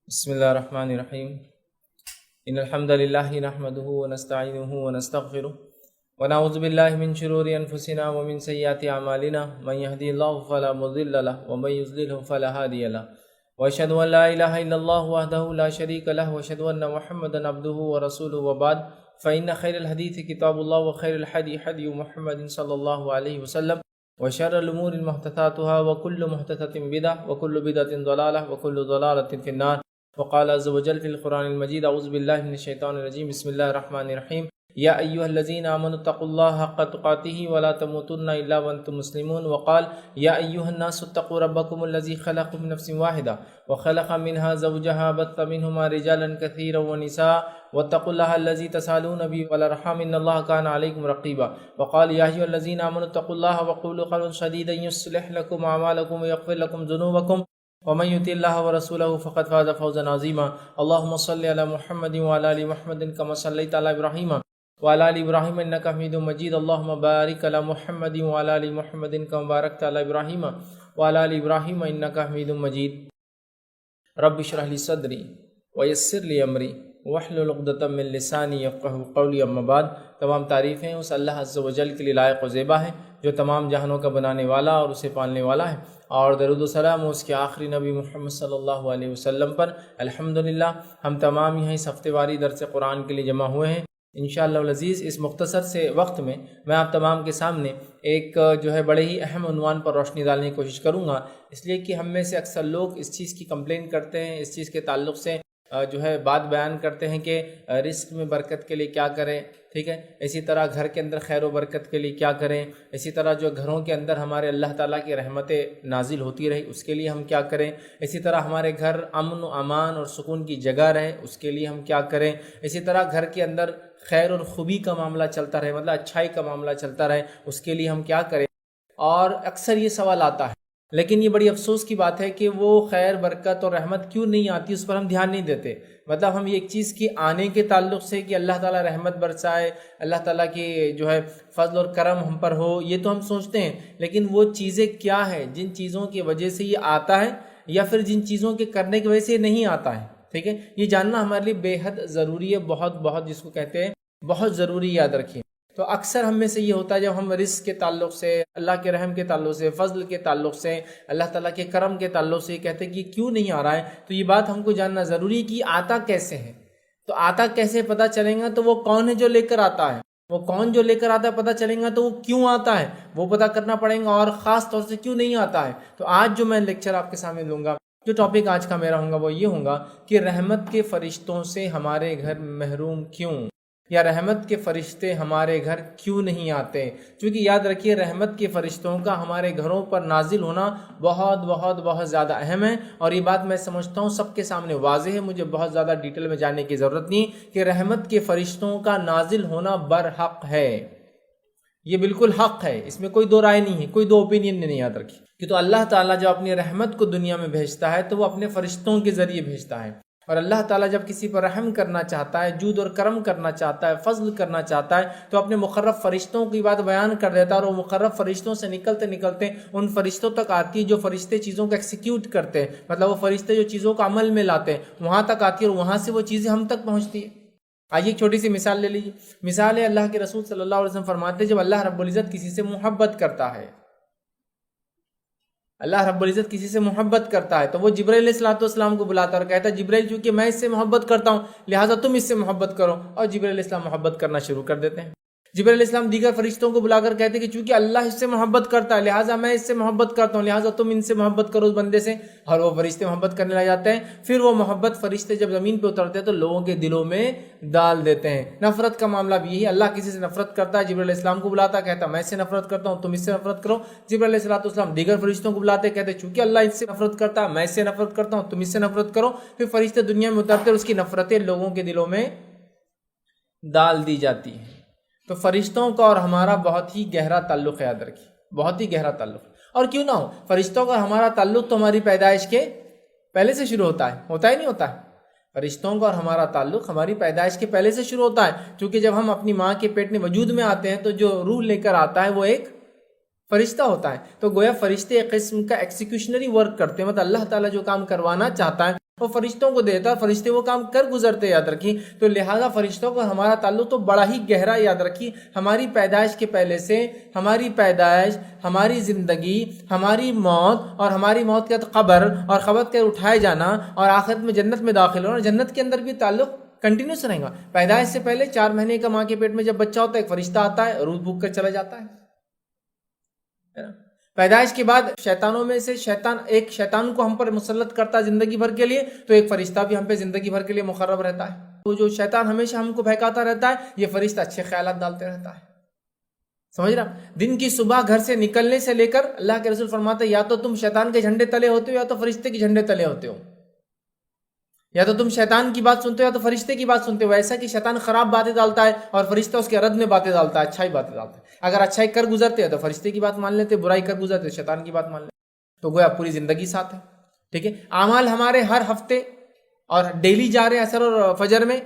بسم الله الرحمن الرحيم إن الحمد لله نحمده ونستعينه ونستغفره ونعوذ بالله من شرور أنفسنا ومن سيئات أعمالنا من يهدي الله فلا مضل له ومن يضلله فلا هادي له وأشهد أن لا إله إلا الله وحده لا شريك له وأشهد أن محمدا عبده ورسوله وبعد فإن خير الحديث كتاب الله وخير الحدي حدي محمد صلى الله عليه وسلم وشر الأمور محدثاتها وكل محدثة بدعة وكل بدعة ضلالة وكل ضلالة في النار. وقال عز وجل في القرآن المجيد أعوذ بالله من الشيطان الرجيم بسم الله الرحمن الرحيم يا أيها الذين آمنوا اتقوا الله حق تقاته ولا تموتن إلا وأنتم مسلمون. وقال يا أيها الناس اتقوا ربكم الذي خلقكم من نفس واحدة وخلق منها زوجها بث منهما رجالا كثيرا ونساء واتقوا الله الذي تسالون به والأرحام إن الله كان عليكم رقيبا. وقال يا أيها الذين آمنوا اتقوا الله وقولوا قولا سديدا يصلح لكم أعمالكم ويغفر لكم ذنوبكم ومن يطع الله ورسوله فقد فاز فوزا عظيما. اللهم صل على محمد وعلى آل محمد كما صليت على إبراهيم وعلى آل إبراهيم إنك حميد مجيد. اللهم بارك على محمد وعلى آل محمد كما باركت على إبراهيم وعلى آل إبراهيم إنك حميد مجيد. رب اشرح لي صدري ويسر لي أمري واحلل عقدة من لسانی یفقهوا قولی. اما بعد، تمام تعریفیں اس اللہ عز و جل کے لیے لائق و زیبا ہے جو تمام جہانوں کا بنانے والا اور اسے پالنے والا ہے، اور درود و سلام اس کے آخری نبی محمد صلی اللہ علیہ وسلم پر. الحمدللہ ہم تمام یہاں اس ہفتے واری درس قرآن کے لیے جمع ہوئے ہیں. انشاءاللہ العزیز اس مختصر سے وقت میں آپ تمام کے سامنے ایک بڑے ہی اہم عنوان پر روشنی ڈالنے کی کوشش کروں گا، اس لیے کہ ہم میں سے اکثر لوگ اس چیز کی کمپلین کرتے ہیں، اس چیز کے تعلق سے بات بیان کرتے ہیں کہ رزق میں برکت کے لیے کیا کریں، ٹھیک ہے، اسی طرح گھر کے اندر خیر و برکت کے لیے کیا کریں، اسی طرح گھروں کے اندر ہمارے اللہ تعالیٰ کی رحمتیں نازل ہوتی رہی اس کے لیے ہم کیا کریں، اسی طرح ہمارے گھر امن و امان اور سکون کی جگہ رہے اس کے لیے ہم کیا کریں، اسی طرح گھر کے اندر خیر اور خوبی کا معاملہ چلتا رہے، مطلب اچھائی کا معاملہ چلتا رہے اس کے لیے ہم کیا کریں. اور اکثر یہ سوال آتا ہے، لیکن یہ بڑی افسوس کی بات ہے کہ وہ خیر برکت اور رحمت کیوں نہیں آتی اس پر ہم دھیان نہیں دیتے. مطلب ہم ایک چیز کی آنے کے تعلق سے کہ اللہ تعالیٰ رحمت برسائے، اللہ تعالیٰ کی فضل اور کرم ہم پر ہو، یہ تو ہم سوچتے ہیں، لیکن وہ چیزیں کیا ہیں جن چیزوں کی وجہ سے یہ آتا ہے یا پھر جن چیزوں کے کرنے کی وجہ سے یہ نہیں آتا ہے، ٹھیک ہے، یہ جاننا ہمارے لیے بے حد ضروری ہے، بہت جس کو کہتے ہیں بہت ضروری، یاد رکھیں. تو اکثر ہم میں سے یہ ہوتا ہے جب ہم رزق کے تعلق سے، اللہ کے رحم کے تعلق سے، فضل کے تعلق سے، اللہ تعالیٰ کے کرم کے تعلق سے کہتے ہیں کہ یہ کیوں نہیں آ رہا ہے، تو یہ بات ہم کو جاننا ضروری ہے کہ آتا کیسے ہے. تو آتا کیسے پتہ چلے گا، تو وہ کون ہے جو لے کر آتا ہے، وہ کون جو لے کر آتا ہے پتہ چلے گا، تو وہ کیوں آتا ہے وہ پتہ کرنا پڑے گا، اور خاص طور سے کیوں نہیں آتا ہے. تو آج جو میں لیکچر آپ کے سامنے دوں گا، جو ٹاپک آج کا میرا ہوگا وہ یہ ہوگا کہ رحمت کے فرشتوں سے ہمارے گھر محروم کیوں، یا رحمت کے فرشتے ہمارے گھر کیوں نہیں آتے. چونکہ یاد رکھیے رحمت کے فرشتوں کا ہمارے گھروں پر نازل ہونا بہت زیادہ اہم ہے، اور یہ بات میں سمجھتا ہوں سب کے سامنے واضح ہے، مجھے بہت زیادہ ڈیٹیل میں جاننے کی ضرورت نہیں کہ رحمت کے فرشتوں کا نازل ہونا برحق ہے، یہ بالکل حق ہے، اس میں کوئی دو رائے نہیں ہے، کوئی دو اوپینین نہیں. یاد رکھیے کہ تو اللہ تعالیٰ جب اپنی رحمت کو دنیا میں بھیجتا ہے تو وہ اپنے فرشتوں کے ذریعے بھیجتا ہے، اور اللہ تعالیٰ جب کسی پر رحم کرنا چاہتا ہے، جود اور کرم کرنا چاہتا ہے، فضل کرنا چاہتا ہے، تو اپنے مقرب فرشتوں کی بات بیان کر دیتا ہے، اور وہ مقرب فرشتوں سے نکلتے ان فرشتوں تک آتی ہے جو فرشتے چیزوں کو ایکسیکیوٹ کرتے ہیں، مطلب وہ فرشتے جو چیزوں کو عمل میں لاتے ہیں وہاں تک آتی ہے، اور وہاں سے وہ چیزیں ہم تک پہنچتی ہیں. آئیے ایک چھوٹی سی مثال لے لیجیے. مثال ہے اللہ کے رسول صلی اللہ علیہ وسلم فرماتے ہیں جب اللہ رب العزت کسی سے محبت کرتا ہے، اللہ رب العزت کسی سے محبت کرتا ہے تو وہ جبرائیل علیہ الصلوۃ والسلام کو بلاتا ہے اور کہتا ہے جبرائیل چونکہ میں اس سے محبت کرتا ہوں لہٰذا تم اس سے محبت کرو، اور جبرائیل علیہ السلام محبت کرنا شروع کر دیتے ہیں. جبرائیل علیہ السلام دیگر فرشتوں کو بلا کر کہتے ہیں کہ چونکہ اللہ اس سے محبت کرتا ہے لہٰذا میں اس سے محبت کرتا ہوں، لہٰذا تم ان سے محبت کرو اس بندے سے، اور وہ فرشتے محبت کرنے لگ جاتے ہیں. پھر وہ محبت فرشتے جب زمین پہ اترتے ہیں تو لوگوں کے دلوں میں ڈال دیتے ہیں. نفرت کا معاملہ بھی یہی، اللہ کسی سے نفرت کرتا ہے، جبرائیل علیہ السلام کو بلاتا ہے، کہتا ہے میں اس سے نفرت کرتا ہوں تم اس سے نفرت کرو. جبرائیل علیہ السلام دیگر فرشتوں کو بلاتے ہیں، کہتے ہیں چونکہ اللہ اس سے نفرت کرتا ہے میں اس سے نفرت کرتا ہوں تم اس سے نفرت کرو. پھر فرشتے دنیا میں اترتے ہیں، اس کی نفرتیں لوگوں کے دلوں میں ڈال دی جاتی ہیں. تو فرشتوں کا اور ہمارا بہت ہی گہرا تعلق ہے، یاد رکھیے بہت ہی گہرا تعلق. اور کیوں نہ ہو، فرشتوں کا ہمارا تعلق تو ہماری پیدائش کے پہلے سے شروع ہوتا ہے ہی نہیں ہوتا ہے. فرشتوں کا اور ہمارا تعلق ہماری پیدائش کے پہلے سے شروع ہوتا ہے، کیونکہ جب ہم اپنی ماں کے پیٹ میں وجود میں آتے ہیں تو جو روح لے کر آتا ہے وہ ایک فرشتہ ہوتا ہے. تو گویا فرشتے ایک قسم کا ایکسیکیوشنری ورک کرتے ہیں، مطلب اللہ تعالیٰ جو کام کروانا چاہتا ہے وہ فرشتوں کو دیتا ہے، فرشتے وہ کام کر گزرتے، یاد رکھیے۔ تو لہٰذا فرشتوں کو ہمارا تعلق تو بڑا ہی گہرا، یاد رکھیے۔ ہماری پیدائش کے پہلے سے، ہماری پیدائش، ہماری زندگی، ہماری موت، اور ہماری موت کے بعد قبر، اور قبر کے اٹھائے جانا، اور آخرت میں جنت میں داخل ہونا، جنت کے اندر بھی تعلق کنٹینیوس رہے گا۔ پیدائش سے پہلے 4 مہینے کا ماں کے پیٹ میں جب بچہ ہوتا ہے، ایک فرشتہ آتا ہے، روح پھونک کر چلا جاتا ہے نا۔ پیدائش کے بعد شیطانوں میں سے ایک شیطان کو ہم پر مسلط کرتا ہے زندگی بھر کے لیے، تو ایک فرشتہ بھی ہم پہ زندگی بھر کے لیے مقرب رہتا ہے۔ وہ جو شیطان ہمیشہ ہم کو بہکاتا رہتا ہے، یہ فرشتہ اچھے خیالات ڈالتے رہتا ہے، سمجھ رہا؟ دن کی صبح گھر سے نکلنے سے لے کر اللہ کے رسول فرماتے ہیں، یا تو تم شیطان کے جھنڈے تلے ہوتے ہو، یا تو فرشتے کے جھنڈے تلے ہوتے ہو، یا تو تم شیطان کی بات سنتے ہو یا تو فرشتے کی بات سنتے ہو۔ ایسا کہ شیطان خراب باتیں ڈالتا ہے اور فرشتہ اس کے رد میں باتیں ڈالتا ہے، اچھائی باتیں ڈالتا ہے۔ اگر اچھائی کر گزرتے ہیں تو فرشتے کی بات مان لیتے، برائی کر گزرتے تو شیطان کی بات مان لیتے، تو گویا پوری زندگی ساتھ ہے، ٹھیک ہے۔ اعمال ہمارے ہر ہفتے اور ڈیلی جا رہے ہیں، عصر اور فجر میں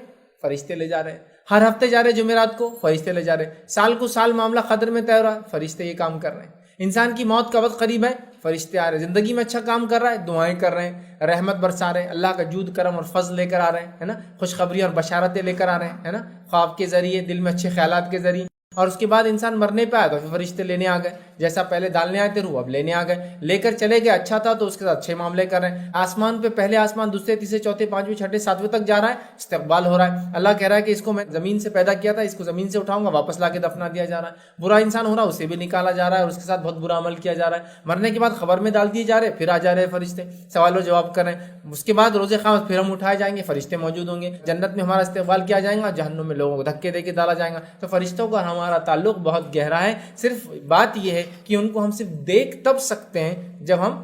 فرشتے لے جا رہے ہیں، ہر ہفتے جا رہے ہیں جمعرات کو، فرشتے لے جا رہے ہیں، سال کو سال معاملہ قدر میں طے ہو رہا ہے، فرشتے یہ کام کر رہے ہیں۔ انسان کی موت کا وقت قریب ہے، فرشتے آ رہے ہیں، زندگی میں اچھا کام کر رہا ہے، دعائیں کر رہے ہیں، رحمت برسا رہے ہیں، اللہ کا جود کرم اور فضل لے کر آ رہے ہیں، ہے نا، خوشخبری اور بشارتیں لے کر آ رہے ہیں، ہے نا، خواب کے ذریعے، دل میں اچھے خیالات کے ذریعے۔ اور اس کے بعد انسان مرنے پہ آیا تو پھر فرشتے لینے آ گئے، جیسا پہلے ڈالنے آئے تھے روح، اب لینے آ گئے، لے کر چلے گئے، اچھا تھا تو اس کے ساتھ اچھے معاملے کر رہے ہیں۔ آسمان پہ پہلے آسمان، دوسرے، تیسرے، چوتھے، پانچویں، چھٹے، ساتویں تک جا رہا ہے، استقبال ہو رہا ہے۔ اللہ کہہ رہا ہے کہ اس کو میں زمین سے پیدا کیا تھا، اس کو زمین سے اٹھاؤں گا، واپس لا کے دفنا دیا جا رہا ہے۔ برا انسان ہو رہا ہے، اسے بھی نکالا جا رہا ہے اور اس کے ساتھ بہت برا عمل کیا جا رہا ہے۔ مرنے کے بعد خبر میں ڈال دیے جا رہے ہیں، پھر آ جا رہے ہیں فرشتے، سوال و جواب کر رہے ہیں۔ اس کے بعد روز قیامت پھر ہم اٹھائے جائیں گے، فرشتے موجود ہوں گے، جنت میں ہمارا استقبال کیا جائے گا، جہنم میں لوگوں کو دھکے دے کے ڈالا جائے گا۔ تو فرشتوں کا ہمارا تعلق بہت گہرا ہے۔ صرف بات یہ ہے کہ ان کو ہم صرف دیکھ تب سکتے ہیں جب ہم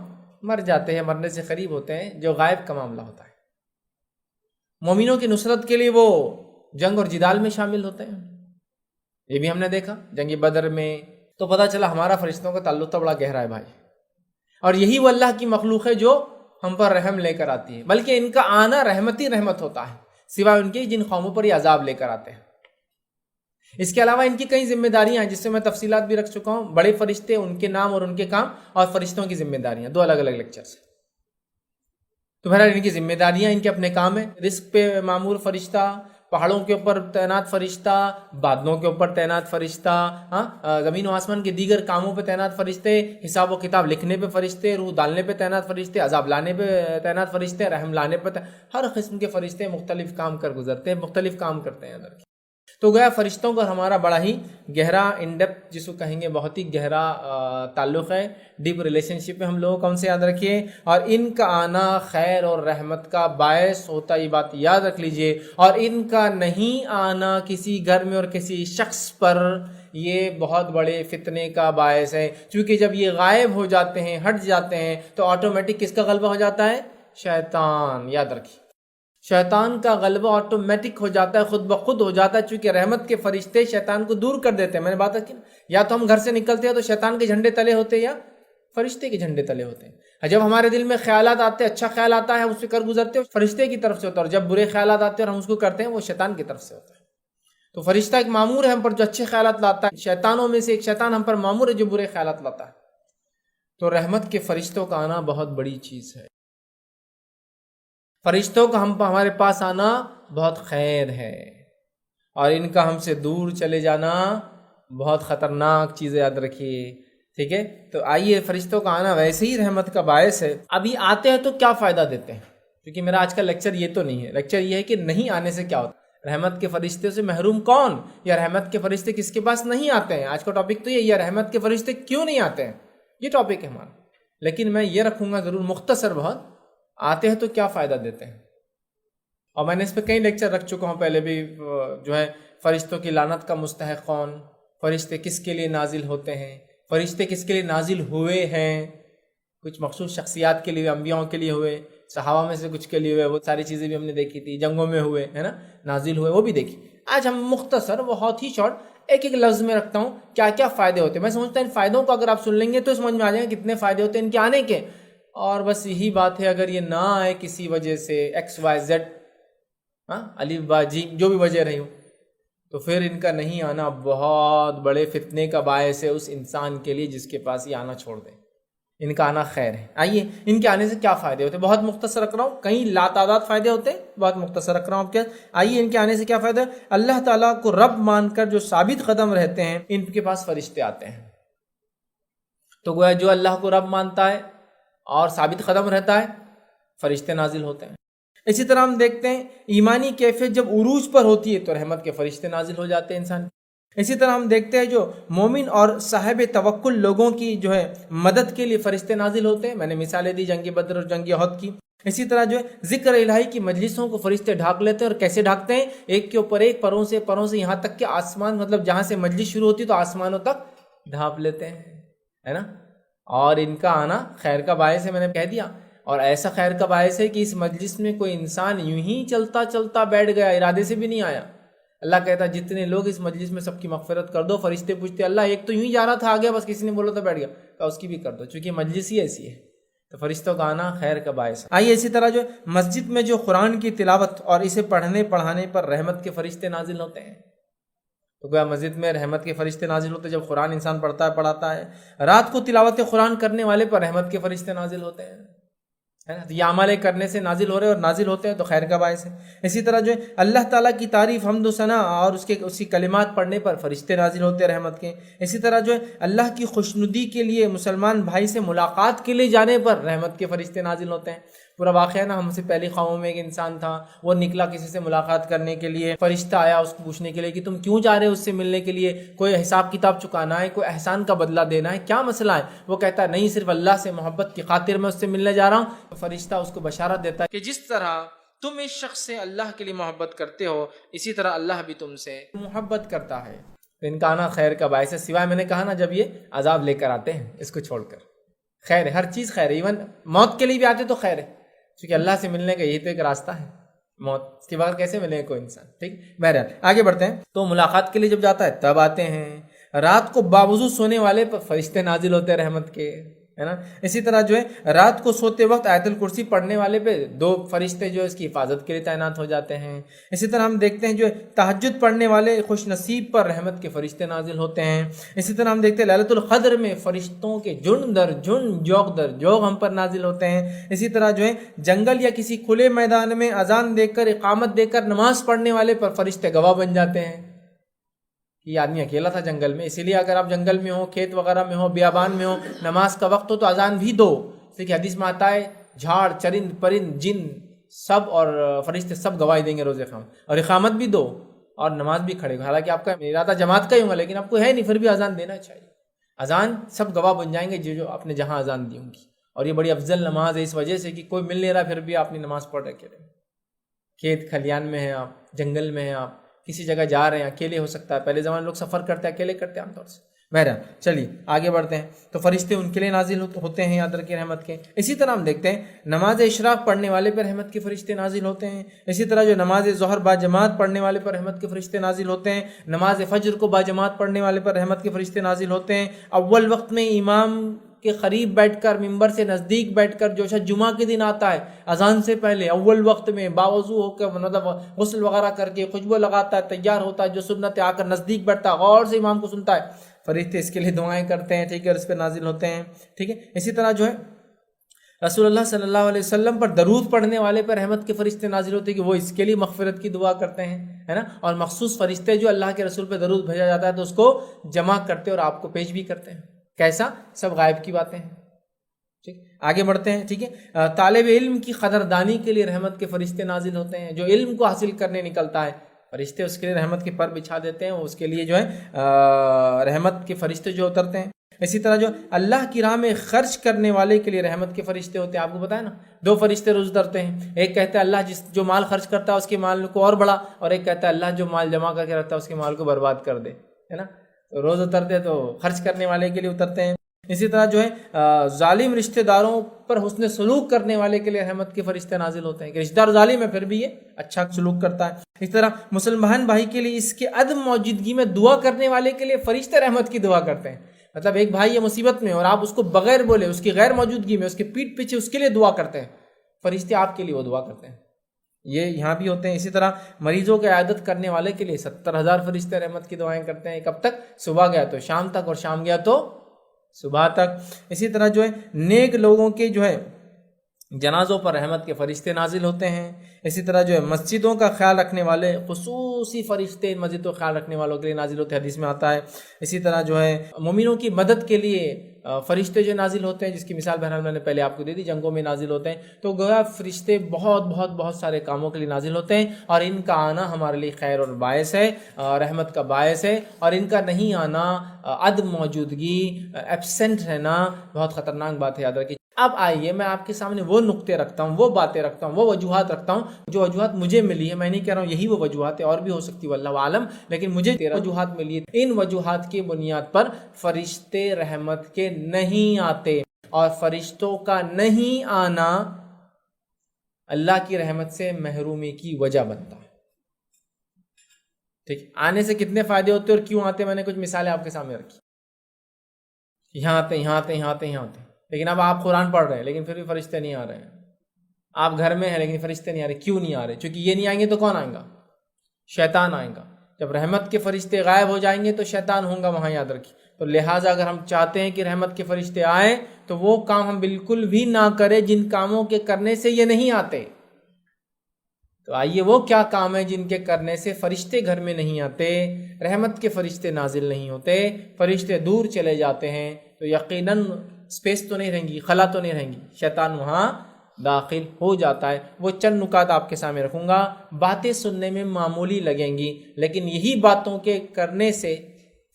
مر جاتے ہیں، مرنے سے قریب ہوتے ہیں، جو غائب کا معاملہ ہوتا ہے۔ مومنوں کی نصرت کے لیے وہ جنگ اور جدال میں شامل ہوتے ہیں، یہ بھی ہم نے دیکھا جنگ بدر میں۔ تو پتہ چلا ہمارا فرشتوں کا تعلق تو بڑا گہرا ہے بھائی، اور یہی وہ اللہ کی مخلوق ہے جو ہم پر رحم لے کر آتی ہے، بلکہ ان کا آنا رحمت ہی رحمت ہوتا ہے، سوائے ان کے جن قوموں پر یہ عذاب لے کر آتے ہیں۔ اس کے علاوہ ان کی کئی ذمہ داریاں ہیں، جس سے میں تفصیلات بھی رکھ چکا ہوں، بڑے فرشتے، ان کے نام اور ان کے کام، اور فرشتوں کی ذمہ داریاں، 2 الگ الگ لیکچرز ہیں۔ تو بہرحال ان کی ذمہ داریاں، ان کے اپنے کام ہیں۔ رزق پہ معمور فرشتہ، پہاڑوں کے اوپر تعینات فرشتہ، بادلوں کے اوپر تعینات فرشتہ، زمین و آسمان کے دیگر کاموں پہ تعینات فرشتے، حساب و کتاب لکھنے پہ فرشتے، روح ڈالنے پہ تعینات فرشتے، عذاب لانے پہ تعینات فرشتے، رحم لانے پہ ہر قسم کے فرشتے مختلف کام کر گزرتے ہیں، مختلف کام کرتے ہیں اندر۔ تو گیا فرشتوں کا ہمارا بڑا ہی گہرا ان ڈیپتھ، جس کو کہیں گے بہت ہی گہرا تعلق ہے، ڈیپ ریلیشن شپ ہے ہم لوگوں کو، ان سے یاد رکھیے۔ اور ان کا آنا خیر اور رحمت کا باعث ہوتا، یہ بات یاد رکھ لیجئے، اور ان کا نہیں آنا کسی گھر میں اور کسی شخص پر، یہ بہت بڑے فتنے کا باعث ہے، کیونکہ جب یہ غائب ہو جاتے ہیں، ہٹ جاتے ہیں، تو آٹومیٹک کس کا غلبہ ہو جاتا ہے؟ شیطان، یاد رکھیے، شیطان کا غلبہ آٹومیٹک ہو جاتا ہے، خود بخود ہو جاتا ہے، چونکہ رحمت کے فرشتے شیطان کو دور کر دیتے ہیں۔ میں نے بات کی، یا تو ہم گھر سے نکلتے ہیں تو شیطان کے جھنڈے تلے ہوتے ہیں، یا فرشتے کے جھنڈے تلے ہوتے ہیں۔ جب ہمارے دل میں خیالات آتے ہیں، اچھا خیال آتا ہے، اس سے کر گزرتے ہیں، فرشتے کی طرف سے ہوتا ہے، اور جب برے خیالات آتے ہیں اور ہم اس کو کرتے ہیں، وہ شیطان کی طرف سے ہوتا ہے۔ تو فرشتہ ایک مامور ہے ہم پر جو اچھے خیالات لاتا ہے، شیطانوں میں سے ایک شیطان ہم پر مامور ہے جو برے خیالات لاتا ہے۔ تو رحمت کے فرشتوں کا آنا بہت بڑی چیز ہے، فرشتوں کا ہمارے پاس آنا بہت خیر ہے، اور ان کا ہم سے دور چلے جانا بہت خطرناک چیز ہے، یاد رکھیے، ٹھیک ہے۔ تو آئیے، فرشتوں کا آنا ویسے ہی رحمت کا باعث ہے۔ ابھی آتے ہیں تو کیا فائدہ دیتے ہیں، کیونکہ میرا آج کا لیکچر یہ تو نہیں ہے، لیکچر یہ ہے کہ نہیں آنے سے کیا ہوتا ہے، رحمت کے فرشتے سے محروم کون، یا رحمت کے فرشتے کس کے پاس نہیں آتے ہیں۔ آج کا ٹاپک تو یہ، یا رحمت کے فرشتے کیوں نہیں آتے ہیں، یہ ٹاپک ہے ہمارا۔ لیکن میں یہ رکھوں گا ضرور مختصر بہت، آتے ہیں تو کیا فائدہ دیتے ہیں، اور میں نے اس پہ کئی لیکچر رکھ چکا ہوں پہلے بھی، جو ہے فرشتوں کی لعنت کا مستحق کون، فرشتے کس کے لیے نازل ہوتے ہیں، فرشتے کس کے لیے نازل ہوئے ہیں، کچھ مخصوص شخصیات کے لیے، انبیاءوں کے لیے ہوئے، صحابہ میں سے کچھ کے لیے ہوئے، وہ ساری چیزیں بھی ہم نے دیکھی تھی، جنگوں میں ہوئے، ہے نا، نازل ہوئے، وہ بھی دیکھی۔ آج ہم مختصر بہت ہی شارٹ ایک ایک لفظ میں رکھتا ہوں کیا کیا فائدے ہوتے ہیں۔ میں سمجھتا ہوں ان فائدوں کو اگر آپ سن لیں گے تو سمجھ میں آ جائیں گے کتنے فائدے ہوتے ہیں ان کے آنے کے، اور بس یہی بات ہے، اگر یہ نہ آئے کسی وجہ سے، ایکس وائی زیڈ، الف با جیم، جو بھی وجہ رہی ہو، تو پھر ان کا نہیں آنا بہت بڑے فتنے کا باعث ہے اس انسان کے لیے جس کے پاس یہ آنا چھوڑ دے۔ ان کا آنا خیر ہے۔ آئیے ان کے آنے سے کیا فائدے ہوتے ہیں، بہت مختصر رکھ رہا ہوں، کئی لاتعداد فائدے ہوتے ہیں، بہت مختصر رکھ رہا ہوں آپ کے۔ آئیے ان کے آنے سے کیا فائدہ ہے۔ اللہ تعالیٰ کو رب مان کر جو ثابت قدم رہتے ہیں ان کے پاس فرشتے آتے ہیں۔ تو گویا جو اللہ کو رب مانتا ہے اور ثابت قدم رہتا ہے، فرشتے نازل ہوتے ہیں۔ اسی طرح ہم دیکھتے ہیں ایمانی کیفیت جب عروج پر ہوتی ہے تو رحمت کے فرشتے نازل ہو جاتے ہیں انسان۔ اسی طرح ہم دیکھتے ہیں جو مومن اور صاحب توکل لوگوں کی جو ہے مدد کے لیے فرشتے نازل ہوتے ہیں، میں نے مثالیں دی جنگ بدر اور جنگ احد کی۔ اسی طرح جو ہے ذکر الہی کی مجلسوں کو فرشتے ڈھانک لیتے ہیں، اور کیسے ڈھانکتے ہیں، ایک کے اوپر ایک، پروں سے یہاں تک کہ آسمان، مطلب جہاں سے مجلس شروع ہوتی ہے تو آسمانوں تک ڈھانپ لیتے ہیں، ہے نا۔ اور ان کا آنا خیر کا باعث ہے، میں نے کہہ دیا، اور ایسا خیر کا باعث ہے کہ اس مجلس میں کوئی انسان یوں ہی چلتا چلتا بیٹھ گیا، ارادے سے بھی نہیں آیا۔ اللہ کہتا ہے جتنے لوگ اس مجلس میں سب کی مغفرت کر دو۔ فرشتے پوچھتے اللہ ایک تو یوں ہی جا رہا تھا، آ گیا، بس کسی نے بولا تو بیٹھ گیا، کہا اس کی بھی کر دو، چونکہ مجلس ہی ایسی ہے، تو فرشتوں کا آنا خیر کا باعث ہے۔ آئیے اسی طرح جو مسجد میں جو قرآن کی تلاوت اور اسے پڑھنے پڑھانے پر رحمت کے فرشتے نازل ہوتے ہیں، تو گویا مسجد میں رحمت کے فرشتے نازل ہوتے ہیں جب قرآن انسان پڑھتا ہے پڑھاتا ہے۔ رات کو تلاوت قرآن کرنے والے پر رحمت کے فرشتے نازل ہوتے ہیں، ہے نا۔ یہ عمل کرنے سے نازل ہو رہے اور نازل ہوتے ہیں تو خیر کا باعث ہے۔ اسی طرح جو ہے اللہ تعالیٰ کی تعریف، حمد و ثنا اور اس کی کلمات پڑھنے پر فرشتے نازل ہوتے ہیں رحمت کے۔ اسی طرح جو ہے اللہ کی خوشنودی کے لیے مسلمان بھائی سے ملاقات کے لیے جانے پر رحمت کے فرشتے نازل ہوتے ہیں۔ پورا واقعہ نا، ہم سے پہلی قوموں میں ایک انسان تھا، وہ نکلا کسی سے ملاقات کرنے کے لیے، فرشتہ آیا اس کو پوچھنے کے لیے کہ تم کیوں جا رہے ہو اس سے ملنے کے لیے، کوئی حساب کتاب چکانا ہے، کوئی احسان کا بدلہ دینا ہے، کیا مسئلہ ہے؟ وہ کہتا ہے نہیں، صرف اللہ سے محبت کی خاطر میں اس سے ملنے جا رہا ہوں۔ تو فرشتہ اس کو بشارت دیتا ہے کہ جس طرح تم اس شخص سے اللہ کے لیے محبت کرتے ہو، اسی طرح اللہ بھی تم سے محبت کرتا ہے۔ تو ان کا آنا خیر کا باعث ہے، سوائے میں نے کہا نا جب یہ عذاب لے کر آتے ہیں، اس کو چھوڑ کر خیر ہے، ہر چیز خیر ہے، ایون موت کے لیے بھی آتے تو خیر ہے، کیونکہ اللہ سے ملنے کا یہی تو ایک راستہ ہے، موت، اس کے بغیر کیسے ملے کوئی انسان، ٹھیک۔ بہرحال آگے بڑھتے ہیں، تو ملاقات کے لیے جب جاتا ہے تب آتے ہیں۔ رات کو باوضو سونے والے پر فرشتے نازل ہوتے ہیں رحمت کے، ہے نا۔ اسی طرح جو ہے رات کو سوتے وقت آیت الکرسی پڑھنے والے پہ 2 فرشتے جو اس کی حفاظت کے لیے تعینات ہو جاتے ہیں۔ اسی طرح ہم دیکھتے ہیں جو تہجد پڑھنے والے خوش نصیب پر رحمت کے فرشتے نازل ہوتے ہیں۔ اسی طرح ہم دیکھتے ہیں لیلۃ القدر میں فرشتوں کے جھنڈ در جھنڈ، جوق در جوق ہم پر نازل ہوتے ہیں۔ اسی طرح جو ہے جنگل یا کسی کھلے میدان میں اذان دے کر، اقامت دے کر نماز پڑھنے والے پر فرشتے گواہ بن جاتے ہیں۔ یہ آدمی اکیلا تھا جنگل میں، اسی لیے اگر آپ جنگل میں ہو، کھیت وغیرہ میں ہو، بیابان میں ہو، نماز کا وقت ہو تو اذان بھی دو، کہ حدیث میں آتا ہے جھاڑ، چرند، پرند، جن سب اور فرشتے سب گواہی دیں گے روز قیامت، اور اقامت بھی دو اور نماز بھی کھڑے ہو۔ حالانکہ آپ کا ارادہ جماعت کا ہی ہوگا، لیکن آپ کو ہے نہیں، پھر بھی اذان دینا چاہیے۔ اذان سب گواہ بن جائیں گے جو اپنے جہاں اذان دی ہوں گی، اور یہ بڑی افضل نماز ہے اس وجہ سے کہ کوئی مل نہیں رہا پھر بھی آپ نے نماز پڑھ رکھے رہے، کھیت کھلیان میں ہیں آپ، جنگل میں ہیں آپ، کسی جگہ جا رہے ہیں، اکیلے ہو سکتا ہے، پہلے زمانے لوگ سفر کرتے ہیں اکیلے کرتے ہیں عام طور سے۔ بہرحال چلیے آگے بڑھتے ہیں، تو فرشتے ان کے لیے نازل ہوتے ہیں یاد رکھیں رحمت کے۔ اسی طرح ہم دیکھتے ہیں نماز اشراق پڑھنے والے پر رحمت کے فرشتے نازل ہوتے ہیں۔ اسی طرح جو نماز ظہر باجماعت پڑھنے والے پر رحمت کے فرشتے نازل ہوتے ہیں۔ نماز فجر کو باجماعت پڑھنے والے پر رحمت کے فرشتے نازل ہوتے ہیں۔ اول وقت میں امام کے قریب بیٹھ کر، ممبر سے نزدیک بیٹھ کر، جو شخص جمعہ کے دن آتا ہے اذان سے پہلے اول وقت میں باوضو ہو کے، مطلب غسل وغیرہ کر کے خوشبو لگاتا ہے، تیار ہوتا ہے، جو سنت آ کر نزدیک بیٹھتا ہے، غور سے امام کو سنتا ہے، فرشتے اس کے لیے دعائیں کرتے ہیں، ٹھیک ہے، اور اس پہ نازل ہوتے ہیں، ٹھیک ہے۔ اسی طرح جو ہے رسول اللہ صلی اللہ علیہ وسلم پر درود پڑھنے والے پر رحمت کے فرشتے نازل ہوتے ہیں کہ وہ اس کے لیے مغفرت کی دعا کرتے ہیں، ہے نا۔ اور مخصوص فرشتے جو اللہ کے رسول پہ درود بھیجا جاتا ہے تو اس کو جمع کرتے اور آپ کو پیش بھی کرتے ہیں، کیسا؟ سب غائب کی باتیں ہیں، ٹھیک۔ آگے بڑھتے ہیں، ٹھیک ہے۔ طالب علم کی قدردانی کے لیے رحمت کے فرشتے نازل ہوتے ہیں، جو علم کو حاصل کرنے نکلتا ہے فرشتے اس کے لیے رحمت کے پر بچھا دیتے ہیں، اس کے لیے جو ہے رحمت کے فرشتے جو اترتے ہیں۔ اسی طرح جو اللہ کی راہ میں خرچ کرنے والے کے لیے رحمت کے فرشتے ہوتے ہیں، آپ کو پتہ ہے نا، 2 فرشتے روز اترتے ہیں، ایک کہتا ہے اللہ جو مال خرچ کرتا ہے اس کے مال کو اور بڑھا، اور ایک کہتا ہے اللہ جو مال جمع کر کے رکھتا ہے اس کے مال کو برباد کر دے، ہے نا۔ تو روز اترتے تو خرچ کرنے والے کے لیے اترتے ہیں۔ اسی طرح جو ہے ظالم رشتہ داروں پر حسن سلوک کرنے والے کے لیے رحمت کے فرشتے نازل ہوتے ہیں کہ رشتہ دار ظالم ہے پھر بھی یہ اچھا سلوک کرتا ہے۔ اس طرح مسلمان بھائی کے لیے اس کے عدم موجودگی میں دعا کرنے والے کے لیے فرشتے رحمت کی دعا کرتے ہیں۔ مطلب ایک بھائی ہے مصیبت میں اور آپ اس کو بغیر بولے، اس کی غیر موجودگی میں، اس کے پیٹھ پیچھے اس کے لیے دعا کرتے ہیں، فرشتے آپ کے لیے وہ دعا کرتے ہیں، یہ یہاں بھی ہوتے ہیں۔ اسی طرح مریضوں کی عیادت کرنے والے کے لیے 70,000 فرشتے رحمت کی دعائیں کرتے ہیں۔ کب تک؟ صبح گیا تو شام تک، اور شام گیا تو صبح تک۔ اسی طرح جو ہے نیک لوگوں کے جو ہے جنازوں پر رحمت کے فرشتے نازل ہوتے ہیں۔ اسی طرح جو ہے مسجدوں کا خیال رکھنے والے خصوصی فرشتے مسجدوں کا خیال رکھنے والوں کے لیے نازل ہوتے ہیں، حدیث میں آتا ہے۔ اسی طرح جو ہے مومنوں کی مدد کے لیے فرشتے جو نازل ہوتے ہیں، جس کی مثال بہرحال میں نے پہلے آپ کو دے دی، جنگوں میں نازل ہوتے ہیں۔ تو گویا فرشتے بہت بہت بہت سارے کاموں کے لیے نازل ہوتے ہیں، اور ان کا آنا ہمارے لیے خیر اور باعث ہے، رحمت کا باعث ہے، اور ان کا نہیں آنا، عدم موجودگی، ایبسنٹ رہنا بہت خطرناک بات ہے، یاد رکھیے۔ اب آئیے میں آپ کے سامنے وہ نقطے رکھتا ہوں، وہ باتیں رکھتا ہوں، وہ وجوہات رکھتا ہوں جو وجوہات مجھے ملی ہے۔ میں نہیں کہہ رہا ہوں یہی وہ وجوہات ہے، اور بھی ہو سکتی واللہ عالم، لیکن مجھے 13 وجوہات ملی ہے۔ ان وجوہات کی بنیاد پر فرشتے رحمت کے نہیں آتے، اور فرشتوں کا نہیں آنا اللہ کی رحمت سے محرومی کی وجہ بنتا ہے۔ ٹھیک، آنے سے کتنے فائدے ہوتے ہیں اور کیوں آتے ہیں، میں نے کچھ مثالیں آپ کے سامنے رکھی۔ یہاں آتے یہاں آتے یہاں آتے یہاں آتے، لیکن اب آپ قرآن پڑھ رہے ہیں لیکن پھر بھی فرشتے نہیں آ رہے ہیں۔ آپ گھر میں ہیں لیکن فرشتے نہیں آ رہے، کیوں نہیں آ رہے؟ چونکہ یہ نہیں آئیں گے تو کون آئیں گا؟ شیطان آئیں گا۔ جب رحمت کے فرشتے غائب ہو جائیں گے تو شیطان ہوں گا وہاں، یاد رکھیے۔ تو لہٰذا اگر ہم چاہتے ہیں کہ رحمت کے فرشتے آئیں تو وہ کام ہم بالکل بھی نہ کریں جن کاموں کے کرنے سے یہ نہیں آتے۔ تو آئیے وہ کیا کام ہے جن کے کرنے سے فرشتے گھر میں نہیں آتے، رحمت کے فرشتے نازل نہیں ہوتے، فرشتے دور چلے جاتے ہیں، تو یقیناً اسپیس تو نہیں رہیں گی، خلا تو نہیں رہیں گی، شیطان وہاں داخل ہو جاتا ہے۔ وہ چند نکات آپ کے سامنے رکھوں گا، باتیں سننے میں معمولی لگیں گی، لیکن یہی باتوں کے کرنے سے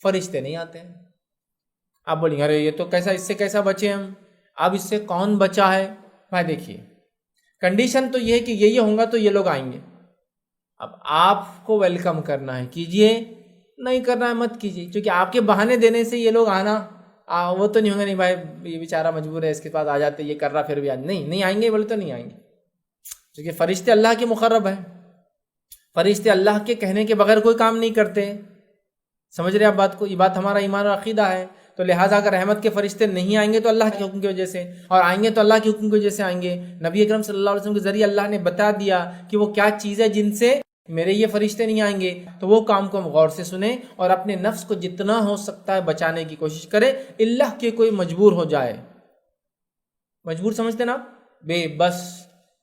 فرشتے نہیں آتے ہیں۔ آپ بولیں گے ارے یہ تو کیسا، اس سے کیسا بچے ہم؟ اب اس سے کون بچا ہے؟ بھائی دیکھیے، کنڈیشن تو یہ ہے کہ یہ ہوں گا تو یہ لوگ آئیں گے۔ اب آپ کو ویلکم کرنا ہے کیجئے، نہیں کرنا ہے مت کیجئے، کیونکہ آپ کے بہانے دینے سے یہ لوگ آنا وہ تو نہیں ہوگا، نہیں بھائی یہ بیچارہ مجبور ہے، اس کے پاس آ جاتے، یہ کر رہا پھر بھی نہیں آئیں گے، بولے تو نہیں آئیں گے، کیونکہ فرشتے اللہ کے مقرب ہیں۔ فرشتے اللہ کے کہنے کے بغیر کوئی کام نہیں کرتے، سمجھ رہے آپ بات کو؟ یہ بات ہمارا ایمان اور عقیدہ ہے۔ تو لہٰذا اگر رحمت کے فرشتے نہیں آئیں گے تو اللہ کے حکم کی وجہ سے، اور آئیں گے تو اللہ کے حکم کی وجہ سے آئیں گے۔ نبی اکرم صلی اللہ علیہ وسلم کے ذریعے اللہ نے بتا دیا کہ وہ کیا چیز ہے جن سے میرے یہ فرشتے نہیں آئیں گے، تو وہ کام کو ہم غور سے سنیں اور اپنے نفس کو جتنا ہو سکتا ہے بچانے کی کوشش کریں، اللہ کے کوئی مجبور ہو جائے، مجبور سمجھتے نا، بے بس،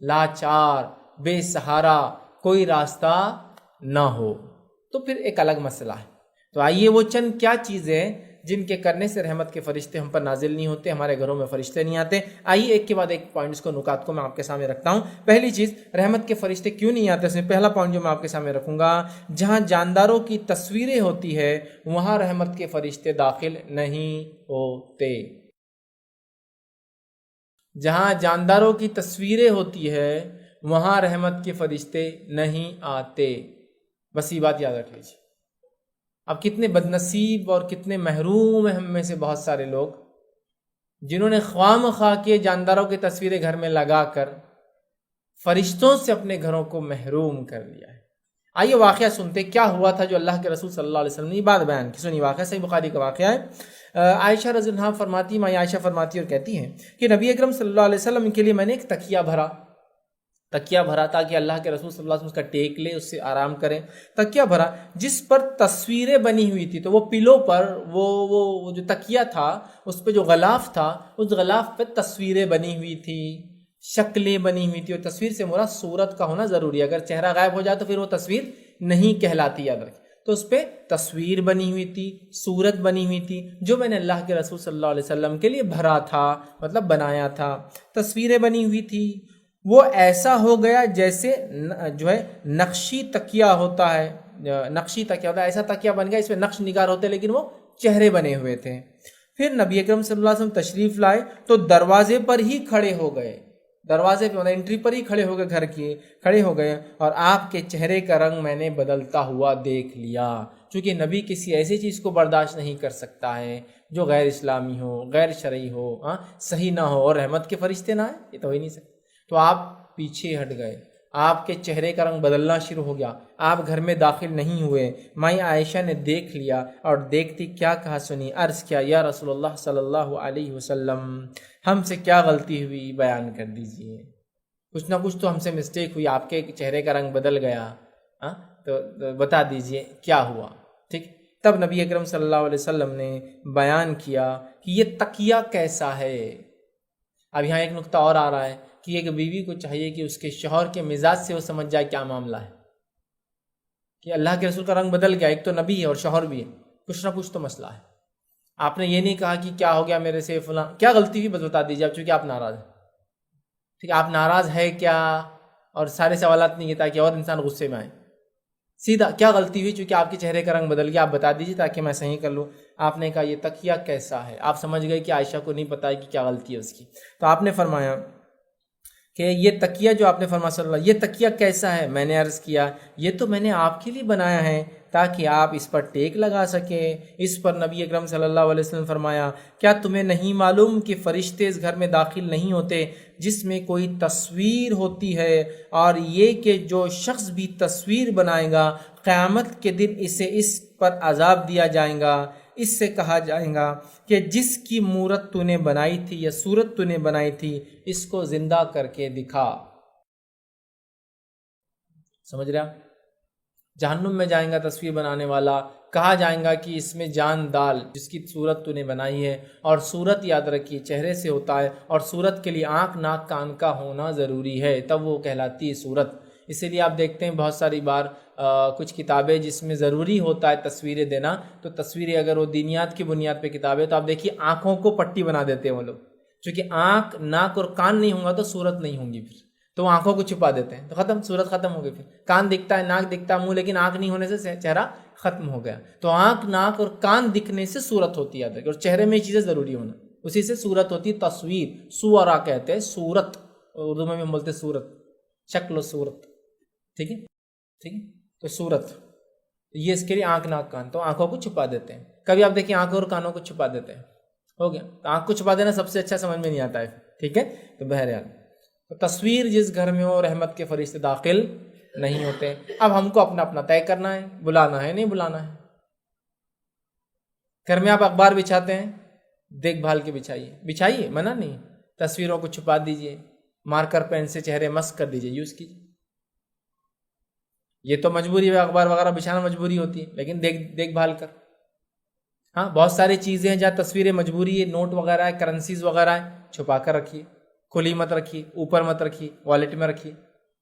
لاچار، بے سہارا، کوئی راستہ نہ ہو، تو پھر ایک الگ مسئلہ ہے۔ تو آئیے وہ چند کیا چیزیں جن کے کرنے سے رحمت کے فرشتے ہم پر نازل نہیں ہوتے، ہمارے گھروں میں فرشتے نہیں آتے۔ آئیے ایک کے بعد ایک پوائنٹس کو، نکات کو میں آپ کے سامنے رکھتا ہوں۔ پہلی چیز، رحمت کے فرشتے کیوں نہیں آتے؟ اس میں پہلا پوائنٹ جو میں آپ کے سامنے رکھوں گا، جہاں جانداروں کی تصویریں ہوتی ہے وہاں رحمت کے فرشتے داخل نہیں ہوتے۔ جہاں جانداروں کی تصویریں ہوتی ہے وہاں رحمت کے فرشتے نہیں آتے، بس یہ بات یاد رکھ لیجیے۔ اب کتنے بد نصیب اور کتنے محروم ہیں ہم میں سے بہت سارے لوگ، جنہوں نے خواہ مخواہ کے جانداروں کی تصویریں گھر میں لگا کر فرشتوں سے اپنے گھروں کو محروم کر لیا ہے۔ آئیے واقعہ سنتے کیا ہوا تھا جو اللہ کے رسول صلی اللہ علیہ وسلم نے یہ بات بیان کی۔ سنی واقعہ، صحیح بخاری کا واقعہ ہے۔ عائشہ رضی اللہ عنہا فرماتی، ماں عائشہ فرماتی اور کہتی ہیں کہ نبی اکرم صلی اللہ علیہ وسلم کے لیے میں نے ایک تکیہ بھرا تاکہ اللہ کے رسول صلی اللہ علیہ وسلم اس کا ٹیک لے، اس سے آرام کریں۔ تکیہ بھرا جس پر تصویریں بنی ہوئی تھی، تو وہ پلو پر وہ جو تکیہ تھا اس پہ جو غلاف تھا، اس غلاف پہ تصویریں بنی ہوئی تھی، شکلیں بنی ہوئی تھی۔ اور تصویر سے مراد صورت کا ہونا ضروری ہے، اگر چہرہ غائب ہو جائے تو پھر وہ تصویر نہیں کہلاتی، یاد رکھیں۔ تو اس پہ تصویر بنی ہوئی تھی، صورت بنی ہوئی تھی، جو میں نے اللہ کے رسول صلی اللہ علیہ وسلم کے لیے بھرا تھا، مطلب بنایا تھا۔ تصویریں بنی ہوئی تھی، وہ ایسا ہو گیا جیسے جو ہے نقشی تکیہ ہوتا ہے، ایسا تکیہ بن گیا اس میں نقش نگار ہوتے لیکن وہ چہرے بنے ہوئے تھے۔ پھر نبی اکرم صلی اللہ علیہ وسلم تشریف لائے تو دروازے پر ہی کھڑے ہو گئے، دروازے پہ انٹری پر ہی کھڑے ہو گئے، گھر کے کھڑے ہو گئے، اور آپ کے چہرے کا رنگ میں نے بدلتا ہوا دیکھ لیا، چونکہ نبی کسی ایسی چیز کو برداشت نہیں کر سکتا ہے جو غیر اسلامی ہو، غیر شرعی ہو، صحیح نہ ہو، اور رحمت کے فرشتے نہ آئے، یہ تو ہو ہی نہیں سکتا۔ تو آپ پیچھے ہٹ گئے، آپ کے چہرے کا رنگ بدلنا شروع ہو گیا، آپ گھر میں داخل نہیں ہوئے۔ مائی عائشہ نے دیکھ لیا اور دیکھتی کیا کہا سنی، عرض کیا یا رسول اللہ صلی اللہ علیہ وسلم، ہم سے کیا غلطی ہوئی بیان کر دیجئے، کچھ نہ کچھ تو ہم سے مسٹیک ہوئی، آپ کے چہرے کا رنگ بدل گیا، تو بتا دیجئے کیا ہوا۔ ٹھیک، تب نبی اکرم صلی اللہ علیہ وسلم نے بیان کیا کہ یہ تقیہ کیسا ہے۔ اب یہاں ایک نقطہ اور آ رہا ہے کہ ایک بیوی کو چاہیے کہ اس کے شوہر کے مزاج سے وہ سمجھ جائے کیا معاملہ ہے، کہ اللہ کے رسول کا رنگ بدل گیا، ایک تو نبی ہے اور شوہر بھی ہے، کچھ نہ کچھ تو مسئلہ ہے۔ آپ نے یہ نہیں کہا کہ کیا ہو گیا میرے سے، فلاں کیا غلطی ہوئی بس بتا دیجیے، اب چونکہ آپ ناراض ہیں، ٹھیک ہے، آپ ناراض ہے کیا، اور سارے سوالات نہیں ہے تاکہ اور انسان غصے میں آئے، سیدھا کیا غلطی ہوئی، چونکہ آپ کے چہرے کا رنگ بدل گیا آپ بتا دیجیے تاکہ میں صحیح کر لوں۔ آپ نے کہا یہ تقیہ کیسا ہے، آپ سمجھ گئے کہ عائشہ کو نہیں پتہ ہے کہ کیا غلطی ہے اس کی، تو آپ نے فرمایا کہ یہ تکیہ جو آپ نے فرمایا صلی اللہ، یہ تکیہ کیسا ہے؟ میں نے عرض کیا یہ تو میں نے آپ کے لیے بنایا ہے تاکہ آپ اس پر ٹیک لگا سکیں۔ اس پر نبی اکرم صلی اللہ علیہ وسلم فرمایا کیا تمہیں نہیں معلوم کہ فرشتے اس گھر میں داخل نہیں ہوتے جس میں کوئی تصویر ہوتی ہے، اور یہ کہ جو شخص بھی تصویر بنائے گا قیامت کے دن اسے اس پر عذاب دیا جائے گا، اس سے کہا جائے گا کہ جس کی مورت تو نے بنائی تھی یا صورت تو نے بنائی تھی اس کو زندہ کر کے دکھا۔ سمجھ رہے آپ؟ جہنم میں جائیں گا تصویر بنانے والا، کہا جائیں گا کہ اس میں جان ڈال جس کی صورت تو نے بنائی ہے، اور صورت یاد رکھیے چہرے سے ہوتا ہے، اور صورت کے لیے آنکھ ناک کان کا ہونا ضروری ہے تب وہ کہلاتی ہے صورت۔ اسی لیے آپ دیکھتے ہیں بہت ساری بار کچھ کتابیں جس میں ضروری ہوتا ہے تصویریں دینا، تو تصویریں اگر وہ دینیات کی بنیاد پہ کتابیں تو آپ دیکھیے آنکھوں کو پٹی بنا دیتے ہیں وہ لوگ، چونکہ آنکھ ناک اور کان نہیں ہوں گا تو صورت نہیں ہوں گی، پھر تو وہ آنکھوں کو چھپا دیتے ہیں تو ختم، صورت ختم ہو گئی۔ پھر کان دکھتا ہے ناک دکھتا ہے منہ، لیکن آنکھ نہیں ہونے سے چہرہ ختم ہو گیا۔ تو آنکھ ناک اور کان دکھنے سے صورت ہوتی ہے، اور چہرے میں یہ چیزیں ضروری ہونا، اسی سے صورت ہوتی ہے۔ تصویر سورا کہتے ہیں، صورت اردو میں بھی بولتے ہیں صورت، شکل و صورت، ٹھیک ہے ٹھیک ہے، تو صورت یہ اس کے لیے آنکھ ناک کان، تو آنکھوں کو چھپا دیتے ہیں۔ کبھی آپ دیکھیں آنکھوں اور کانوں کو چھپا دیتے ہیں، ہو گیا، تو آنکھ کو چھپا دینا سب سے اچھا سمجھ میں نہیں آتا ہے، ٹھیک ہے۔ تو بہرحال تو تصویر جس گھر میں ہو رحمت کے فرشتے داخل نہیں ہوتے۔ اب ہم کو اپنا اپنا طے کرنا ہے، بلانا ہے نہیں بلانا ہے۔ گھر میں آپ اخبار بچھاتے ہیں، دیکھ بھال کے بچھائیے، منع نہیں، تصویروں کو چھپا دیجئے، مارکر پین سے چہرے مسک کر دیجئے، یوز کیجئے۔ یہ تو مجبوری ہے، اخبار وغیرہ بچھانا مجبوری ہوتی ہے، لیکن دیکھ بھال کر۔ ہاں بہت ساری چیزیں ہیں جہاں تصویریں مجبوری ہے، نوٹ وغیرہ ہے، کرنسیز وغیرہ ہے، چھپا کر رکھیے، کھلی مت رکھیے، اوپر مت رکھیے، والیٹ میں رکھیے،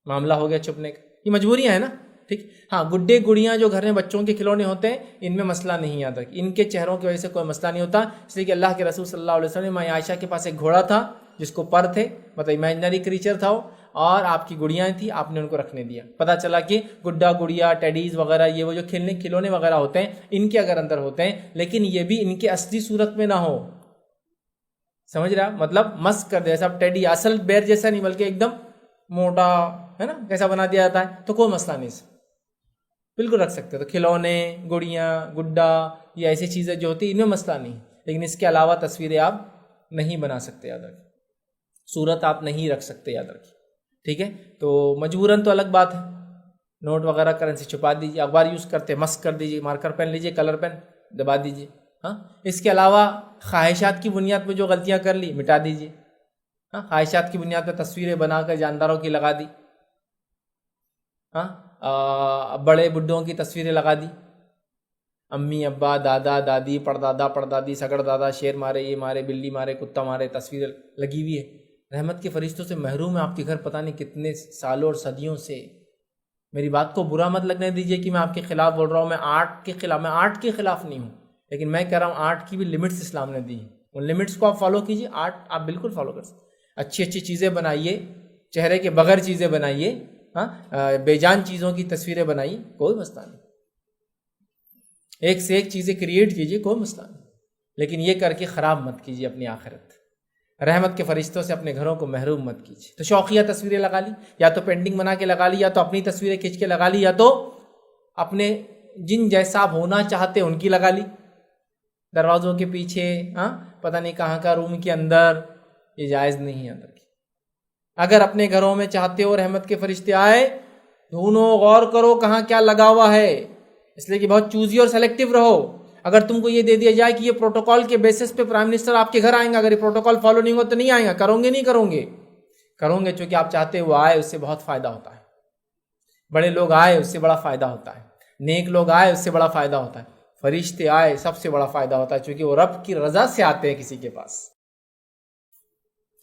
معاملہ ہو گیا چھپنے کا۔ یہ مجبوریاں ہیں نا، ٹھیک۔ ہاں گڈے گڑیاں جو گھر میں بچوں کے کھلونے ہوتے ہیں ان میں مسئلہ نہیں یاد رکھیں، ان کے چہروں کی وجہ سے کوئی مسئلہ نہیں ہوتا، اس لیے کہ اللہ کے رسول صلی اللہ علیہ وسلم ماں عائشہ کے پاس ایک گھوڑا تھا جس کو پر تھے، مطلب امیجنری کریچر تھا وہ، اور آپ کی گڑیاں تھیں، آپ نے ان کو رکھنے دیا۔ پتہ چلا کہ گڈا گڑیا ٹیڈیز وغیرہ یہ وہ جو کھلونے وغیرہ ہوتے ہیں ان کے اگر اندر ہوتے ہیں، لیکن یہ بھی ان کے اصلی صورت میں نہ ہو، سمجھ رہا، مطلب مسک کر دیا، سب ٹیڈی اصل بیر جیسا نہیں بلکہ ایک دم موٹا ہے نا، کیسا بنا دیا جاتا ہے، تو کوئی مسئلہ نہیں، سے بالکل رکھ سکتے۔ تو کھلونے، گڑیاں، گڈا، یہ ایسی چیزیں جو ہوتی ہیں ان میں مسئلہ نہیں، لیکن اس کے علاوہ تصویریں آپ نہیں بنا سکتے، یاد رکھیں، صورت آپ نہیں رکھ سکتے، یاد رکھیں، ٹھیک ہے۔ تو مجبوراً تو الگ بات ہے، نوٹ وغیرہ کرنسی چھپا دیجیے، اخبار یوز کرتے مسک کر دیجیے، مارکر پین لیجیے، کلر پین دبا دیجیے، ہاں۔ اس کے علاوہ خواہشات کی بنیاد پہ جو غلطیاں کر لی مٹا دیجیے، ہاں، خواہشات کی بنیاد پہ تصویریں بنا کر جانداروں کی لگا دی، ہاں، بڑے بڈھوں کی تصویریں لگا دی، امی ابا دادا دادی پردادا پردادی سگڑ دادا، شیر مارے، یہ مارے، بلی مارے، کتا مارے، تصویریں لگی ہوئی ہے۔ رحمت کے فرشتوں سے محروم ہے آپ کے گھر پتہ نہیں کتنے سالوں اور صدیوں سے۔ میری بات کو برا مت لگنے دیجیے کہ میں آپ کے خلاف بول رہا ہوں، میں آرٹ کے خلاف نہیں ہوں، لیکن میں کہہ رہا ہوں آرٹ کی بھی لمٹس اسلام نے دی ہیں، ان لمٹس کو آپ فالو کیجیے، آرٹ آپ بالکل فالو کر سکتے، اچھی اچھی چیزیں بنائیے، چہرے کے بغیر چیزیں بنائیے، ہاں، بے جان چیزوں کی تصویریں بنائیے، کوئی مسئلہ نہیں، ایک سے ایک چیزیں کریٹ کیجیے، کوئی مسئلہ نہیں، لیکن یہ کر کے خراب مت کیجیے اپنی آخرت۔ رحمت کے فرشتوں سے اپنے گھروں کو محروم مت کیجیے۔ تو شوقیہ تصویریں لگا لی، یا تو پینٹنگ بنا کے لگا لی، یا تو اپنی تصویریں کھینچ کے لگا لی، یا تو اپنے جن جیسا آپ ہونا چاہتے ان کی لگا لی، دروازوں کے پیچھے، ہاں، پتہ نہیں کہاں کا روم کے اندر، یہ جائز نہیں ہے اندر کی۔ اگر اپنے گھروں میں چاہتے ہو رحمت کے فرشتے آئے، ڈھونڈو، غور کرو کہاں کیا لگا ہوا ہے، اس لیے کہ بہت چوزی اور سیلیکٹیو رہو۔ اگر تم کو یہ دے دیا جائے کہ یہ پروٹوکول کے بیسس پہ پرائم منسٹر آپ کے گھر آئیں گا، اگر یہ پروٹوکول فالو نہیں ہوگا تو نہیں آئیں گا، کرو گے نہیں کرو گے چونکہ آپ چاہتے وہ آئے، اس سے بہت فائدہ ہوتا ہے، بڑے لوگ آئے اس سے بڑا فائدہ ہوتا ہے، نیک لوگ آئے اس سے بڑا فائدہ ہوتا ہے۔ فرشتے آئے سب سے بڑا فائدہ ہوتا ہے، چونکہ وہ رب کی رضا سے آتے ہیں کسی کے پاس.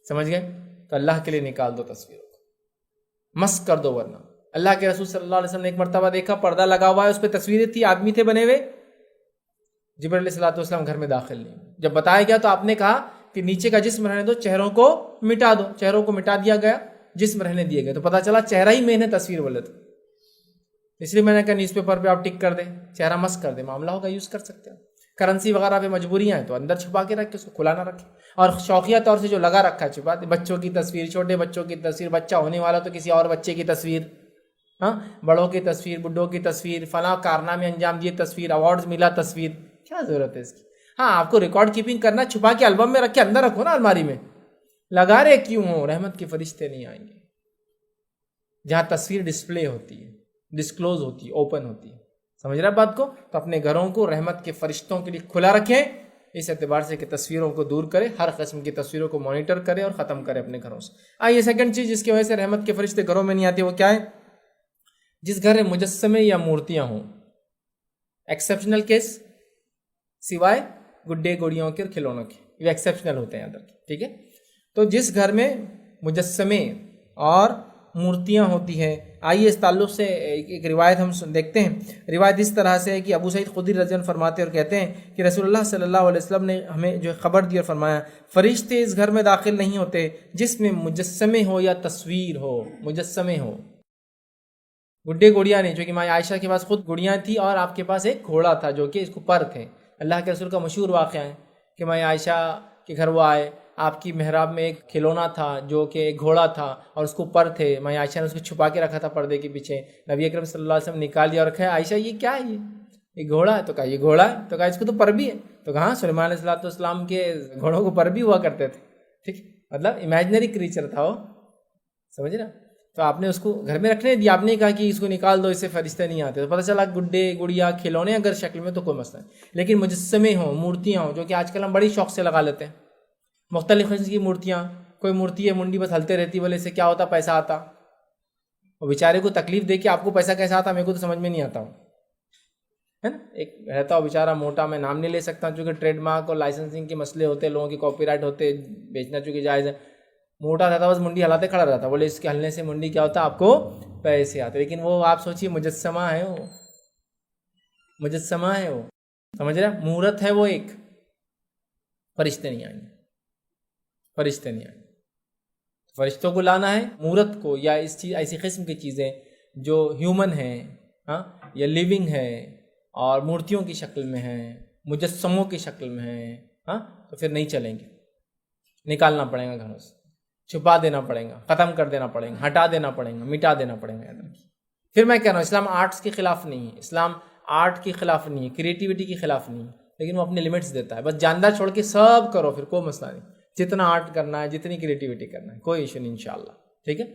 سمجھ گئے؟ تو اللہ کے لیے نکال دو تصویروں کو، مسخ کر دو. ورنہ اللہ کے رسول صلی اللہ علیہ وسلم نے ایک مرتبہ دیکھا پردہ لگا ہوا ہے، اس پہ تصویریں تھی، آدمی تھے بنے ہوئے. جبرائیل علیہ الصلوۃ والسلام گھر میں داخل نہیں. جب بتایا گیا تو آپ نے کہا کہ نیچے کا جسم رہنے دو، چہروں کو مٹا دو. چہروں کو مٹا دیا گیا، جسم رہنے دیے گئے. تو پتا چلا چہرہ ہی مین ہے تصویر بولے تو. اس لیے میں نے کہا نیوز پیپر پہ آپ ٹک کر دیں، چہرہ مسخ کر دیں، معاملہ ہوگا، یوز کر سکتے ہیں. کرنسی وغیرہ پہ مجبوریاں ہیں تو اندر چھپا کے رکھے، اس کو کھلا نہ رکھے. اور شوقیہ طور سے جو لگا رکھا ہے چھپا دے. بچوں کی تصویر، چھوٹے بچوں کی تصویر، بچہ ہونے والا تو کسی اور بچے کی تصویر، ہاں، بڑوں کی تصویر، بڈھوں کی تصویر، فلاں کارنامے انجام دیے تصویر، ایوارڈز ملا تصویر. کیا ضرورت ہے اس کی؟ ہاں آپ کو ریکارڈ کیپنگ کرنا، چھپا کے البم میں رکھ کے اندر رکھو نا، الماری میں. لگا رہے کیوں ہو؟ رحمت کے فرشتے نہیں آئیں گے. جہاں تصویر ڈسپلے ہوتی ہے، ڈسکلوز ہوتی ہے، اوپن ہوتی ہے. سمجھ رہے بات کو؟ تو اپنے گھروں کو رحمت کے فرشتوں کے لیے کھلا رکھیں، اس اعتبار سے کہ تصویروں کو دور کرے، ہر قسم کی تصویروں کو مانیٹر کرے اور ختم کرے اپنے گھروں سے. آئیے سیکنڈ چیز جس کی وجہ سے رحمت کے فرشتے گھروں میں نہیں آتے، وہ کیا ہے؟ جس گھر میں مجسمے یا مورتیاں ہوں. ایکسیپشنل کیس سوائے گڈے گڑیوں کے اور کھلونوں کے، یہ ایکسیپشنل ہوتے ہیں اندر کے. ٹھیک ہے؟ تو جس گھر میں مجسمے اور مورتیاں ہوتی ہیں، آئیے اس تعلق سے ایک روایت ہم دیکھتے ہیں. روایت اس طرح سے ہے کہ ابو سعید خدری رضی اللہ عنہ فرماتے اور کہتے ہیں کہ رسول اللہ صلی اللہ علیہ وسلم نے ہمیں جو خبر دی اور فرمایا، فرشتے اس گھر میں داخل نہیں ہوتے جس میں مجسمے ہو یا تصویر ہو. مجسمے ہو، گڈے گڑیاں نہیں. جو کہ ماں عائشہ کے پاس خود گڑیاں تھی اور آپ کے پاس ایک گھوڑا تھا جو کہ اس کو پر تھے. اللہ کے رسول کا مشہور واقعہ ہے کہ ماں عائشہ کے گھر وہ آئے، آپ کی محراب میں ایک کھلونا تھا جو کہ ایک گھوڑا تھا اور اس کو پر تھے. ماں عائشہ نے اس کو چھپا کے رکھا تھا پردے کے پیچھے. نبی اکرم صلی اللہ علیہ وسلم نکال دیا اور رکھا ہے. عائشہ یہ کیا ہے؟ یہ گھوڑا ہے. تو کہا یہ گھوڑا ہے. تو کہا اس کو تو پر بھی ہے. تو کہا سلیمان علیہ السلام کے گھوڑوں کو پر بھی ہوا کرتے تھے. ٹھیک، مطلب امیجنری کریچر تھا وہ. سمجھ رہے؟ تو آپ نے اس کو گھر میں رکھنے دیا. آپ نے کہا کہ اس کو نکال دو، اس سے فرشتے نہیں آتے. تو پتہ چلا گڈے گڑیا کھلونے اگر شکل میں تو کوئی مسئلہ نہیں، لیکن مجسمے ہوں، مورتیاں ہوں، جو کہ آج کل ہم بڑی شوق سے لگا لیتے ہیں. مختلف قسم کی مورتیاں. کوئی مورتی ہے منڈی بس ہلتے رہتی، بولے اس سے کیا ہوتا؟ پیسہ آتا. اور بیچارے کو تکلیف دے کے آپ کو پیسہ کیسا آتا؟ میرے کو تو سمجھ میں نہیں آتا ہوں، ہے نا. ایک رہتا ہو بیچارہ موٹا، میں نام نہیں لے سکتا چونکہ ٹریڈ مارک اور لائسنسنگ کے مسئلے ہوتے ہیں، لوگوں کی کاپی رائٹ ہوتے، بیچنا چونکہ جائز ہے. موٹا رہتا بس منڈی ہلاتے کھڑا رہتا، بولے اس کے ہلنے سے منڈی کیا ہوتا؟ آپ کو پیسے آتے. لیکن وہ آپ سوچیے مجسمہ ہے، وہ مجسمہ ہے، وہ سمجھ رہے؟ مورت ہے وہ ایک. فرشتے نہیں آئیں گے، فرشتے نہیں آئیں گے. فرشتوں کو لانا ہے، مورت کو یا اس چیز ایسی قسم کی چیزیں جو ہیومن ہیں، ہاں، یا لیونگ ہے اور مورتیوں کی شکل میں ہیں، مجسموں کی شکل میں ہیں، ہاں، تو پھر نہیں چلیں گے. نکالنا پڑے گا گھروں سے، چھپا دینا پڑے گا، ختم کر دینا پڑے گا، ہٹا دینا پڑے گا، مٹا دینا پڑے گا. پھر میں کہہ رہا ہوں اسلام آرٹس کے خلاف نہیں ہے، اسلام آرٹ کے خلاف نہیں ہے، کریٹیوٹی کے خلاف نہیں ہے، لیکن وہ اپنے لمٹس دیتا ہے. بس جاندار چھوڑ کے سب کرو، پھر کوئی مسئلہ نہیں. جتنا آرٹ کرنا ہے، جتنی کریٹیوٹی کرنا ہے، کوئی ایشو نہیں انشاءاللہ. ٹھیک ہے؟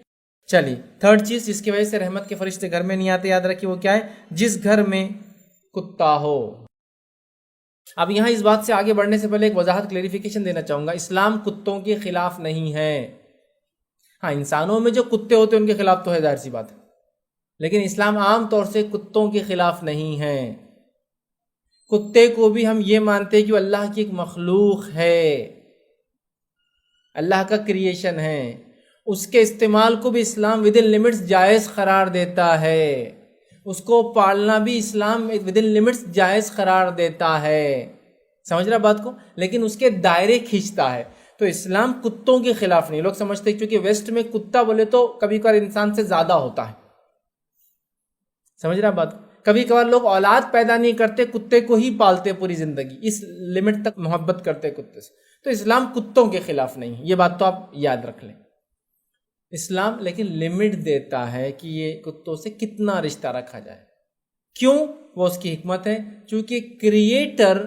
چلیے تھرڈ چیز جس کی وجہ سے رحمت کے فرشتے گھر میں نہیں آتے، یاد رکھیے وہ کیا ہے؟ جس گھر میں کتا ہو. اب یہاں اس بات سے آگے بڑھنے سے پہلے ایک وضاحت کلیریفیکیشن دینا چاہوں گا. اسلام کتوں کے خلاف نہیں ہے. ہاں، انسانوں میں جو کتے ہوتے ہیں ان کے خلاف تو ہے، ظاہر سی بات ہے، لیکن اسلام عام طور سے کتوں کے خلاف نہیں ہے. کتے کو بھی ہم یہ مانتے ہیں کہ وہ اللہ کی ایک مخلوق ہے، اللہ کا کریشن ہے. اس کے استعمال کو بھی اسلام ود ان لمٹس جائز قرار دیتا ہے. اس کو پالنا بھی اسلام ود ان لمٹس جائز قرار دیتا ہے. سمجھ رہا بات کو؟ لیکن اس کے دائرے کھینچتا ہے. تو اسلام کتوں کے خلاف نہیں. لوگ سمجھتے ہیں کیونکہ ویسٹ میں کتا بولے تو کبھی کبھار انسان سے زیادہ ہوتا ہے. سمجھ رہا بات کو؟ کبھی کبھار لوگ اولاد پیدا نہیں کرتے، کتے کو ہی پالتے پوری زندگی، اس لمٹ تک محبت کرتے کتے سے. تو اسلام کتوں کے خلاف نہیں ہے، یہ بات تو آپ یاد رکھ لیں. اسلام لیکن لمٹ دیتا ہے کہ یہ کتوں سے کتنا رشتہ رکھا جائے. کیوں؟ وہ اس کی حکمت ہے. چونکہ کریٹر،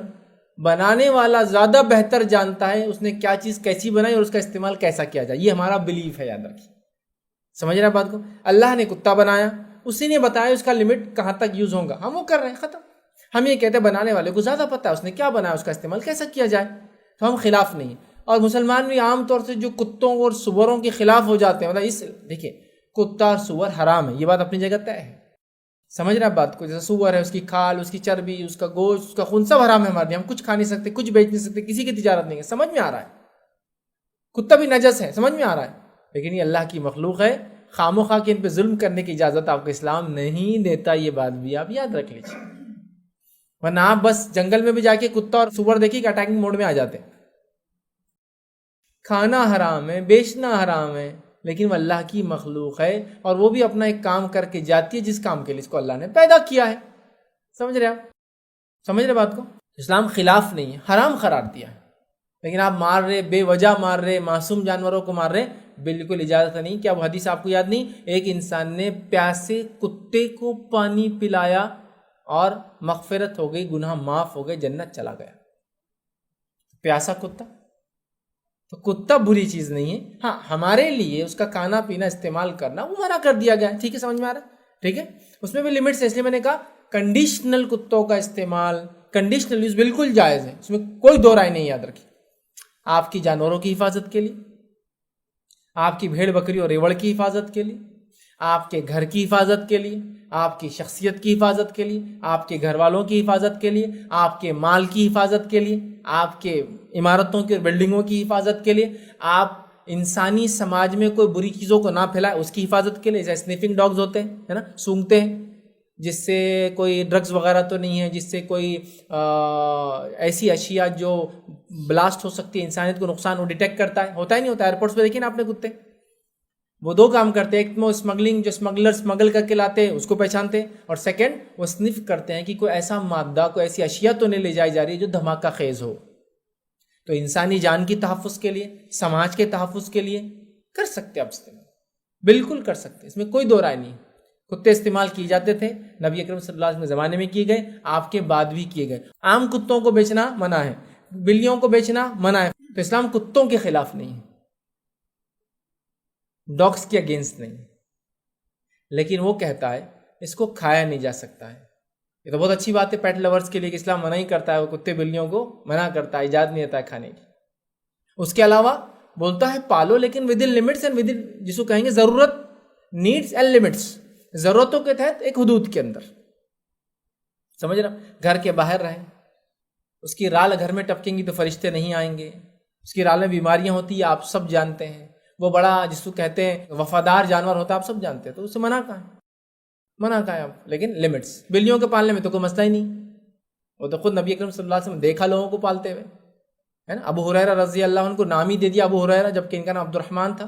بنانے والا زیادہ بہتر جانتا ہے اس نے کیا چیز کیسی بنائی اور اس کا استعمال کیسا کیا جائے. یہ ہمارا بلیف ہے، یاد رکھیے. سمجھ رہا بات کو؟ اللہ نے کتا بنایا، اسی نے بتایا اس کا لمٹ کہاں تک یوز ہوگا، ہم وہ کر رہے ہیں، ختم. ہم یہ کہتے ہیں بنانے والے کو زیادہ پتہ ہے اس نے کیا بنایا، اس کا استعمال کیسا کیا جائے، تو ہم خلاف نہیں. اور مسلمان بھی عام طور سے جو کتوں اور سوروں کے خلاف ہو جاتے ہیں، مطلب دیکھیے کتا اور سور حرام ہے، یہ بات اپنی جگہ طے ہے. سمجھ رہے آپ بات کو؟ جیسے سور ہے، اس کی کھال، اس کی چربی، اس کا گوشت، اس کا خون سب حرام ہے ہمارے لیے، ہم کچھ کھا نہیں سکتے، کچھ بیچ نہیں سکتے، کسی کی تجارت نہیں ہے. سمجھ میں آ رہا ہے؟ کتا بھی نجس ہے، سمجھ میں آ رہا ہے، لیکن یہ اللہ کی مخلوق ہے، خام و خواہ کہ ان پہ ظلم کرنے کی اجازت آپ کو اسلام نہیں دیتا. یہ بات بھی آپ یاد رکھ لیجیے، ورنہ آپ بس جنگل میں بھی جا کے کتا اور سور دیکھیے کہ اٹیکنگ موڈ میں آ جاتے ہیں. کھانا حرام ہے، بیچنا حرام ہے، لیکن وہ اللہ کی مخلوق ہے، اور وہ بھی اپنا ایک کام کر کے جاتی ہے جس کام کے لیے اس کو اللہ نے پیدا کیا ہے. سمجھ رہے آپ؟ سمجھ رہے بات کو؟ اسلام خلاف نہیں ہے، حرام قرار دیا ہے، لیکن آپ مار رہے، بے وجہ مار رہے، معصوم جانوروں کو مار رہے، بالکل اجازت نہیں. کیا وہ حدیث آپ کو یاد نہیں؟ ایک انسان نے پیاسے کتے کو پانی پلایا اور مغفرت ہو گئی، گناہ معاف ہو گئے، جنت چلا گیا. پیاسا کتا، تو کتا بری چیز نہیں ہے. ہاں ہمارے لیے اس کا کھانا پینا استعمال کرنا وہ منع کر دیا گیا ہے. ٹھیک ہے، سمجھ میں آ رہا ہے؟ ٹھیک ہے، اس میں بھی لمٹس ہے، اس لیے میں نے کہا کنڈیشنل کتوں کا استعمال، کنڈیشنل یوز بالکل جائز ہے، اس میں کوئی دو رائے نہیں. یاد رکھیے، آپ کی جانوروں کی حفاظت کے لیے، آپ کی بھیڑ بکری اور ریوڑ کی حفاظت کے لیے، آپ کے گھر کی حفاظت کے لیے، آپ کی شخصیت کی حفاظت کے لیے، آپ کے گھر والوں کی حفاظت کے لیے، آپ کے مال کی حفاظت کے لیے، آپ کے عمارتوں کی اور بلڈنگوں کی حفاظت کے لیے، آپ انسانی سماج میں کوئی بری چیزوں کو نہ پھیلائے اس کی حفاظت کے لیے. جیسے اسنیفنگ ڈاگز ہوتے ہیں، ہے نا، سونگھتے ہیں، جس سے کوئی ڈرگز وغیرہ تو نہیں ہے، جس سے کوئی ایسی اشیاء جو بلاسٹ ہو سکتی ہے، انسانیت کو نقصان، وہ ڈیٹیکٹ کرتا ہے. ہوتا ہی نہیں ہوتا. ایئرپورٹس پہ دیکھیں نا آپ نے کتے، وہ دو کام کرتے ہیں، ایک وہ اسمگلنگ، جو اسمگلر اسمگل کر کے لاتے ہیں اس کو پہچانتے ہیں، اور سیکنڈ وہ سنف کرتے ہیں کہ کوئی ایسا مادہ، کوئی ایسی اشیاء تو نہیں لے جائی جا رہی ہے جو دھماکہ خیز ہو. تو انسانی جان کی تحفظ کے لیے، سماج کے تحفظ کے لیے کر سکتے آپ استعمال، بالکل کر سکتے، اس میں کوئی دو رائے نہیں. کتے استعمال کیے جاتے تھے نبی اکرم صلی اللہ علیہ وسلم کے زمانے میں کیے گئے، آپ کے بعد بھی کیے گئے. عام کتوں کو بیچنا منع ہے، بلیوں کو بیچنا منع ہے. تو اسلام کتوں کے خلاف نہیں ہے، ڈاگس کے اگینسٹ نہیں، لیکن وہ کہتا ہے اس کو کھایا نہیں جا سکتا ہے. یہ تو بہت اچھی بات ہے پیٹ لورز کے لیے کہ اسلام منع ہی کرتا ہے، وہ کتے بلیوں کو منع کرتا ہے، اجازت نہیں دیتا ہے کھانے کی. اس کے علاوہ بولتا ہے پالو، لیکن with in limits and with in, جس کو کہیں گے ضرورت، نیڈس اینڈ لمٹس، ضرورتوں کے تحت ایک حدود کے اندر. سمجھ رہا؟ گھر کے باہر رہیں، اس کی رال گھر میں ٹپکیں گی تو فرشتے نہیں آئیں گے، اس کی رال میں بیماریاں ہوتی ہیں آپ سب جانتے ہیں، وہ بڑا جس کو کہتے ہیں وفادار جانور ہوتا ہے آپ سب جانتے ہیں، تو اس سے منع کہاں ہے؟ منع کہاں ہے آپ؟ لیکن لمٹس. بلیوں کے پالنے میں تو کوئی مسئلہ ہی نہیں، وہ تو خود نبی اکرم صلی اللہ علیہ وسلم دیکھا لوگوں کو پالتے ہوئے، ہے نا. ابو ہریرہ رضی اللہ عنہ کو نام ہی دے دیا ابو ہریرہ، جبکہ ان کا نام عبد الرحمن تھا.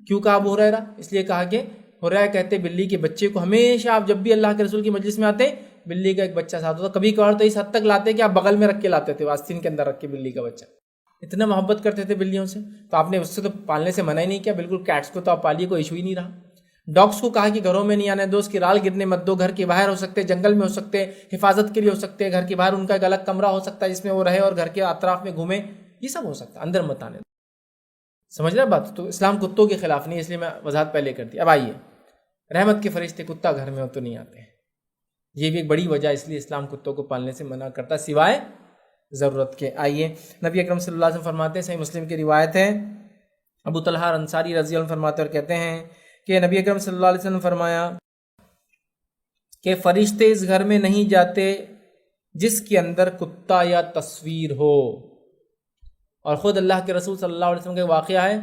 کیوں کہا ابو ہریرہ؟ اس لیے کہا کہ ہریرہ کہتے بلی کے بچے کو ہمیشہ، آپ جب بھی اللہ کے رسول کی مجلس میں آتے بلی کا ایک بچہ ساتھ ہوتا، کبھی کبھار تو اس حد تک لاتے کہ آپ بغل میں رکھ کے لاتے تھے، آستین کے اندر رکھ کے بلی کا بچہ. اتنا محبت کرتے تھے بلیوں سے، تو آپ نے اس سے تو پالنے سے منع ہی نہیں کیا، بالکل. کیٹس کو تو آپ پالیے، کوئی ایشو ہی نہیں رہا. ڈاگس کو کہا کہ گھروں میں نہیں آنے دو، اس کی رال گرنے مت دو، گھر کے باہر ہو سکتے، جنگل میں ہو سکتے، حفاظت کے لیے ہو سکتے، گھر کے باہر ان کا ایک الگ کمرہ ہو سکتا ہے جس میں وہ رہے اور گھر کے اطراف میں گھومے، یہ سب ہو سکتا ہے، اندر مت آنے دو. سمجھ رہے بات؟ تو اسلام کتوں کے خلاف نہیں، اس لیے میں وضاحت پہلے کر دی. اب آئیے، رحمت کے فرشتے کتا گھر میں ہو تو نہیں آتے ہیں، یہ بھی ایک بڑی وجہ، اس لیے اسلام کتوں کو پالنے سے منع کرتا سوائے ضرورت کے. آئیے، نبی اکرم صلی اللہ علیہ وسلم فرماتے ہیں، صحیح مسلم کی روایت ہے، ابو طلحہ انصاری رضی اللہ عنہ فرماتے اور کہتے ہیں کہ نبی اکرم صلی اللہ علیہ وسلم فرمایا کہ فرشتے اس گھر میں نہیں جاتے جس کے اندر کتا یا تصویر ہو. اور خود اللہ کے رسول صلی اللہ علیہ وسلم کا واقعہ ہے،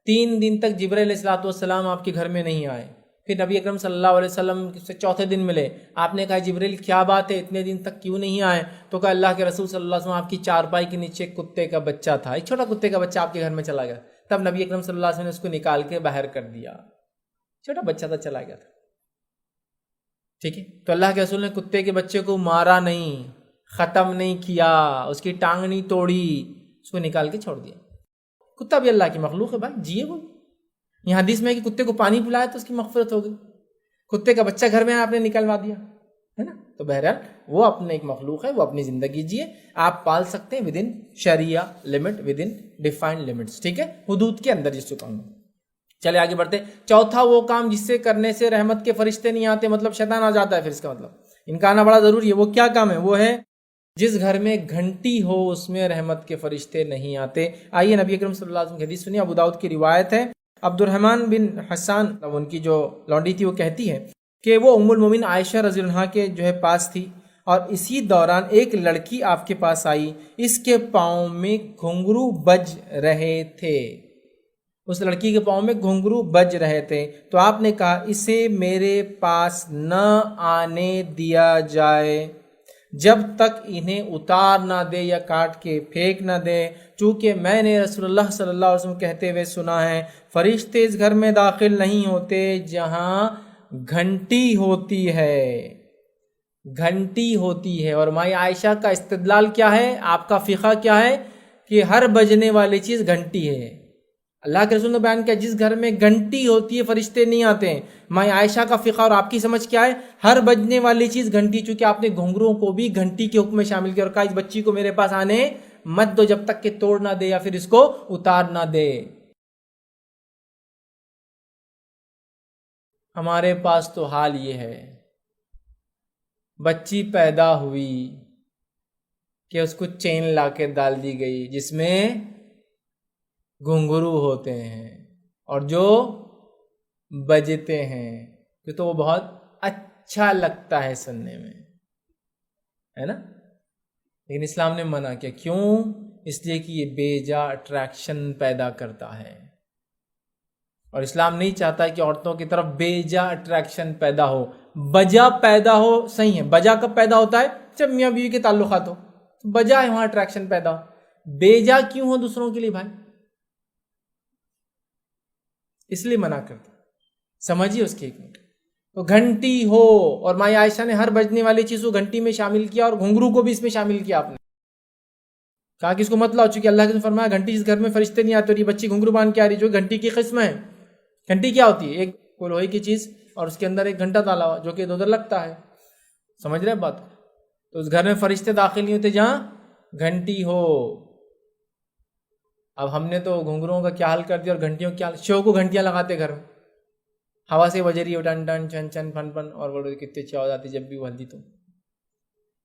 3 دن تک جبرائیل علیہ الصلوۃ والسلام آپ کے گھر میں نہیں آئے. پھر نبی اکرم صلی اللہ علیہ وسلم سے چوتھے دن ملے، آپ نے کہا جبرائیل کیا بات ہے، اتنے دن تک کیوں نہیں آئے؟ تو کہا اللہ کے رسول صلی اللہ علیہ وسلم آپ کی چارپائی کے نیچے ایک کتے کا بچہ تھا، ایک چھوٹا کتے کا بچہ آپ کے گھر میں چلا گیا. تب نبی اکرم صلی اللہ علیہ وسلم نے اس کو نکال کے باہر کر دیا، چھوٹا بچہ تھا چلا گیا تھا. ٹھیک ہے، تو اللہ کے رسول نے کتے کے بچے کو مارا نہیں، ختم نہیں کیا، اس کی ٹانگ نہیں توڑی، اس کو نکال کے چھوڑ دیا. کتا بھی اللہ کی مخلوق ہے بھائی، جیے وہ. یہاں حدیث میں ہے کہ کتے کو پانی پلایا تو اس کی مغفرت ہو گئی، کتے کا بچہ گھر میں آپ نے نکلوا دیا، ہے نا. تو بہرحال وہ اپنے ایک مخلوق ہے، وہ اپنی زندگی جیے، آپ پال سکتے ہیں ود ان شریعہ limit, within defined limits. ٹھیک ہے، حدود کے اندر جس کو کہوں. چلے آگے بڑھتے. چوتھا وہ کام جس سے کرنے سے رحمت کے فرشتے نہیں آتے، مطلب شیطان آ جاتا ہے، پھر اس کا مطلب ان کا آنا بڑا ضروری ہے. وہ کیا کام ہے؟ وہ ہے جس گھر میں گھنٹی ہو اس میں رحمت کے فرشتے نہیں آتے. آئیے نبی اکرم صلی اللہ علیہ وسلم کی حدیث سنیے، ابو داؤد کی روایت ہے. عبد الرحمن بن حسان، ان کی جو لونڈی تھی، وہ کہتی ہے کہ وہ ام المومن عائشہ رضی اللہ عنہا کے جو ہے پاس تھی، اور اسی دوران ایک لڑکی آپ کے پاس آئی، اس کے پاؤں میں گھنگرو بج رہے تھے، اس لڑکی کے پاؤں میں گھنگرو بج رہے تھے، تو آپ نے کہا اسے میرے پاس نہ آنے دیا جائے جب تک انہیں اتار نہ دے یا کاٹ کے پھینک نہ دے، چونکہ میں نے رسول اللہ صلی اللہ علیہ وسلم کہتے ہوئے سنا ہے فرشتے اس گھر میں داخل نہیں ہوتے جہاں گھنٹی ہوتی ہے، گھنٹی ہوتی ہے۔ اور مائی عائشہ کا استدلال کیا ہے، آپ کا فقہ کیا ہے کہ ہر بجنے والی چیز گھنٹی ہے۔ اللہ کے رسول نے بیان کیا جس گھر میں گھنٹی ہوتی ہے فرشتے نہیں آتے ہیں۔ مائی عائشہ کا فقہ اور آپ کی سمجھ کیا ہے، ہر بجنے والی چیز گھنٹی، چونکہ آپ نے گھنگروں کو بھی گھنٹی کے حکم میں شامل کیا اور کہا اس بچی کو میرے پاس آنے مت دو جب تک کہ توڑ نہ دے یا پھر اس کو اتار نہ دے۔ ہمارے پاس تو حال یہ ہے، بچی پیدا ہوئی کہ اس کو چین لا کے ڈال دی گئی جس میں گھنگرو ہوتے ہیں اور جو بجتے ہیں، تو وہ بہت اچھا لگتا ہے سننے میں، ہے نا؟ لیکن اسلام نے منع کیا، کیوں؟ اس لیے کہ یہ بے جا اٹریکشن پیدا کرتا ہے، اور اسلام نہیں چاہتا کہ عورتوں کی طرف بے جا اٹریکشن پیدا ہو۔ بجا پیدا ہو صحیح ہے، بجا کب پیدا ہوتا ہے؟ جب میاں بیوی کے تعلقات ہو، بجا ہے وہاں اٹریکشن پیدا ہو۔ بے جا کیوں ہو دوسروں کے لیے بھائی؟ اس لیے منع کرتا، سمجھیے اس کی حکمت۔ تو گھنٹی ہو، اور مائی عائشہ نے ہر بجنے والی چیز کو گھنٹی میں شامل کیا، اور گھنگرو کو بھی اس میں شامل کیا۔ آپ نے کہا کہ اس کو مت لاؤ، چونکہ اللہ نے فرمایا گھنٹی جس گھر میں فرشتے نہیں آتے، اور یہ بچی گھنگرو باندھ کے آ رہی، جو گھنٹی کی قسم ہے۔ گھنٹی کیا ہوتی ہے؟ ایک لوہے کی چیز اور اس کے اندر ایک گھنٹا ڈالا ہوا جو کہ ادھر ادھر لگتا ہے، سمجھ رہے ہیں بات کو؟ تو اس گھر میں فرشتے داخل نہیں ہوتے جہاں گھنٹی ہو۔ اب ہم نے تو گھنگروں کا کیا حال کر دیا اور گھنٹیوں کا کیا حال، شو کو گھنٹیاں لگاتے گھر میں، ہوا سے بج رہی ہے ٹن ٹن چن چن پھن پھن، اور بڑے کتنے اچھی آواز آتی جب بھی وہ ہلدی۔ تو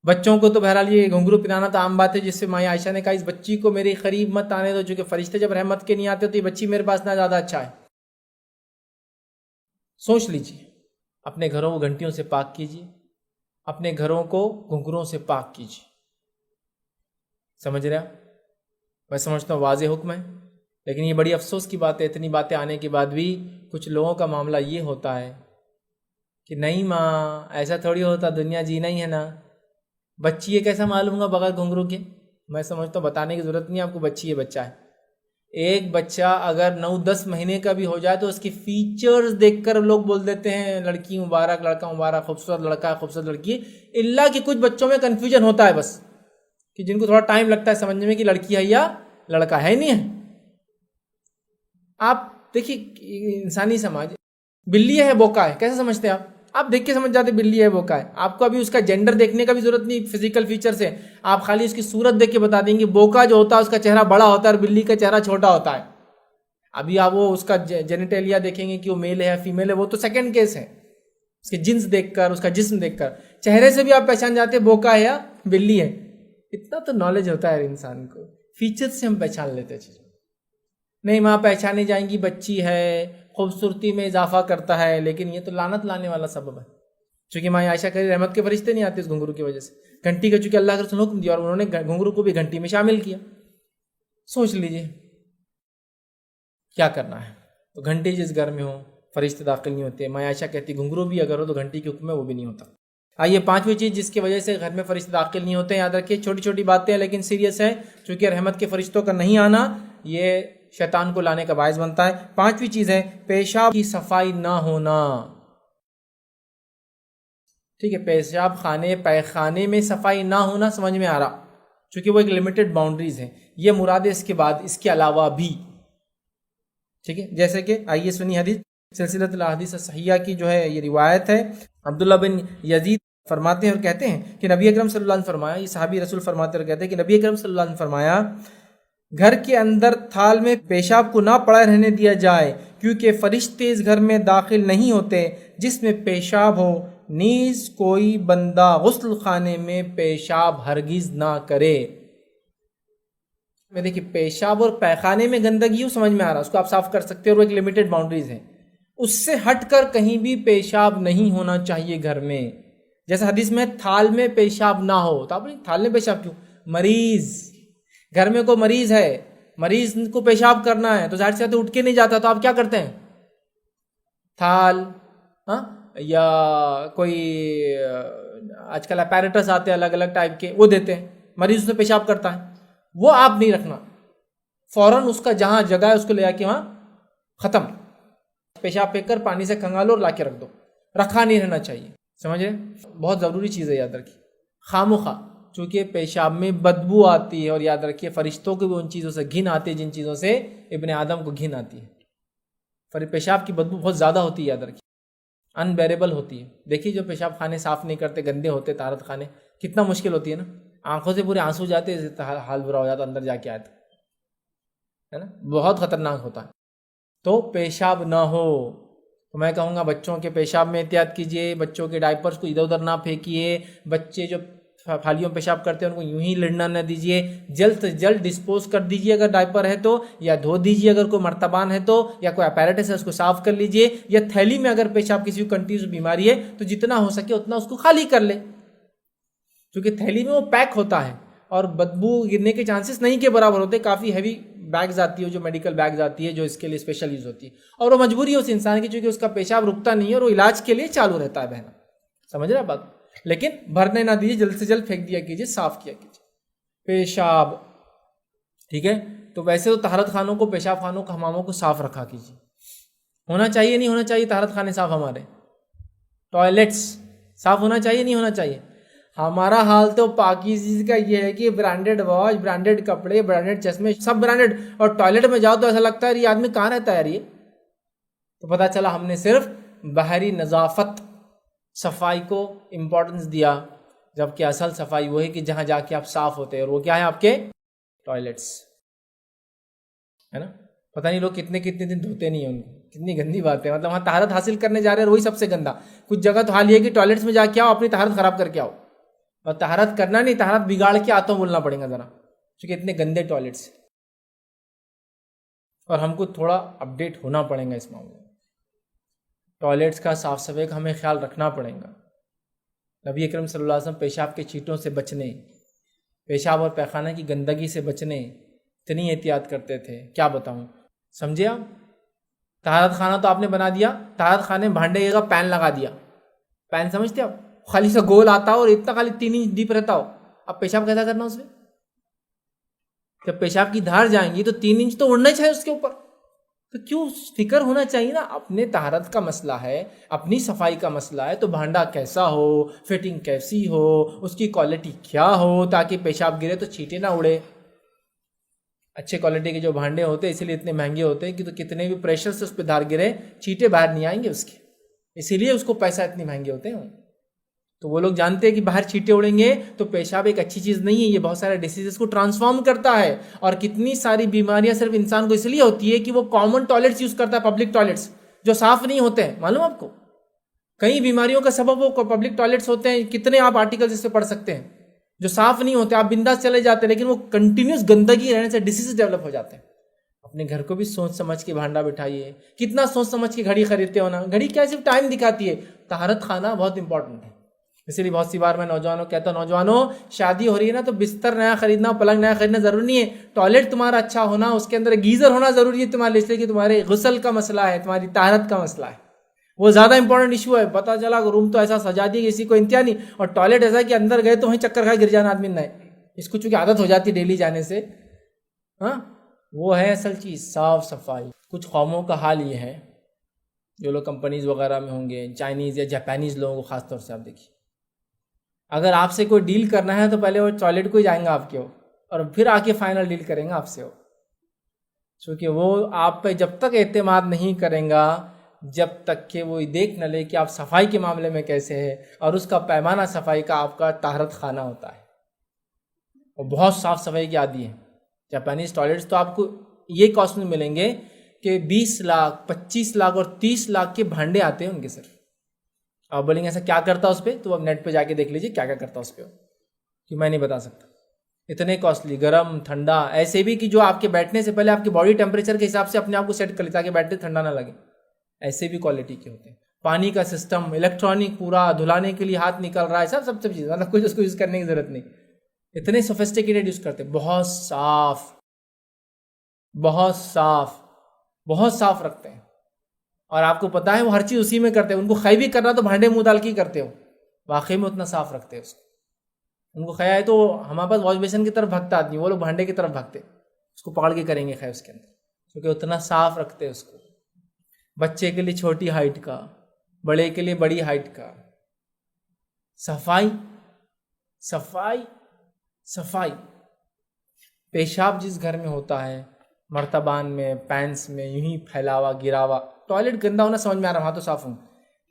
بچوں کو تو بہرحال یہ گھنگرو پہنانا تو عام بات ہے، جس سے مائی عائشہ نے کہا اس بچی کو میرے قریب مت آنے دو، چونکہ فرشتے جب رحمت کے نہیں آتے تو یہ بچی میرے پاس نہ زیادہ اچھا ہے۔ سوچ لیجیے، اپنے گھروں کو گھنٹیوں سے پاک کیجیے، اپنے گھروں کو گھنگروں سے پاک کیجیے، سمجھ رہے ہیں؟ میں سمجھتا ہوں واضح حکم ہے، لیکن یہ بڑی افسوس کی بات ہے، اتنی باتیں آنے کے بعد بھی کچھ لوگوں کا معاملہ یہ ہوتا ہے کہ نہیں ماں ایسا تھوڑی ہوتا، دنیا جینا ہی ہے نا، بچی ہے کیسا معلوم گا بغیر گھنگرو کے؟ میں سمجھتا ہوں بتانے کی ضرورت نہیں، آپ کو بچی ہے بچہ ہے۔ ایک بچہ اگر 9-10 مہینے کا بھی ہو جائے تو اس کے فیچرز دیکھ کر لوگ بول دیتے ہیں لڑکی مبارک، لڑکا مبارک، خوبصورت لڑکا ہے، خوبصورت لڑکی ہے۔ اللہ کی کچھ بچوں میں کنفیوژن ہوتا ہے بس، کہ جن کو تھوڑا ٹائم لگتا ہے سمجھنے میں کہ لڑکی ہے یا لڑکا ہے، نہیں ہے۔ آپ دیکھیے انسانی سماج، بلی ہے بوکا ہے، کیسے سمجھتے ہیں آپ دیکھ کے سمجھ جاتے بلی ہے بوکا ہے، آپ کو ابھی اس کا جینڈر دیکھنے کا بھی ضرورت نہیں، فزیکل فیچر سے آپ خالی اس کی صورت دیکھ کے بتا دیں گے۔ بوکا جو ہوتا ہے اس کا چہرہ بڑا ہوتا ہے اور بلی کا چہرہ چھوٹا ہوتا ہے۔ ابھی آپ وہ اس کا جینیٹیلیا دیکھیں گے کہ وہ میل ہے یا فیمیل ہے، وہ تو سیکنڈ کیس ہے، اس کے جنس دیکھ کر، اس کا جسم دیکھ کر، چہرے سے بھی آپ پہچان جاتے ہیں بوکا ہے یا بلی ہے۔ اتنا تو نالج ہوتا ہے انسان کو، فیچر سے ہم پہچان لیتے ہیں۔ نہیں ماں پہچانی جائیں گی بچی ہے، خوبصورتی میں اضافہ کرتا ہے، لیکن یہ تو لعنت لانے والا سبب ہے، چونکہ ماں عائشہ کہہ رہی رحمت کے فرشتے نہیں آتے اس گھنگرو کی وجہ سے۔ گھنٹی کا چونکہ اللہ کے رسول نے حکم دیا اور انہوں نے گھنگرو کو بھی گھنٹی میں شامل کیا۔ سوچ لیجئے کیا کرنا ہے۔ تو گھنٹی جس گھر میں ہو فرشتے داخل نہیں ہوتے، ماں عائشہ کہتی گھنگرو بھی اگر ہو تو گھنٹی کے حکم میں وہ بھی نہیں ہوتا۔ آئیے پانچویں چیز جس کی وجہ سے گھر میں فرشتے داخل نہیں ہوتے، یاد رکھیے چھوٹی چھوٹی باتیں ہیں لیکن سیریس ہے، چونکہ رحمت کے فرشتوں کا نہیں آنا یہ شیطان کو لانے کا باعث بنتا ہے۔ پانچویں چیز ہے پیشاب کی صفائی نہ ہونا۔ ٹھیک ہے، پیشاب خانے پیخانے میں صفائی نہ ہونا سمجھ میں آ رہا، چونکہ وہ ایک لمیٹڈ باؤنڈریز ہیں، یہ مراد ہے اس کے بعد اس کے علاوہ بھی، ٹھیک ہے۔ جیسے کہ آئیے سنی حدیث سلسلۃ الاحادیث الصحیحہ کی جو ہے یہ روایت ہے، عبداللہ بن یزید فرماتے ہیں اور کہتے ہیں کہ نبی اکرم صلی اللہ علیہ وسلم فرمایا، یہ صحابی رسول فرماتے اور کہتے ہیں کہ نبی اکرم صلی اللہ علیہ وسلم فرمایا گھر کے اندر تھال میں پیشاب کو نہ پڑا رہنے دیا جائے، کیونکہ فرشتے اس گھر میں داخل نہیں ہوتے جس میں پیشاب ہو، نیز کوئی بندہ غسل خانے میں پیشاب ہرگز نہ کرے۔ میں دیکھیے پیشاب اور پیخانے میں گندگی ہو سمجھ میں آ رہا، اس کو آپ صاف کر سکتے ہیں اور وہ ایک لمیٹڈ باؤنڈریز ہیں، اس سے ہٹ کر کہیں بھی پیشاب نہیں ہونا چاہیے گھر میں. جیسے حدیث میں تھال میں پیشاب نہ ہو, تو آپ نے تھال میں پیشاب کیوں؟ مریض, گھر میں کوئی مریض ہے, مریض کو پیشاب کرنا ہے تو ظاہر سی بات ہے اٹھ کے نہیں جاتا, تو آپ کیا کرتے ہیں؟ تھال یا کوئی آج کل اپیریٹس آتے ہیں الگ الگ ٹائپ کے, وہ دیتے ہیں, مریض اسے پیشاب کرتا ہے, وہ آپ نہیں رکھنا. فوراً اس کا جہاں جگہ ہے اس کو لے جا کے وہاں ختم, پیشاب پھینک کر پانی سے کھنگالو اور لا کے رکھ دو, رکھا نہیں رہنا چاہیے. سمجھے؟ بہت ضروری چیز ہے, یاد رکھیے. خاموخواہ, چونکہ پیشاب میں بدبو آتی ہے, اور یاد رکھیے فرشتوں کو بھی ان چیزوں سے گھن آتی ہے جن چیزوں سے ابن آدم کو گھن آتی ہے. پیشاب کی بدبو بہت زیادہ ہوتی ہے, یاد رکھیے, انبیریبل ہوتی ہے. دیکھیے جو پیشاب خانے صاف نہیں کرتے, گندے ہوتے طہارت خانے, کتنا مشکل ہوتی ہے نا, آنکھوں سے پورے آنسو جاتے, حال برا ہو جاتا اندر جا کے آئے ہے نا, بہت خطرناک ہوتا ہے. تو پیشاب نہ ہو. تو میں کہوں گا بچوں کے پیشاب میں احتیاط کیجیے, بچوں کے ڈائپرز کو ادھر ادھر نہ پھینکیے, بچے جو تھالیوں میں پیشاب کرتے ہیں ان کو یوں ہی لڑنا نہ دیجیے, جلد سے جلد ڈسپوز کر دیجیے اگر ڈائپر ہے تو, یا دھو دیجیے اگر کوئی مرتبان ہے تو, یا کوئی اپیریٹس ہے اس کو صاف کر لیجیے, یا تھیلی میں اگر پیشاب کسی کو کنٹینیوس بیماری ہے تو جتنا ہو سکے اتنا اس کو خالی کر لے, کیونکہ تھیلی میں وہ پیک ہوتا ہے اور بدبو گرنے کے چانسز نہیں کے برابر ہوتے. کافی ہیوی بیگز آتی ہے, جو میڈیکل بیگز آتی ہے جو اس کے لیے اسپیشل یوز ہوتی ہے, اور وہ مجبوری ہے اس انسان کی, چونکہ اس کا پیشاب رکتا نہیں ہے اور وہ علاج کے لیے چالو رہتا ہے بہنا. سمجھ رہے بات؟ لیکن بھرنے نہ دیجیے, جلد سے جلد پھینک دیا کیجیے, صاف کیا کیجیے پیشاب. ٹھیک ہے, تو ویسے تو طہارت خانوں کو, پیشاب خانوں کو, حماموں کو صاف رکھا کیجیے. ہونا چاہیے نہیں ہونا چاہیے طہارت خانے صاف؟ ہمارے ٹوائلٹس صاف ہونا چاہیے نہیں ہونا چاہیے؟ ہمارا حال تو پاکیزگی کا یہ ہے کہ برانڈیڈ واچ, برانڈیڈ کپڑے, برانڈیڈ چشمے, سب برانڈیڈ, اور ٹوائلٹ میں جاؤ تو ایسا لگتا ہے یہ آدمی کہاں رہتا ہے یار. یہ تو پتہ چلا ہم نے صرف باہری نظافت, صفائی کو امپورٹنس دیا, جبکہ اصل صفائی وہ ہے کہ جہاں جا کے آپ صاف ہوتے ہیں, اور وہ کیا ہے؟ آپ کے ٹوائلٹس, ہے نا. پتہ نہیں لوگ کتنے دن دھوتے نہیں ہیں ان کو, کتنی گندی بات ہے. مطلب وہاں طہارت حاصل کرنے جا رہے ہیں اور وہی سب سے گندا. کچھ جگہ تو حال یہ ہے کہ ٹوائلٹس میں جا کے آؤ, اپنی طہارت خراب کر کے آؤ, اور طہارت کرنا نہیں, طہارت بگاڑ کے آتا ہوں بولنا پڑے گا ذرا, کیونکہ اتنے گندے ٹوائلٹس. اور ہم کو تھوڑا اپڈیٹ ہونا پڑے گا اس معاملے میں. ٹوائلٹس کا صاف صفائی کا ہمیں خیال رکھنا پڑے گا. نبی اکرم صلی اللہ علیہ وسلم پیشاب کے چیٹوں سے بچنے, پیشاب اور پیخانہ کی گندگی سے بچنے اتنی احتیاط کرتے تھے, کیا بتاؤں. سمجھے آپ؟ طہارت خانہ تو آپ نے بنا دیا, طہارت خانے میں بھانڈے کا پین لگا دیا. پین سمجھتے آپ؟ خالی سا گول آتا ہو اور اتنا خالی 3 انچ ڈیپ رہتا ہو. اب پیشاب کیسا کرنا اس میں؟ جب پیشاب کی دھار جائیں گی تو 3 انچ تو اڑنا چاہیے اس کے اوپر. تو کیوں فکر ہونا چاہیے نا, اپنے طہارت کا مسئلہ ہے, اپنی صفائی کا مسئلہ ہے, تو بھانڈا کیسا ہو, فٹنگ کیسی ہو, اس کی کوالٹی کیا ہو, تاکہ پیشاب گرے تو چھینٹے نہ اڑے. اچھے کوالٹی کے جو بھانڈے ہوتے ہیں اسی لیے اتنے مہنگے ہوتے ہیں کہ تو کتنے بھی پریشر سے اس پہ دھار گرے چھینٹے باہر نہیں آئیں گے اس کے, اسی لیے اس کو پیسہ اتنے مہنگے ہوتے ہیں. تو وہ لوگ جانتے ہیں کہ باہر چھینٹے اڑیں گے تو پیشاب ایک اچھی چیز نہیں ہے, یہ بہت سارے ڈیسیزز کو ٹرانسفارم کرتا ہے, اور کتنی ساری بیماریاں صرف انسان کو اس لیے ہوتی ہے کہ وہ کامن ٹوائلٹس یوز کرتا ہے, پبلک ٹوائلٹس جو صاف نہیں ہوتے ہیں. معلوم آپ کو کئی بیماریوں کا سبب وہ پبلک ٹوائلٹس ہوتے ہیں. کتنے آپ آرٹیکل اس پہ پڑھ سکتے ہیں جو صاف نہیں ہوتے, آپ بنداس چلے جاتے ہیں لیکن وہ کنٹینیوس گندگی رہنے سے ڈیسیز ڈیولپ ہو جاتے ہیں. اپنے گھر کو بھی سوچ سمجھ کے بھانڈا بٹھائیے. کتنا سوچ سمجھ کے گھڑی خریدتے ہو نا, گھڑی کیا صرف ٹائم دکھاتی ہے, طہارت خانہ بہت امپورٹنٹ ہے. اسی لیے بہت سی بار میں نوجوانوں کہتا ہوں, نوجوانوں شادی ہو رہی ہے نا تو بستر نیا خریدنا, پلنگ نیا خریدنا ضروری نہیں ہے. ٹوائلٹ تمہارا اچھا ہونا, اس کے اندر گیزر ہونا ضروری ہے تمہارے, اس لیے کہ تمہارے غسل کا مسئلہ ہے, تمہاری طہارت کا مسئلہ ہے, وہ زیادہ امپورٹنٹ ایشو ہے. پتہ چلا روم تو ایسا سجا دیا کسی کو انتہا نہیں, اور ٹوائلٹ ایسا کہ اندر گئے تو وہیں چکر کھا گر جانا آدمی نہ ہے, اس کو چونکہ عادت ہو جاتی ڈیلی جانے سے. ہاں وہ ہے اصل چیز صاف صفائی. کچھ قوموں کا حال یہ ہے, جو لوگ کمپنیز وغیرہ میں ہوں گے, چائنیز یا جاپانیز لوگوں کو خاص طور سے آپ دیکھیے, اگر آپ سے کوئی ڈیل کرنا ہے تو پہلے وہ ٹوائلٹ کو ہی جائیں گا آپ کے, اور پھر آ کے فائنل ڈیل کریں گا آپ سے. چونکہ وہ آپ پہ جب تک اعتماد نہیں کریں گا جب تک کہ وہ دیکھ نہ لے کہ آپ صفائی کے معاملے میں کیسے ہے, اور اس کا پیمانہ صفائی کا آپ کا طہارت خانہ ہوتا ہے, اور بہت صاف صفائی کی عادی ہے. جاپانیز ٹوائلٹس تو آپ کو یہ کاسٹ میں ملیں گے کہ 20 لاکھ 25 لاکھ اور 30 لاکھ کے بھانڈے آتے ہیں ان کے صرف. آپ بولیں گے ایسا کیا کرتا اس پہ, تو آپ نیٹ پہ جا کے دیکھ لیجیے کیا کیا کرتا اس پہ, کہ میں نہیں بتا سکتا. اتنے کاسٹلی, گرم ٹھنڈا, ایسے بھی کہ جو آپ کے بیٹھنے سے پہلے آپ کے باڈی ٹیمپریچر کے حساب سے اپنے آپ کو سیٹ کر لے تاکہ بیٹھنے ٹھنڈا نہ لگے. ایسے بھی کوالٹی کے ہوتے ہیں. پانی کا سسٹم، الیکٹرانک پورا دھلانے کے لیے ہاتھ نکل رہا ہے، سب چیز، مطلب کچھ اس کو یوز کرنے کی ضرورت نہیں. اتنے سوفسٹیکیٹڈ یوز کرتے ہیں. بہت صاف بہت صاف بہت صاف رکھتے ہیں. اور آپ کو پتا ہے وہ ہر چیز اسی میں کرتے ہیں. ان کو خے بھی کرنا تو بھانڈے منہ ڈال کے ہی کرتے ہو. واقعی میں اتنا صاف رکھتے ہیں اس کو. ان کو خیا ہے تو ہمارے پاس واش بیسن کی طرف بھگتا آدمی، وہ لوگ بھانڈے کی طرف بھگتے، اس کو پکڑ کے کریں گے خے اس کے اندر، کیونکہ اتنا صاف رکھتے ہیں اس کو. بچے کے لیے چھوٹی ہائٹ کا، بڑے کے لیے بڑی ہائٹ کا. صفائی صفائی صفائی. پیشاب جس گھر میں ہوتا ہے، مرتبان میں، پینس میں، یوں ہی پھیلا ہوا گرا ہوا، ٹوائلٹ گندا ہونا سمجھ میں آ رہا، وہاں تو صاف ہوں،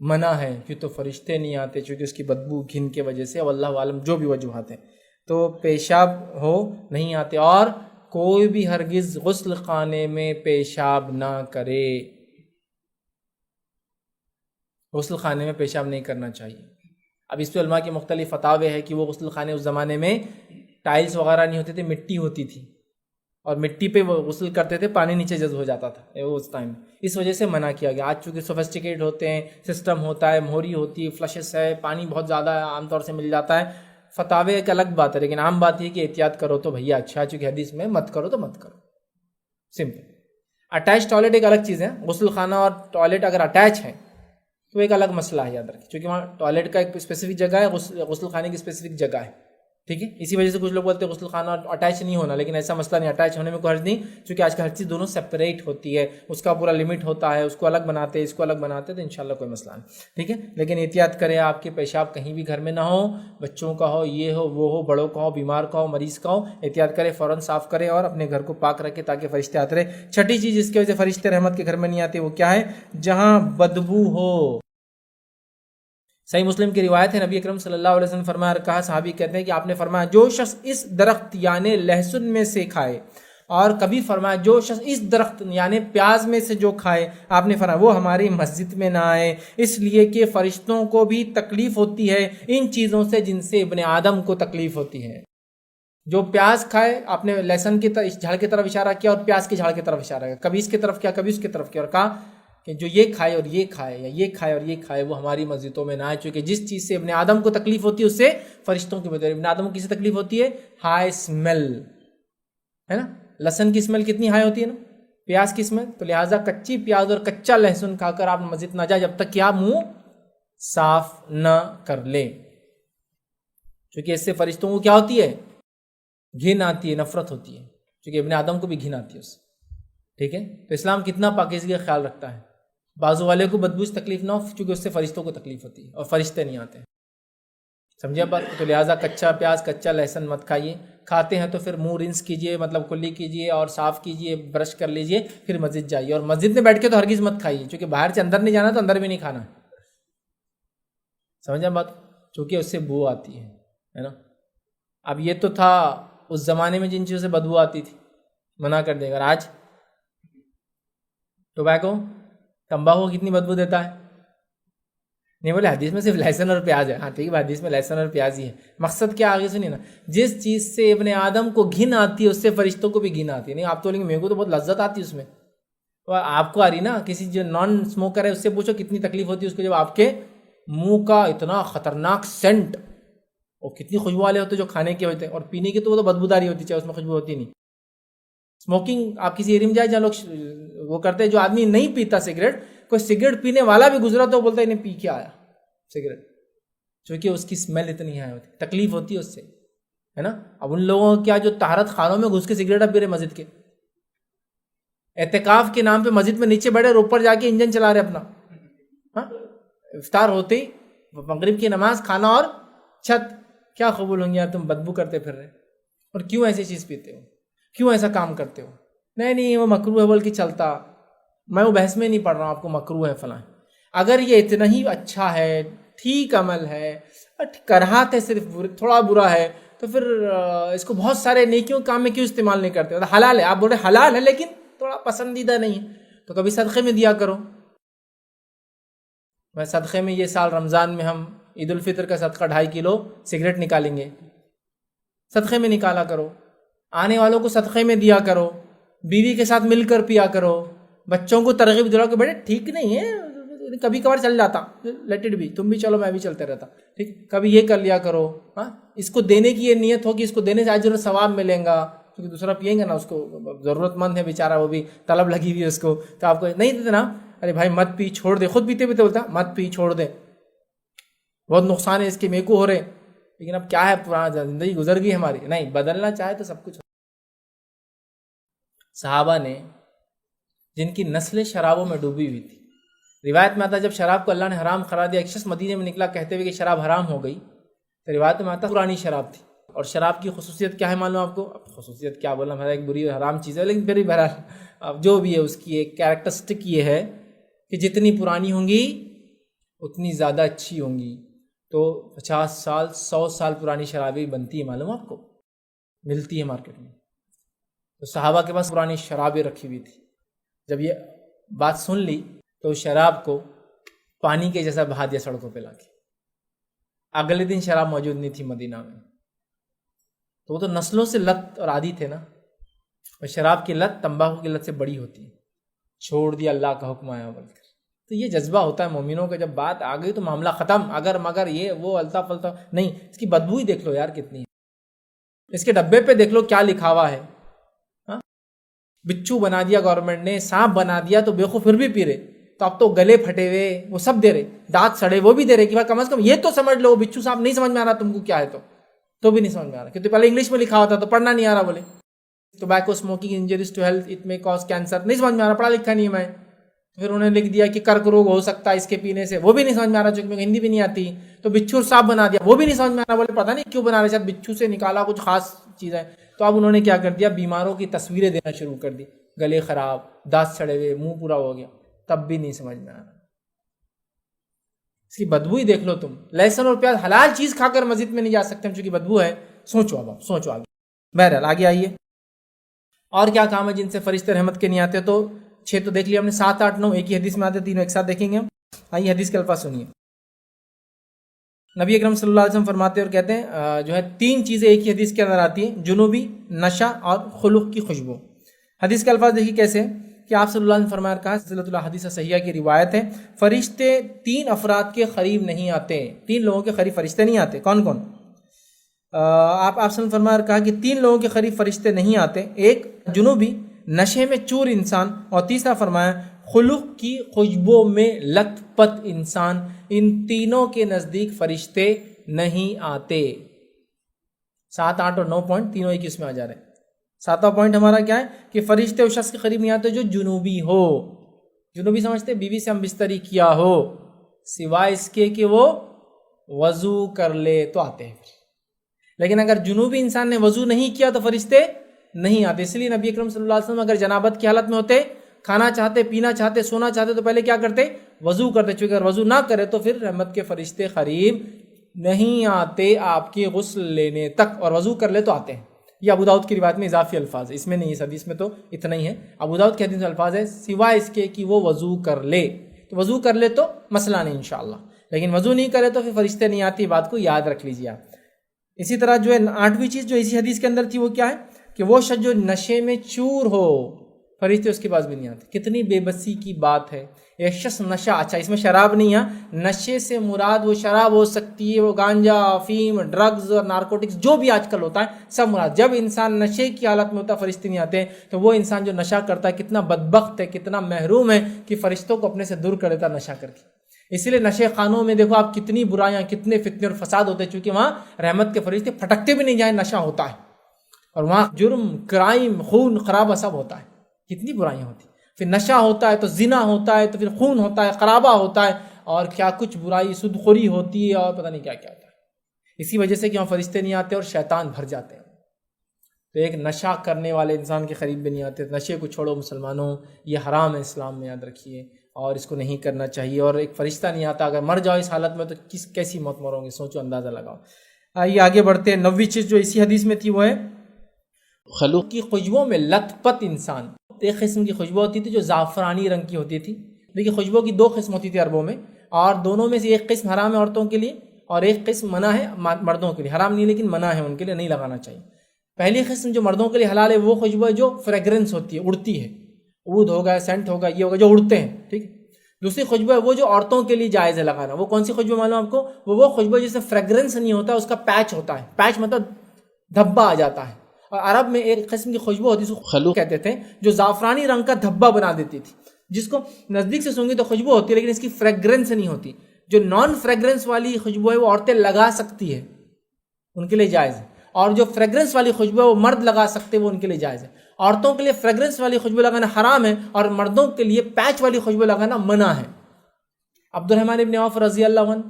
منع ہے کہ تو فرشتے نہیں آتے چونکہ اس کی بدبو گھن کے وجہ سے، واللہ عالم جو بھی وجوہات ہیں، تو پیشاب ہو نہیں آتے. اور کوئی بھی ہرگز غسل خانے میں پیشاب نہ کرے. غسل خانے میں پیشاب نہیں کرنا چاہیے. اب اس پہ علماء کے مختلف فتاوے ہیں کہ وہ غسل خانے اس زمانے میں ٹائلز وغیرہ نہیں ہوتے تھے، مٹی ہوتی تھی، اور مٹی پہ وہ غسل کرتے تھے، پانی نیچے جذب ہو جاتا تھا اس ٹائم، اس وجہ سے منع کیا گیا. آج چونکہ سوفسٹیکیٹ ہوتے ہیں، سسٹم ہوتا ہے، مہوری ہوتی ہے، فلشز ہے، پانی بہت زیادہ عام طور سے مل جاتا ہے. فتاوے ایک الگ بات ہے، لیکن عام بات یہ کہ احتیاط کرو تو بھیا اچھا، چونکہ حدیث میں مت کرو تو مت کرو. سمپل. اٹیچ ٹوائلٹ ایک الگ چیز ہے. غسل خانہ اور ٹوائلٹ اگر اٹیچ ہے تو ایک الگ مسئلہ ہے، یاد رکھیں، کیونکہ وہاں ٹوائلٹ کا ایک اسپیسیفک جگہ ہے، غسل خانے کی اسپیسیفک جگہ ہے. ٹھیک ہے، اسی وجہ سے کچھ لوگ بولتے ہیں غسل خانہ اٹیچ نہیں ہونا، لیکن ایسا مسئلہ نہیں، اٹیچ ہونے میں کوئی حرج نہیں، کیونکہ آج کل ہر چیز دونوں سپریٹ ہوتی ہے، اس کا پورا لمٹ ہوتا ہے، اس کو الگ بناتے ہیں، اس کو الگ بناتے ہیں، تو انشاءاللہ کوئی مسئلہ نہیں. ٹھیک ہے، لیکن احتیاط کریں آپ کے پیشاب کہیں بھی گھر میں نہ ہو، بچوں کا ہو، یہ ہو وہ ہو، بڑوں کا ہو، بیمار کا ہو، مریض کا ہو، احتیاط کریں، فوراً صاف کریں اور اپنے گھر کو پاک رکھیں تاکہ فرشتے آتے رہے. چھٹی چیز جس کی وجہ سے فرشتے رحمت کے گھر میں نہیں آتے وہ کیا ہے؟ جہاں بدبو ہو. صحیح مسلم کی روایت ہے، نبی اکرم صلی اللہ علیہ وسلم فرمایا، کہا صحابی کہتے ہیں کہ آپ نے فرمایا جو شخص اس درخت یعنی لہسن میں سے کھائے، اور کبھی فرمایا جو شخص اس درخت یعنی پیاز میں سے جو کھائے، آپ نے فرمایا وہ ہماری مسجد میں نہ آئے، اس لیے کہ فرشتوں کو بھی تکلیف ہوتی ہے ان چیزوں سے جن سے ابن آدم کو تکلیف ہوتی ہے. جو پیاز کھائے، آپ نے لہسن کی جھاڑ کی طرف اشارہ کیا اور پیاز کی جھاڑ کی طرف اشارہ کیا، کبھی اس کی طرف کیا کبھی اس کی طرف کیا، اور کہا کہ جو یہ کھائے اور یہ کھائے، یا یہ کھائے اور یہ کھائے، وہ ہماری مسجدوں میں نہ آئے، چونکہ جس چیز سے ابن آدم کو تکلیف ہوتی ہے اس سے فرشتوں کی بدلے. ابن آدم کو کس سے تکلیف ہوتی ہے؟ ہائی اسمیل ہے نا. لہسن کی اسمیل کتنی ہائی ہوتی ہے نا، پیاز کی اسمیل. تو لہٰذا کچی پیاز اور کچا لہسن کھا کر آپ مسجد نہ جائے جب تک کہ آپ منہ صاف نہ کر لیں، چونکہ اس سے فرشتوں کو کیا ہوتی ہے؟ گھن آتی ہے، نفرت ہوتی ہے، چونکہ ابن آدم کو بھی گھن آتی ہے اس سے. ٹھیک ہے، تو اسلام کتنا پاکیزگی کا خیال رکھتا ہے. بازو والے کو بدبو سے تکلیف نہ ہو، چونکہ اس سے فرشتوں کو تکلیف ہوتی ہے اور فرشتے نہیں آتے. سمجھے بات؟ تو لہٰذا کچا پیاز کچا لہسن مت کھائیے. کھاتے ہیں تو پھر منہ رنس کیجئے، مطلب کلی کیجئے اور صاف کیجئے، برش کر لیجئے، پھر مسجد جائیے. اور مسجد میں بیٹھ کے تو ہرگز مت کھائیے، چونکہ باہر سے اندر نہیں جانا تو اندر بھی نہیں کھانا. سمجھے بات؟ چونکہ اس سے بو آتی ہے نا. اب یہ تو تھا اس زمانے میں جن چیزوں سے بدبو آتی تھی، منع کر دے گا. آج ٹوبیکو، تمباکو کتنی بدبو دیتا ہے. نہیں بولے حدیث میں صرف لہسن اور پیاز ہے. ہاں ٹھیک ہے، حدیث میں لہسن اور پیاز ہی ہے. مقصد کیا آگے سنیے نا، جس چیز سے ابن آدم کو گھن آتی ہے اس سے فرشتوں کو بھی گھن آتی ہے. نہیں آپ تو بولیں گے میرے کو تو بہت لذت آتی ہے اس میں، اور آپ کو آ رہی نا. کسی جو نان اسموکر ہے اس سے پوچھو کتنی تکلیف ہوتی ہے اس کو جب آپ کے منہ کا اتنا خطرناک سینٹ، اور کتنی خوشبو والے ہوتے جو کھانے کے ہوتے ہیں، اور پینے کی تو وہ تو بدبوداری ہوتی، چاہے اس میں خوشبو ہوتی نہیں. اسموکنگ آپ کسی ایریا میں جائے جہاں لوگ وہ کرتے ہیں، جو آدمی نہیں پیتا سگریٹ، کوئی سگریٹ پینے والا بھی گزرا تو بولتا ہے انہیں پی کے آیا سگریٹ، چونکہ اس کی اسمیل اتنی ہائی ہوتی، تکلیف ہوتی ہے اس سے، ہے نا. اب ان لوگوں کیا جو طہارت خانوں میں گھس کے سگریٹ اب پی رہے مسجد کے، اعتکاف کے نام پہ مسجد میں نیچے بیٹھے اور اوپر جا کے انجن چلا رہے اپنا. ہاں افطار ہوتے ہی مغرب کی نماز، کھانا اور چھت، کیا قبول ہوں گے یار؟ تم بدبو کرتے پھر رہے، اور کیوں ایسی چیز پیتے ہو، کیوں ایسا کام کرتے ہو؟ نہیں وہ مکروہ ہے بول کے چلتا. میں وہ بحث میں نہیں پڑھ رہا ہوں آپ کو مکروہ ہے فلاں. اگر یہ اتنا ہی اچھا ہے، ٹھیک عمل ہے، کراہت ہے، صرف تھوڑا برا ہے، تو پھر اس کو بہت سارے نیکیوں کام میں کیوں استعمال نہیں کرتے؟ حلال ہے، آپ بول رہے حلال ہے لیکن تھوڑا پسندیدہ نہیں ہے، تو کبھی صدقے میں دیا کرو. میں صدقے میں یہ سال رمضان میں ہم عید الفطر کا صدقہ 2.5 کلو سگریٹ نکالیں گے، صدقے میں نکالا کرو. آنے والوں کو صدقے میں دیا کرو، بیوی کے ساتھ مل کر پیا کرو، بچوں کو ترغیب دلاؤ کہ بیٹے ٹھیک نہیں ہے, کبھی کبھار چل جاتا, لیٹ اٹ بی, تم بھی چلو میں بھی چلتے رہتا, ٹھیک, کبھی یہ کر لیا کرو. ہاں, اس کو دینے کی یہ نیت ہو کہ اس کو دینے سے اجر و ثواب ملیں گا, کیونکہ دوسرا پیئیں گا نا, اس کو ضرورت مند ہے بیچارہ, وہ بھی طلب لگی ہوئی ہے اس کو, تو آپ کو نہیں دیتے نا, ارے بھائی مت پی, چھوڑ دے, خود پیتے پیتے بولتا مت پی, چھوڑ دے, بہت نقصان ہے اس کے, میکو ہو رہے. لیکن اب کیا ہے, پرانا زندگی گزر گئی ہماری, نہیں بدلنا چاہے تو سب کچھ. صحابہ نے جن کی نسلیں شرابوں میں ڈوبی ہوئی تھی, روایت میں آتا جب شراب کو اللہ نے حرام قرار دیا, ایک شخص مدینے میں نکلا کہتے ہوئے کہ شراب حرام ہو گئی, تو روایت میں آتا پرانی شراب تھی. اور شراب کی خصوصیت کیا ہے معلوم آپ کو؟ اب خصوصیت کیا بولنا, ایک بری حرام چیز ہے, لیکن پھر بھی بہرحال اب جو بھی ہے اس کی ایک کیریکٹرسٹک یہ ہے کہ جتنی پرانی ہوں گی اتنی زیادہ اچھی ہوں گی. تو 50 سال 100 سال پرانی شرابیں بنتی ہے, معلوم آپ کو, ملتی ہے مارکیٹ میں. تو صحابہ کے پاس پرانی شرابیں رکھی ہوئی تھی. جب یہ بات سن لی تو شراب کو پانی کے جیسا بہا دیا سڑکوں پہ لا کے. اگلے دن شراب موجود نہیں تھی مدینہ میں. تو وہ تو نسلوں سے لت اور عادی تھے نا, اور شراب کی لت تمباکو کی لت سے بڑی ہوتی ہے. چھوڑ دیا اللہ کا حکم آیا بول کر. تو یہ جذبہ ہوتا ہے مومنوں کا, جب بات آ گئی تو معاملہ ختم. اگر مگر یہ وہ التا پلتا نہیں, اس کی بدبو ہی دیکھ لو یار کتنی ہے, اس کے ڈبے پہ دیکھ لو کیا لکھا ہوا ہے. بچھو بنا دیا گورنمنٹ نے, سانپ بنا دیا, تو بیوقوف پھر بھی پی رہے. تو اب تو گلے پھٹے ہوئے وہ سب دے رہے, دانت سڑے وہ بھی دے رہے, کہ کم از کم یہ تو سمجھ لو بچھو سانپ نہیں سمجھ میں آ رہا تم کو کیا ہے, تو بھی نہیں سمجھ میں آ رہا, کیونکہ پہلے انگلش میں لکھا ہوتا تو پڑھنا نہیں آ رہا. بولے tobacco smoking injures to health, it میں کاز کینسر, نہیں سمجھ میں آ رہا, پڑھا لکھا نہیں ہے میں. پھر انہوں نے لکھ دیا کہ کرک روگ ہو سکتا ہے اس کے پینے سے, وہ بھی نہیں سمجھ میں آ رہا, چونکہ ہندی بھی نہیں آتی. تو بچھو سانپ بنا دیا, وہ بھی نہیں سمجھ میں آ رہا. بولے پتہ نہیں کیوں بنا رہے, شاید بچھو سے نکالا کچھ خاص چیز ہے. تو اب انہوں نے کیا کر دیا, بیماروں کی تصویریں دینا شروع کر دی, گلے خراب, دانت سڑے ہوئے, منہ پورا ہو گیا, تب بھی نہیں سمجھ میں آ رہا. اس کی بدبو ہی دیکھ لو تم. لہسن اور پیاز حلال چیز کھا کر مسجد میں نہیں جا سکتے ہم, چونکہ بدبو ہے. سوچو اب آپ سوچو آگے. بہرحال آگے آئیے, اور کیا کام ہے جن سے فرشتے رحمت کے نہیں آتے. تو 6 تو دیکھ لیا ہم نے, 7 8 9 ایک ہی حدیث میں آتے, تینوں ایک ساتھ دیکھیں گے ہم. آئیے حدیث کے الفاظ سنیے. نبی اکرم صلی اللہ علیہ وسلم فرماتے اور کہتے ہیں جو ہے 3 چیزیں ایک ہی حدیث کے اندر آتی ہیں, جنوبی, نشہ اور خلق کی خوشبو. حدیث کے الفاظ دیکھیے کیسے, کہ آپ صلی اللہ علیہ وسلم فرمایا, کہا صلی اللہ حدیث صحیحہ کی روایت ہے, فرشتے 3 افراد کے قریب نہیں آتے, 3 لوگوں کے قریب فرشتے نہیں آتے. کون کون؟ آپ صلی اللہ علیہ وسلم فرمایا, کہا کہ 3 لوگوں کے قریب فرشتے نہیں آتے. ایک جنوبی, نشے میں چور انسان, اور تیسرا فرمایا خلق کی خوشبو میں لت پت انسان. ان تینوں کے نزدیک فرشتے نہیں آتے. 7 8 اور 9 پوائنٹ تینوں ایک اس میں آ جا رہے ہیں. 7واں پوائنٹ ہمارا کیا ہے, کہ فرشتے اس شخص کے قریب نہیں آتے جو جنوبی ہو. جنوبی سمجھتے بیوی سے ہم بستری کیا ہو, سوائے اس کے کہ وہ وضو کر لے تو آتے ہیں. لیکن اگر جنوبی انسان نے وضو نہیں کیا تو فرشتے نہیں آتے. اس لیے نبی اکرم صلی اللہ علیہ وسلم اگر جنابت کی حالت میں ہوتے, کھانا چاہتے, پینا چاہتے, سونا چاہتے, تو پہلے کیا کرتے, وضو کرتے. چونکہ اگر وضو نہ کرے تو پھر رحمت کے فرشتے قریب نہیں آتے آپ کی غسل لینے تک, اور وضو کر لے تو آتے ہیں. یہ ابو داؤد کی روایت میں اضافی الفاظ ہے, اس میں نہیں, اس حدیث میں تو اتنا ہی ہے. ابو داؤد کے حدیث میں الفاظ ہے سوائے اس کے کہ وہ وضو کر لے. تو وضو کر لے تو مسئلہ نہیں انشاءاللہ, لیکن وضو نہیں کرے تو پھر فرشتے نہیں آتی. بات کو یاد رکھ لیجیے آپ. اسی طرح جو ہے 8ویں چیز جو اسی حدیث کے اندر تھی وہ کیا ہے, کہ وہ شخص جو نشے میں چور ہو, فرشتے اس کے پاس بھی نہیں آتے. کتنی بے بسی کی بات ہے. ایک شخص نشہ, اچھا اس میں شراب نہیں ہے, نشے سے مراد وہ شراب ہو سکتی ہے, وہ گانجا, افیم, ڈرگز اور نارکوٹکس جو بھی آج کل ہوتا ہے سب مراد. جب انسان نشے کی حالت میں ہوتا ہے فرشتے نہیں آتے, تو وہ انسان جو نشہ کرتا ہے کتنا بدبخت ہے, کتنا محروم ہے کہ فرشتوں کو اپنے سے دور کر دیتا نشہ کر کے. اسی لیے نشے خانوں میں دیکھو آپ کتنی برائیاں, کتنے فتنے اور فساد ہوتے ہیں, چونکہ وہاں رحمت کے فرشتے پھٹکتے بھی نہیں جائیں, نشہ ہوتا ہے, اور وہاں جرم, کرائم, خون خرابہ سب ہوتا ہے, کتنی برائیاں ہوتی ہیں. پھر نشہ ہوتا ہے تو زنا ہوتا ہے, تو پھر خون ہوتا ہے, خرابہ ہوتا ہے, اور کیا کچھ برائی, سود خوری ہوتی ہے, اور پتہ نہیں کیا کیا ہوتا ہے. اسی وجہ سے کہ وہاں فرشتے نہیں آتے اور شیطان بھر جاتے ہیں. تو ایک نشہ کرنے والے انسان کے قریب بھی نہیں آتے. نشے کو چھوڑو مسلمانوں, یہ حرام ہے اسلام میں, یاد رکھیے, اور اس کو نہیں کرنا چاہیے. اور ایک فرشتہ نہیں آتا, اگر مر جاؤ اس حالت میں تو کیسی موت مرو گے, سوچو, اندازہ لگاؤ. آئیے آگے بڑھتے ہیں. 9ویں چیز جو اسی حدیث میں تھی وہ ہے خلق کی خوشبو میں لت پت انسان. ایک قسم کی خوشبو ہوتی تھی جو زعفرانی رنگ کی ہوتی تھی. دیکھیے خوشبو کی 2 قسم ہوتی تھی عربوں میں, اور دونوں میں سے ایک قسم حرام ہے عورتوں کے لیے, اور ایک قسم منع ہے مردوں کے لیے. حرام نہیں لیکن منع ہے ان کے لیے, نہیں لگانا چاہیے. پہلی قسم جو مردوں کے لیے حلال ہے وہ خوشبو ہے جو فریگرنس ہوتی ہے, اڑتی ہے, عود ہوگا، سینٹ ہوگا، یہ ہوگا جو اڑتے ہیں، ٹھیک ہے. دوسری خوشبو ہے وہ جو عورتوں کے لیے جائز ہے لگانا. وہ کون سی خوشبو معلوم آپ کو؟ وہ خوشبو جس سے فریگرنس نہیں ہوتا، اس کا پیچ ہوتا ہے. پیچ مطلب دھبا آ جاتا ہے. اور عرب میں ایک قسم کی خوشبو ہوتی ہے، اس کو خلوق کہتے تھے، جو زعفرانی رنگ کا دھبا بنا دیتی تھی، جس کو نزدیک سے سونگی تو خوشبو ہوتی ہے لیکن اس کی فریگرنس نہیں ہوتی. جو نان فریگرنس والی خوشبو ہے وہ عورتیں لگا سکتی ہے، ان کے لیے جائز ہے. اور جو فریگرنس والی خوشبو ہے وہ مرد لگا سکتے ہیں، وہ ان کے لیے جائز ہے. عورتوں کے لیے فریگرنس والی خوشبو لگانا حرام ہے، اور مردوں کے لیے پیچ والی خوشبو لگانا منع ہے. عبد الرحمن ابن عوف رضی اللہ عنہ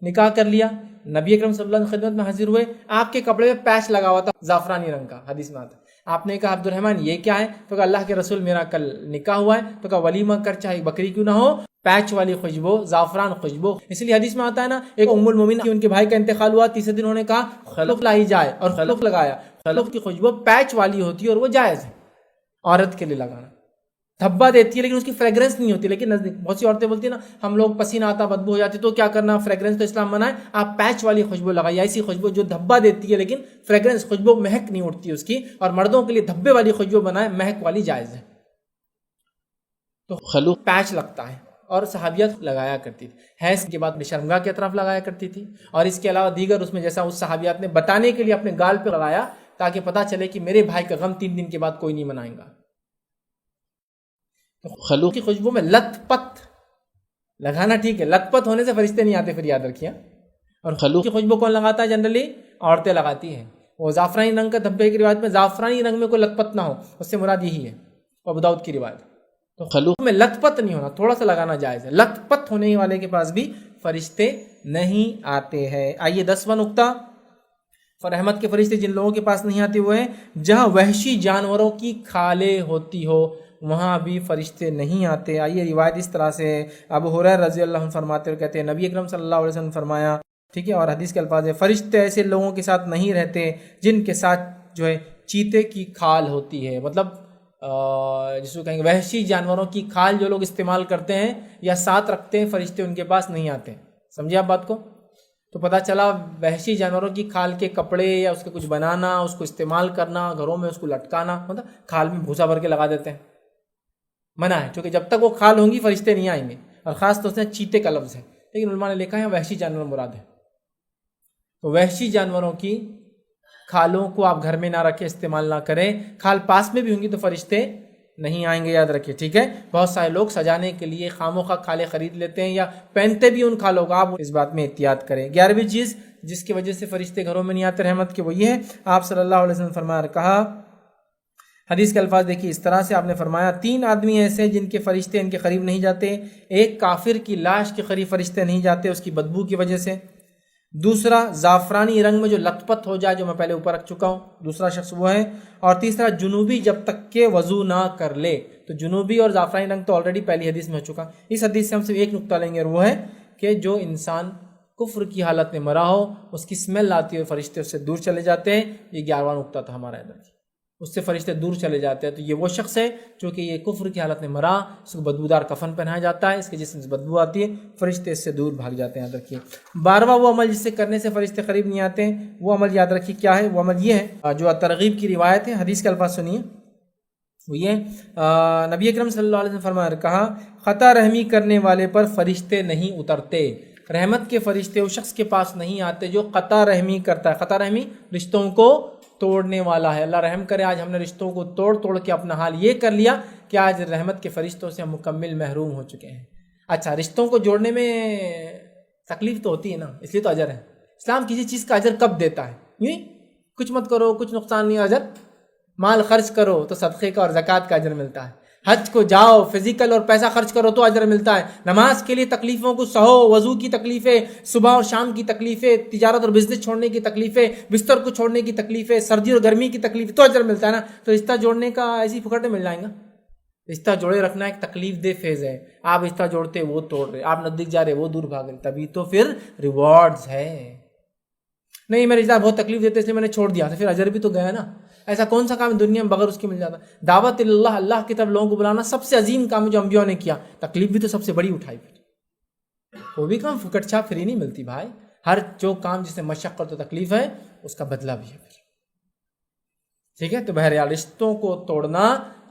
نکاح کر لیا، نبی اکرم صلی اللہ علیہ وسلم خدمت میں حاضر ہوئے، آپ کے کپڑے میں پیچ لگا ہوا تھا زعفرانی رنگ کا، حدیث میں آتا ہے. آپ نے کہا عبد الرحمن یہ کیا ہے؟ تو کہا اللہ کے رسول میرا کل نکاح ہوا ہے. تو کہا ولیمہ کر چاہے بکری کیوں نہ ہو، پیچ والی خوشبو، زعفران خوشبو. اس لیے حدیث میں آتا ہے نا، ایک ام المومنین کی ان کے بھائی کا انتقال ہوا، تیسرے دن انہوں نے کہا خلق لائی جائے، اور خلق لگایا. خلق کی خوشبو پیچ والی ہوتی ہے اور وہ جائز ہے عورت کے لیے لگانا. دھبا دیتی ہے لیکن اس کی فریگرنس نہیں ہوتی. لیکن نزدیک بہت سی عورتیں بولتی ہیں نا ہم لوگ پسینہ آتا بدبو ہو جاتی، تو کیا کرنا؟ فریگرنس تو اسلام منع ہے، آپ پیچ والی خوشبو لگائیے، ایسی خوشبو جو دھبا دیتی ہے لیکن فریگرنس خوشبو مہک نہیں اٹھتی اس کی. اور مردوں کے لیے دھبے والی خوشبو بنائے، مہک والی جائز ہے. تو خلوق پیچ لگتا ہے اور صحابیت لگایا کرتی تھی. حیض کے بعد شرمگاہ کی اطراف لگایا کرتی تھی، اور اس کے علاوہ دیگر اس میں جیسا اس صحابیات نے بتانے کے لیے اپنے گال پہ لگایا تاکہ پتہ چلے کہ میرے بھائی کا غم 3 دن کے بعد کوئی نہیں منائے گا. خلوق کی خوشبو میں لت پت لگانا ٹھیک ہے، لت پت ہونے سے فرشتے نہیں آتے، پھر یاد رکھیے. اور خلوق کی خوشبو کون لگاتا ہے؟ جنرلی عورتیں لگاتی ہیں. وہ زعفرانی رنگ کا دھبے کی روایت میں زعفرانی رنگ میں کوئی لت پت نہ ہو، اس سے مراد یہی ہے، ابو داؤد کی روایت. تو خلوق میں لت پت نہیں ہونا، تھوڑا سا لگانا جائز ہے. لت پت ہونے والے کے پاس بھی فرشتے نہیں آتے ہیں. آئیے 10واں نقطہ، رحمت کے فرشتے جن لوگوں کے پاس نہیں آتے وہ ہیں جہاں وحشی جانوروں کی کھالیں ہوتی ہو، وہاں بھی فرشتے نہیں آتے. آئیے روایت اس طرح سے ابو ہریرہ رضی اللہ عنہ فرماتے ہوئے کہتے ہیں نبی اکرم صلی اللہ علیہ وسلم فرمایا، ٹھیک ہے، اور حدیث کے الفاظ ہے فرشتے ایسے لوگوں کے ساتھ نہیں رہتے جن کے ساتھ جو ہے چیتے کی کھال ہوتی ہے. مطلب جس کو کہیں گے وحشی جانوروں کی کھال جو لوگ استعمال کرتے ہیں یا ساتھ رکھتے ہیں، فرشتے ان کے پاس نہیں آتے. سمجھے آپ بات کو؟ تو پتہ چلا وحشی جانوروں کی کھال کے کپڑے یا اس کے کچھ بنانا، اس کو استعمال کرنا، گھروں میں اس کو لٹکانا، مطلب کھال میں بھوسا بھر کے لگا دیتے ہیں، منع ہے. کیونکہ جب تک وہ کھال ہوں گی فرشتے نہیں آئیں گے. اور خاص طور سے چیتے کا لفظ ہے، لیکن علماء نے لکھا ہے وحشی جانور مراد ہے. تو وحشی جانوروں کی کھالوں کو آپ گھر میں نہ رکھیں، استعمال نہ کریں. کھال پاس میں بھی ہوں گی تو فرشتے نہیں آئیں گے، یاد رکھیے، ٹھیک ہے. بہت سارے لوگ سجانے کے لیے خاموخواہ کھالیں خرید لیتے ہیں یا پہنتے بھی ان کھالوں کا، آپ اس بات میں احتیاط کریں. 11ویں چیز جس کی وجہ سے فرشتے گھروں میں نہیں آتے رحمت کے، وہ یہ ہے آپ صلی اللہ علیہ وسلم فرمایا، کہا حدیث کے الفاظ دیکھیے اس طرح سے آپ نے فرمایا 3 آدمی ایسے جن کے فرشتے ان کے قریب نہیں جاتے. ایک کافر کی لاش کے قریب فرشتے نہیں جاتے اس کی بدبو کی وجہ سے. دوسرا زعفرانی رنگ میں جو لت پت ہو جائے، جو میں پہلے اوپر رکھ چکا ہوں، دوسرا شخص وہ ہے. اور تیسرا جنوبی جب تک کہ وضو نہ کر لے. تو جنوبی اور زعفرانی رنگ تو آلریڈی پہلی حدیث میں ہو چکا. اس حدیث سے ہم صرف ایک نقطہ لیں گے اور وہ ہے کہ جو انسان کفر کی حالت میں مرا ہو، اس کی اسمیل آتی ہے، فرشتے اس سے دور چلے جاتے ہیں. یہ 11واں نقطہ تھا ہمارا ادھر، اس سے فرشتے دور چلے جاتے ہیں. تو یہ وہ شخص ہے جو کہ یہ کفر کی حالت میں مرا، اس کو بدبودار کفن پہنایا جاتا ہے، اس کے جسم سے بدبو آتی ہے، فرشتے اس سے دور بھاگ جاتے ہیں. یاد رکھیے. 12واں وہ عمل جس سے کرنے سے فرشتے قریب نہیں آتے ہیں، وہ عمل یاد رکھیے کیا ہے. وہ عمل یہ ہے جو ترغیب کی روایت ہے، حدیث کے الفاظ سنیے. وہ یہ نبی اکرم صلی اللہ علیہ وسلم فرمایا، کہا خطا رحمی کرنے والے پر فرشتے نہیں اترتے. رحمت کے فرشتے اس شخص کے پاس نہیں آتے جو قطع رحمی کرتا ہے. قطع رحمی رشتوں کو توڑنے والا ہے. اللہ رحم کرے آج ہم نے رشتوں کو توڑ کے اپنا حال یہ کر لیا کہ آج رحمت کے فرشتوں سے ہم مکمل محروم ہو چکے ہیں. اچھا، رشتوں کو جوڑنے میں تکلیف تو ہوتی ہے نا، اس لیے تو اجر ہے. اسلام کسی چیز کا اجر کب دیتا ہے؟ یوں کچھ مت کرو، کچھ نقصان نہیں، اجر. مال خرچ کرو تو صدقے کا اور زکوٰۃ کا اجر ملتا ہے. حج کو جاؤ، فزیکل اور پیسہ خرچ کرو تو اجر ملتا ہے. نماز کے لیے تکلیفوں کو سہو، وضو کی تکلیفیں، صبح اور شام کی تکلیفیں، تجارت اور بزنس چھوڑنے کی تکلیفیں، بستر کو چھوڑنے کی تکلیفیں، سردی اور گرمی کی تکلیف، تو اجر ملتا ہے نا. تو رشتہ جوڑنے کا ایسی پھکٹ میں مل جائے گا؟ رشتہ جوڑے رکھنا ایک تکلیف دہ فیز ہے. آپ رشتہ جوڑتے وہ توڑ رہے، آپ نزدیک جا رہے وہ دور بھاگ رہے، تبھی تو پھر ریوارڈز ہے. نہیں میں رشتہ بہت تکلیف دیتے اس لیے میں نے چھوڑ دیا، تو پھر اجر بھی تو گیا نا. ایسا کون سا کام ہے دنیا میں بغیر اس کے مل جاتا؟ دعوت اللہ، اللہ کی طرف لوگوں کو بلانا سب سے عظیم کام ہے جو انبیاء نے کیا. تکلیف بھی تو سب سے بڑی اٹھائی، پھر وہ بھی کام فکٹ چھاپ فری نہیں ملتی بھائی. ہر جو کام جس سے مشقت اور تکلیف ہے اس کا بدلہ بھی ہے. ٹھیک ہے، تو بہرحال رشتوں کو توڑنا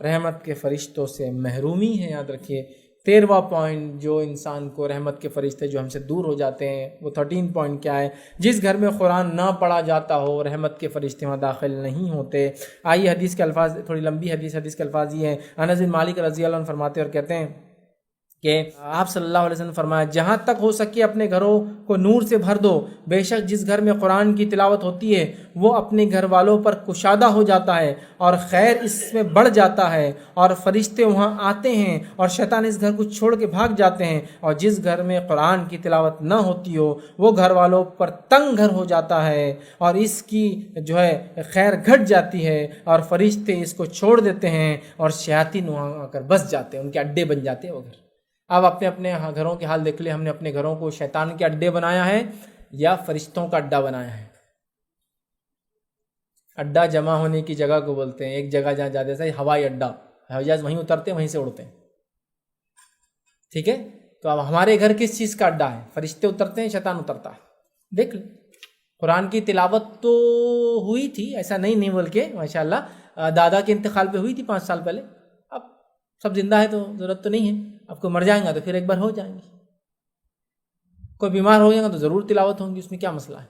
رحمت کے فرشتوں سے محرومی ہے، یاد رکھیے۔ 13واں پوائنٹ جو انسان کو رحمت کے فرشتے جو ہم سے دور ہو جاتے ہیں، وہ 13 پوائنٹ کیا ہے؟ جس گھر میں قرآن نہ پڑھا جاتا ہو رحمت کے فرشتے وہاں داخل نہیں ہوتے۔ آئیے حدیث کے الفاظ، تھوڑی لمبی حدیث کے الفاظ یہ ہیں۔ انس بن مالک رضی اللہ عنہ فرماتے اور کہتے ہیں کہ آپ صلی اللہ علیہ وسلم فرمایا، جہاں تک ہو سکے اپنے گھروں کو نور سے بھر دو، بے شک جس گھر میں قرآن کی تلاوت ہوتی ہے وہ اپنے گھر والوں پر کشادہ ہو جاتا ہے اور خیر اس میں بڑھ جاتا ہے، اور فرشتے وہاں آتے ہیں اور شیطان اس گھر کو چھوڑ کے بھاگ جاتے ہیں، اور جس گھر میں قرآن کی تلاوت نہ ہوتی ہو وہ گھر والوں پر تنگ گھر ہو جاتا ہے اور اس کی جو ہے خیر گھٹ جاتی ہے، اور فرشتے اس کو چھوڑ دیتے ہیں اور شیاطین وہاں آ کر بس جاتے ہیں، ان کے اڈے بن جاتے ہیں وہ گھر۔ اب اپنے گھروں کے حال دیکھ لیں، ہم نے اپنے گھروں کو شیطان کے اڈے بنایا ہے یا فرشتوں کا اڈا بنایا ہے؟ اڈا جمع ہونے کی جگہ کو بولتے ہیں، ایک جگہ جہاں جاتے ہیں ہوائی اڈا، ہوائی جہاز وہیں اترتے ہیں وہیں سے اڑتے ہیں، ٹھیک ہے؟ تو اب ہمارے گھر کس چیز کا اڈا ہے؟ فرشتے اترتے ہیں، شیطان اترتا ہے۔ دیکھ لیں، قرآن کی تلاوت تو ہوئی تھی، ایسا نہیں بلکہ ماشاءاللہ دادا کے انتقال پہ ہوئی تھی 5 سال پہلے، اب سب زندہ ہے تو ضرورت تو نہیں ہے، اب کوئی مر جائیں گا تو پھر ایک بار ہو جائیں گے، کوئی بیمار ہو جائے گا تو ضرور تلاوت ہوں گی، اس میں کیا مسئلہ ہے؟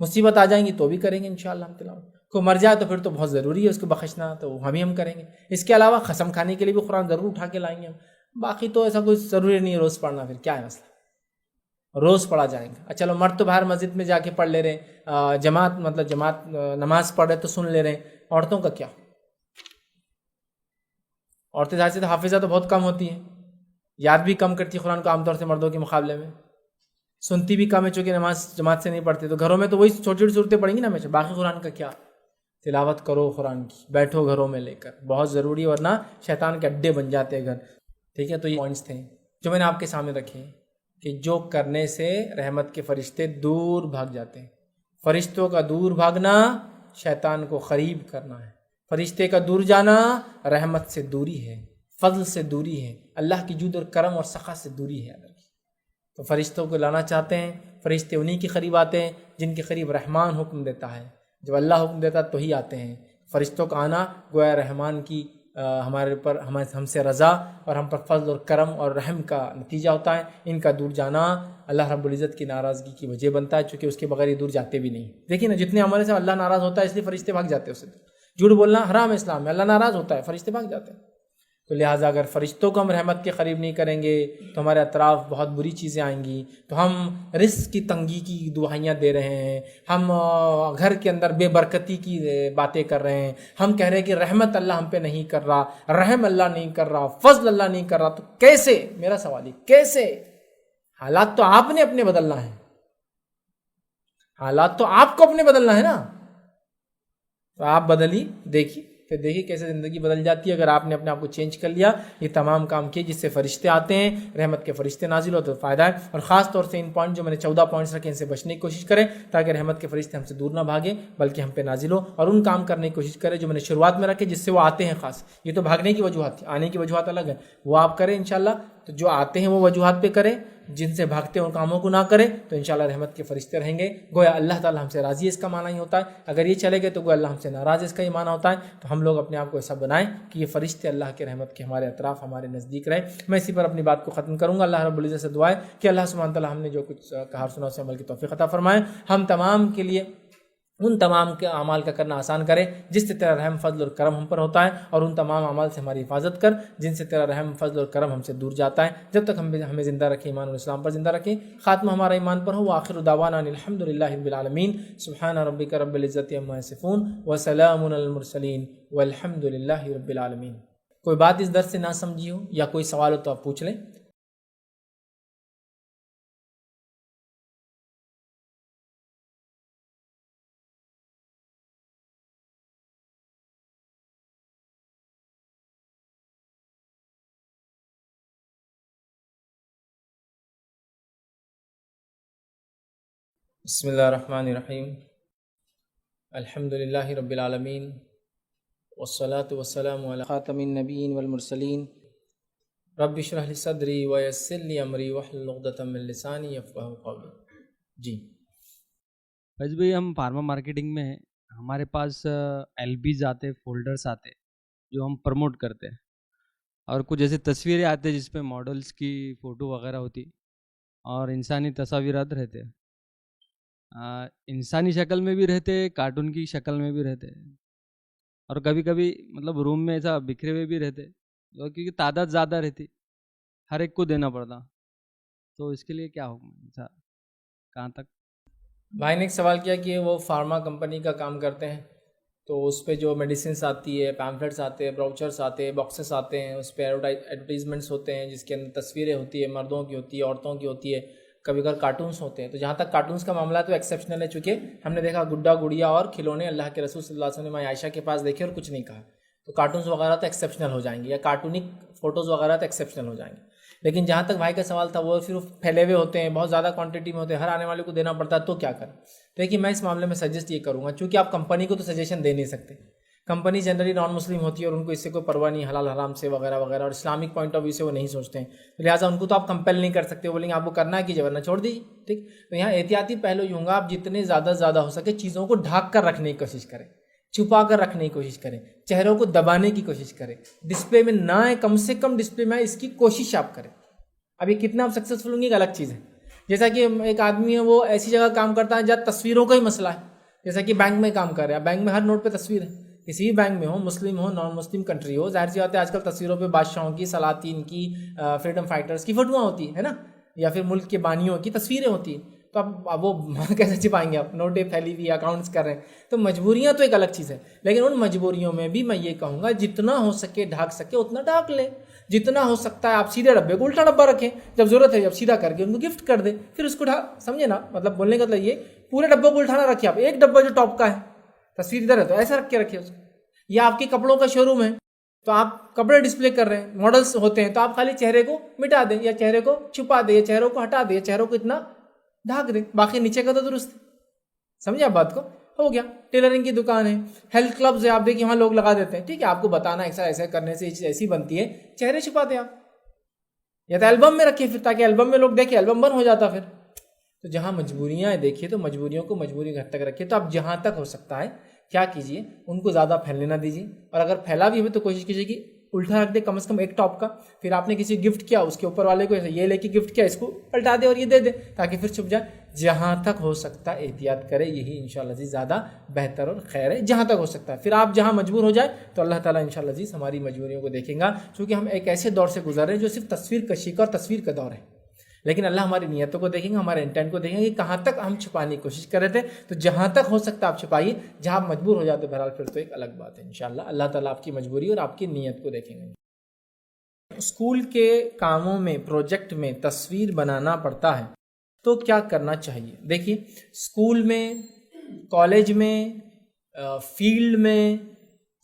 مصیبت آ جائیں گی تو بھی کریں گے انشاءاللہ ہم تلاوت، کوئی مر جائے تو پھر تو بہت ضروری ہے اس کو بخشنا، تو ہم کریں گے۔ اس کے علاوہ قسم کھانے کے لیے بھی قرآن ضرور اٹھا کے لائیں گے ہم، باقی تو ایسا کوئی ضروری نہیں ہے روز پڑھنا، پھر کیا ہے مسئلہ، روز پڑھا جائے گا۔ چلو مرد تو باہر مسجد میں جا کے پڑھ لے رہے ہیں، جماعت نماز پڑھ رہے تو سن لے رہے ہیں، عورتوں کا کیا؟ عورتیں ظاہر سے حافظہ تو بہت کم ہوتی ہیں، یاد بھی کم کرتی ہے قرآن کو عام طور سے مردوں کے مقابلے میں، سنتی بھی کم ہے چونکہ نماز جماعت سے نہیں پڑھتی، تو گھروں میں تو وہی چھوٹی چھوٹی صورتیں پڑھیں گی نا ہمیشہ، باقی قرآن کا کیا؟ تلاوت کرو قرآن کی، بیٹھو گھروں میں لے کر، بہت ضروری ہے، ورنہ شیطان کے اڈے بن جاتے ہیں گھر، ٹھیک ہے؟ تو یہ پوائنٹس تھے جو میں نے آپ کے سامنے رکھے ہیں کہ جو کرنے سے رحمت کے فرشتے دور بھاگ جاتے ہیں۔ فرشتوں کا دور بھاگنا شیطان کو قریب کرنا ہے، فرشتے کا دور جانا رحمت سے دوری ہے، فضل سے دوری ہے، اللہ کی جود اور کرم اور سخا سے دوری ہے۔ تو فرشتوں کو لانا چاہتے ہیں، فرشتے انہی کے قریب آتے ہیں جن کے قریب رحمان حکم دیتا ہے، جب اللہ حکم دیتا تو ہی آتے ہیں۔ فرشتوں کا آنا گویا رحمان کی ہمارے پر ہم سے رضا اور ہم پر فضل اور کرم اور رحم کا نتیجہ ہوتا ہے، ان کا دور جانا اللہ رب العزت کی ناراضگی کی وجہ بنتا ہے، چونکہ اس کے بغیر یہ دور جاتے بھی نہیں۔ دیکھیے نا، جتنے عمل سے اللہ ناراض ہوتا ہے اس لیے فرشتے بھاگ جاتے ہیں اس سے، جھوٹ بولنا حرام ہے اسلام میں، اللہ ناراض ہوتا ہے فرشتے بھاگ جاتے ہیں۔ تو لہٰذا اگر فرشتوں کو ہم رحمت کے قریب نہیں کریں گے تو ہمارے اطراف بہت بری چیزیں آئیں گی، تو ہم رزق کی تنگی کی دعائیاں دے رہے ہیں، ہم گھر کے اندر بے برکتی کی باتیں کر رہے ہیں، ہم کہہ رہے ہیں کہ رحمت اللہ ہم پہ نہیں کر رہا، رحم اللہ نہیں کر رہا، فضل اللہ نہیں کر رہا، تو کیسے؟ میرا سوال ہے کیسے؟ حالات تو آپ نے اپنے بدلنا ہے، حالات تو آپ کو اپنے بدلنا ہے نا، تو آپ بدلی دیکھیے، پھر دیکھیے کیسے زندگی بدل جاتی ہے اگر آپ نے اپنے آپ کو چینج کر لیا، یہ تمام کام کیے جس سے فرشتے آتے ہیں، رحمت کے فرشتے نازل ہوتے تو فائدہ ہے۔ اور خاص طور سے ان پوائنٹ جو میں نے 14 پوائنٹس رکھے ان سے بچنے کی کوشش کریں تاکہ رحمت کے فرشتے ہم سے دور نہ بھاگیں بلکہ ہم پہ نازل ہو، اور ان کام کرنے کی کوشش کریں جو میں نے شروعات میں رکھے جس سے وہ آتے ہیں۔ خاص یہ تو بھاگنے کی وجوہات تھی، آنے کی وجوہات الگ ہیں، وہ آپ کریں انشاءاللہ۔ تو جو آتے ہیں وہ وجوہات پہ کریں، جن سے بھاگتے ہیں ان کاموں کو نہ کریں، تو انشاءاللہ رحمت کے فرشتے رہیں گے۔ گویا اللہ تعالیٰ ہم سے راضی ہے، اس کا معنی ہی ہوتا ہے۔ اگر یہ چلے گئے تو گویا اللہ ہم سے ناراض ہے، اس کا یہ معنی ہوتا ہے۔ تو ہم لوگ اپنے آپ کو ایسا بنائیں کہ یہ فرشتے اللہ کے رحمت کے ہمارے اطراف ہمارے نزدیک رہیں۔ میں اسی پر اپنی بات کو ختم کروں گا۔ اللہ رب العزت سے دعا ہے کہ اللہ سبحانہ تعالیٰ ہم نے جو کچھ کہا سنا اس عمل کی توفیق عطا فرمائے، ہم تمام کے لیے ان تمام کے اعمال کا کرنا آسان کرے جس سے تیرا رحم فضل اور کرم ہم پر ہوتا ہے، اور ان تمام اعمال سے ہماری حفاظت کر جن سے تیرا رحم فضل اور کرم ہم سے دور جاتا ہے، جب تک ہمیں زندہ رکھے ایمان اور اسلام پر زندہ رکھے، خاتمہ ہمارا ایمان پر ہو۔ وآخر دعوانا ان الحمد للہ رب العالمین، سبحان ربک رب العزت عما یصفون وسلام علی المرسلین والحمد للہ رب العالمین۔ کوئی بات اس درس سے نہ سمجھی ہو یا کوئی سوال ہو تو آپ پوچھ لیں۔ بسم اللہ الرحمن الرحیم، الحمد للہ رب العالمین، والصلاة والسلام علی خاتم النبیین والمرسلین، رب اشرح لی صدری ویسر لی امری واحلل عقدۃ من لسانی یفقہوا قولی۔ جی فیض بھائی، ہم فارما مارکیٹنگ میں ہیں، ہمارے پاس LBs آتے، فولڈرس آتے جو ہم پروموٹ کرتے ہیں، اور کچھ ایسے تصویریں آتے جس پہ ماڈلس کی فوٹو وغیرہ ہوتی اور انسانی تصاویرات رہتے، انسانی شکل میں بھی رہتے، کارٹون کی شکل میں بھی رہتے، اور کبھی کبھی مطلب روم میں ایسا بکھرے ہوئے بھی رہتے، کیونکہ تعداد زیادہ رہتی، ہر ایک کو دینا پڑتا، تو اس کے لیے کیا حکم ہے؟ ایسا کہاں تک؟ بھائی نے ایک سوال کیا کہ وہ فارما کمپنی کا کام کرتے ہیں، تو اس پہ جو میڈیسنس آتی ہے، پیمفلیٹس آتے ہیں، براؤچرس آتے ہیں، باکسز آتے ہیں، اس پہ ایڈورٹیزمنٹس ہوتے ہیں جس کے اندر تصویریں ہوتی ہیں، مردوں کی ہوتی ہے، عورتوں کی ہوتی ہے، کبھی کبھار کارٹونس ہوتے ہیں. تو جہاں تک کارٹونس کا معاملہ تو ایکسیپشنل ہے، چونکہ ہم نے دیکھا گڈا گڑیا اور کھلونے اللہ کے رسول صلی اللہ علیہ وسلم عائشہ کے پاس دیکھے اور کچھ نہیں کہا، تو کارٹونس وغیرہ تو ایکسیپشنل ہو جائیں گے، یا کارٹونک فوٹوز وغیرہ تو ایکسیپشنل ہو جائیں گے. لیکن جہاں تک بھائی کا سوال تھا وہ صرف پھیلے ہوئے ہوتے ہیں، بہت زیادہ کوانٹٹی میں ہوتے ہیں، ہر آنے والے کو دینا پڑتا ہے، تو کیا کریں؟ دیکھیے میں اس معاملے میں سجیسٹ یہ کروں گا، چونکہ آپ کمپنی کو تو سجیشن دے نہیں سکتے، کمپنی جنرلی نان مسلم ہوتی ہے اور ان کو اس سے کوئی پرواہ نہیں حلال حرام سے وغیرہ وغیرہ، اور اسلامک پوائنٹ آف ویو سے وہ نہیں سوچتے ہیں، لہٰذا ان کو تو آپ کمپیل نہیں کر سکتے، بولیں گے آپ کو کرنا ہے کیجیے ورنہ چھوڑ دیجیے. ٹھیک، تو یہاں احتیاطی پہلو یہ ہوں گا، آپ جتنے زیادہ ہو سکے چیزوں کو ڈھانک کر رکھنے کی کوشش کریں، چھپا کر رکھنے کی کوشش کریں، چہروں کو دبانے کی کوشش کریں، ڈسپلے میں نہ آئے، کم سے کم ڈسپلے میں اس کی کوشش آپ کریں. اب یہ کتنا آپ سکسیزفل ہوں گے ایک الگ چیز ہے. جیسا کہ ایک آدمی ہے وہ ایسی جگہ کام کرتا ہے جہاں تصویروں کا ہی مسئلہ ہے، جیسا کہ بینک میں کام کر رہا ہے، بینک میں ہر نوٹ پہ تصویر ہے، کسی بھی بینک میں ہو، مسلم ہو نان مسلم کنٹری ہو، ظاہر سی بات ہے آج کل تصویروں پہ بادشاہوں کی، سلاطین کی، فریڈم فائٹرز کی فوٹوਆਂ ہوتی ہے نا، یا پھر ملک کے بانیوں کی تصویریں ہوتی ہیں. تو اب وہ کیسے چھپائیں گے آپ؟ نوٹیں پھیلی ہوئی، اکاؤنٹس کر رہے ہیں. تو مجبوریاں تو ایک الگ چیز ہے، لیکن ان مجبوریوں میں بھی میں یہ کہوں گا جتنا ہو سکے ڈھانک سکے اتنا ڈھانک لیں. جتنا ہو سکتا ہے آپ سیدھے ڈبے کو الٹا ڈبہ رکھیں، جب ضرورت ہے جب سیدھا کر کے ان کو گفٹ کر دیں، پھر اس کو سمجھے نا، مطلب بولنے کا مطلب یہ پورے ڈبوں کو الٹانا رکھے، آپ ایک ڈبہ جو ٹاپ کا ہے، تصویر ادھر ہے تو ایسا رکھ کے رکھے اس کو. یا آپ کے کپڑوں کا شو روم ہے تو آپ کپڑے ڈسپلے کر رہے ہیں، ماڈلس ہوتے ہیں، تو آپ خالی چہرے کو مٹا دیں یا چہرے کو چھپا دیں یا چہروں کو ہٹا دیں یا چہروں کو اتنا ڈھانک دیں، باقی نیچے کا تو درست ہے. سمجھے آپ بات کو؟ ہو گیا. ٹیلرنگ کی دکان ہے، ہیلتھ کلبز ہے، آپ دیکھیے وہاں لوگ لگا دیتے ہیں، ٹھیک ہے، آپ کو بتانا ایسا ایسا کرنے سے یہ چیز ایسی بنتی ہے، چہرے چھپاتے آپ، یا تو البم میں رکھیے پھر، تاکہ البم میں لوگ دیکھیں، البم بند ہو جاتا پھر. تو جہاں مجبوریاں ہیں دیکھیے تو مجبوریوں کو مجبوری کے حد تک رکھیے. تو آپ جہاں تک ہو سکتا ہے کیا کیجیے، ان کو زیادہ پھیلنے نہ دیجیے، اور اگر پھیلا بھی ہوئے تو کوشش کیجیے کہ الٹا رکھ دے کم از کم ایک ٹاپ کا. پھر آپ نے کسی گفٹ کیا، اس کے اوپر والے کو یہ لے کے گفٹ کیا، اس کو پلٹا دے اور یہ دے دے تاکہ پھر چھپ جائے. جہاں تک ہو سکتا ہے احتیاط کرے، یہی انشاءاللہ عزیز زیادہ بہتر اور خیر ہے جہاں تک ہو سکتا ہے. پھر آپ جہاں مجبور ہو جائے تو اللہ تعالیٰ انشاءاللہ عزیز ہماری مجبوریوں کو دیکھیں گا، چونکہ ہم ایک ایسے دور سے گزر رہے ہیں جو صرف تصویر کشی کا اور تصویر کا دور ہے. لیکن اللہ ہماری نیتوں کو دیکھیں گے، ہمارے انٹینٹ کو دیکھیں گے کہ کہاں تک ہم چھپانے کی کوشش کر رہے تھے. تو جہاں تک ہو سکتا آپ چھپائیے، جہاں آپ مجبور ہو جاتے بہرحال پھر تو ایک الگ بات ہے. انشاءاللہ اللہ تعالیٰ آپ کی مجبوری اور آپ کی نیت کو دیکھیں گے. اسکول کے کاموں میں، پروجیکٹ میں تصویر بنانا پڑتا ہے تو کیا کرنا چاہیے؟ دیکھیے اسکول میں، کالج میں، فیلڈ میں،